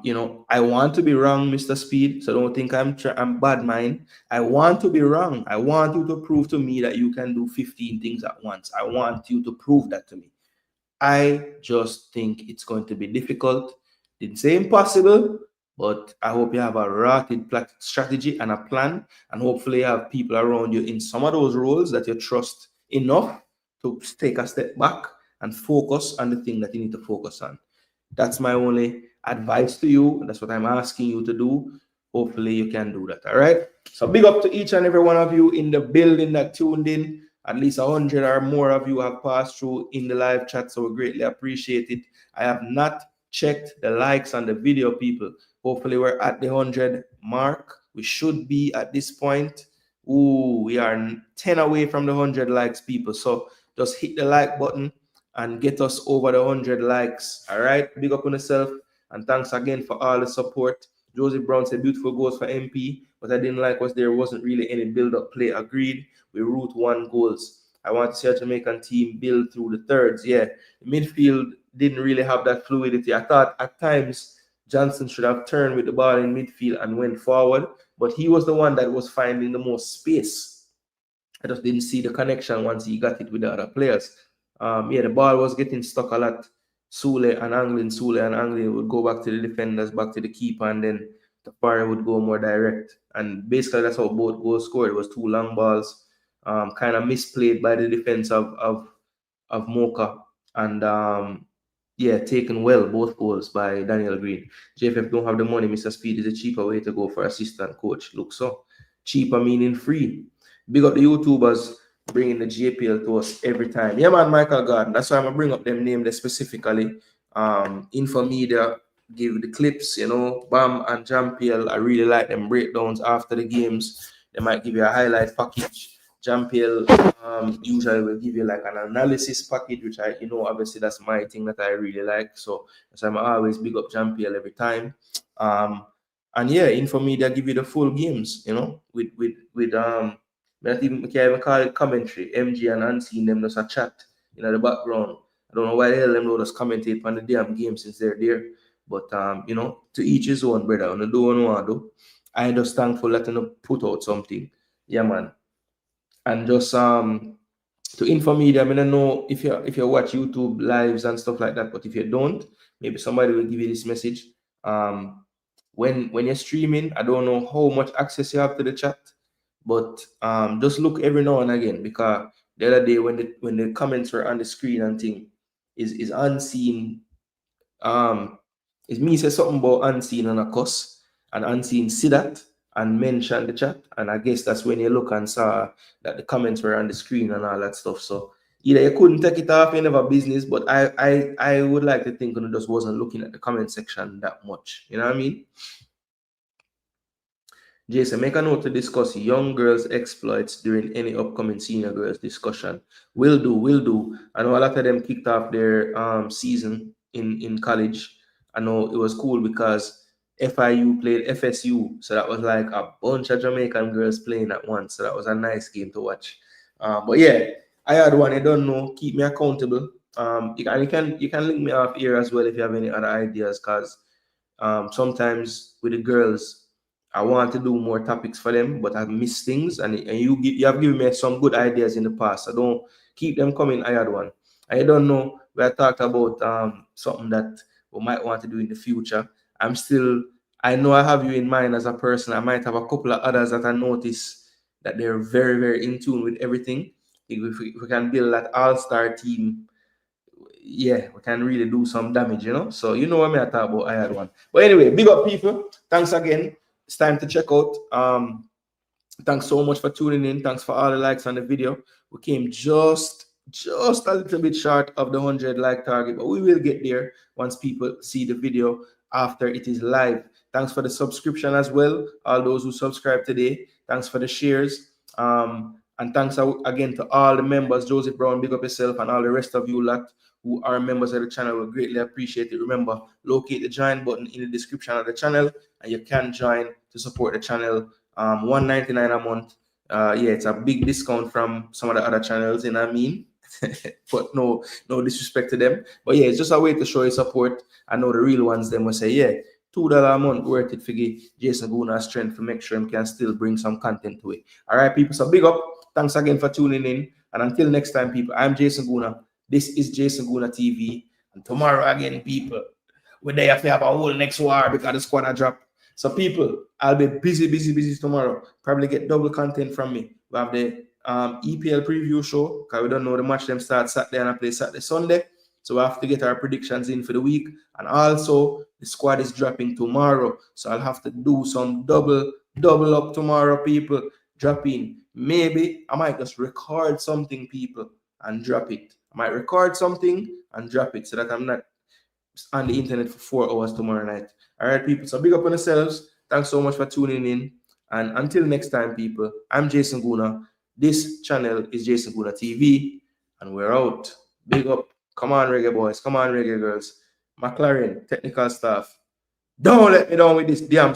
You know, I want to be wrong, Mr. Speed, so don't think I'm bad mind. I want to be wrong. I want you to prove to me that you can do 15 things at once. I want you to prove that to me. I just think it's going to be difficult. Didn't say impossible, but I hope you have a rotted strategy and a plan, and hopefully you have people around you in some of those roles that you trust enough to take a step back and focus on the thing that you need to focus on. That's my only advice to you. That's what I'm asking you to do. Hopefully you can do that. All right. So big up to each and every one of you in the building that tuned in. At least 100 or more of you have passed through in the live chat, so we greatly appreciate it. I have not checked the likes on the video, people. Hopefully we're at the 100 mark. We should be at this point. Ooh, we are 10 away from the 100 likes, people. So just hit the like button and get us over the 100 likes. All right, big up on yourself, and thanks again for all the support. Josie Brown said beautiful goals for MP, but I didn't like was there wasn't really any build-up play. Agreed. We root one goals. I want to see a Jamaican team build through the thirds. Yeah, the midfield didn't really have that fluidity. I thought at times Johnson should have turned with the ball in midfield and went forward, but he was the one that was finding the most space. I just didn't see the connection once he got it with the other players. Yeah, the ball was getting stuck a lot. Sule and angling would go back to the defenders, back to the keeper, and then the fire would go more direct. And basically, that's how both goals scored. It was two long balls, kind of misplayed by the defense of Mocha, and yeah, taken well, both goals by Daniel Green. JFF don't have the money. Mr. Speed is a cheaper way to go for assistant coach. Look, so cheaper meaning free. Big up the YouTubers bringing the JPL to us every time. Yeah, man, Michael Garden. That's why I'm gonna bring up them names specifically. Infomedia give the clips, you know, Bam and JPL. I really like them breakdowns after the games. They might give you a highlight package. JPL usually will give you like an analysis package, which obviously that's my thing that I really like. So I'm always big up JPL every time. And yeah, Infomedia give you the full games, you know, with I can't even call it commentary. MG and Unseen them just a chat in the background. I don't know why the hell them don't just commentate on the damn game since they're there. But you know, to each his own, brother. When you do what you want to do. I just thankful that you put out something. Yeah, man. And just to Infomedia, I don't know if you watch YouTube lives and stuff like that, but if you don't, maybe somebody will give you this message. When you're streaming, I don't know how much access you have to the chat. But just look every now and again, because the other day when the comments were on the screen and thing is Unseen. Is me say something about Unseen and a cuss, and Unseen see that and mention the chat, and I guess that's when you look and saw that the comments were on the screen and all that stuff. So either you couldn't take it off, you never business, but I would like to think I just wasn't looking at the comment section that much. You know what I mean? Jason, make a note to discuss young girls' exploits during any upcoming senior girls discussion. Will do. I know a lot of them kicked off their season in college. I know it was cool because FIU played FSU, so that was like a bunch of Jamaican girls playing at once. So that was a nice game to watch. But yeah, I had one. I don't know. Keep me accountable. You can link me off here as well if you have any other ideas, because sometimes with the girls, I want to do more topics for them, but I've missed things, and you have given me some good ideas in the past. So don't keep them coming. I had one. I don't know. We had talked about something that we might want to do in the future. I know I have you in mind as a person. I might have a couple of others that I notice that they're very, very in tune with everything. If we can build that all-star team, yeah, we can really do some damage, you know. So you know what I talk about. I had one. But anyway, big up people. Thanks again. It's time to check out. Thanks so much for tuning in. Thanks for all the likes on the video. We came just a little bit short of the 100 like target, but we will get there once people see the video after it is live. Thanks for the subscription as well, all those who subscribed today. Thanks for the shares. And thanks again to all the members. Joseph Brown, big up yourself, and all the rest of you lot who are members of the channel will greatly appreciate it. Remember, locate the join button in the description of the channel, and you can join to support the channel. $1.99 a month. Yeah, it's a big discount from some of the other channels, you know what I mean? But no disrespect to them. But yeah, it's just a way to show your support. I know the real ones, them will say, yeah, $2 a month worth it for give Jason Gooner strength to make sure he can still bring some content to it. All right, people. So big up. Thanks again for tuning in. And until next time, people, I'm Jason Gooner. This is Jason Gooner TV. And tomorrow again, people, we're there to have a whole next war because the squad drop. So people, I'll be busy tomorrow. Probably get double content from me. We have the EPL preview show because we don't know the match them start Saturday and I play Saturday, Sunday. So we have to get our predictions in for the week. And also, the squad is dropping tomorrow. So I'll have to do some double up tomorrow, people. Drop in. Maybe I might just record something, people, and drop it. I might record something and drop it so that I'm not on the internet for 4 hours tomorrow night. All right, people. So big up on yourselves. Thanks so much for tuning in. And until next time, people, I'm Jason Gooner. This channel is Jason Gooner TV. And we're out. Big up. Come on, Reggae Boys. Come on, Reggae Girls. McLaren, technical staff. Don't let me down with this damn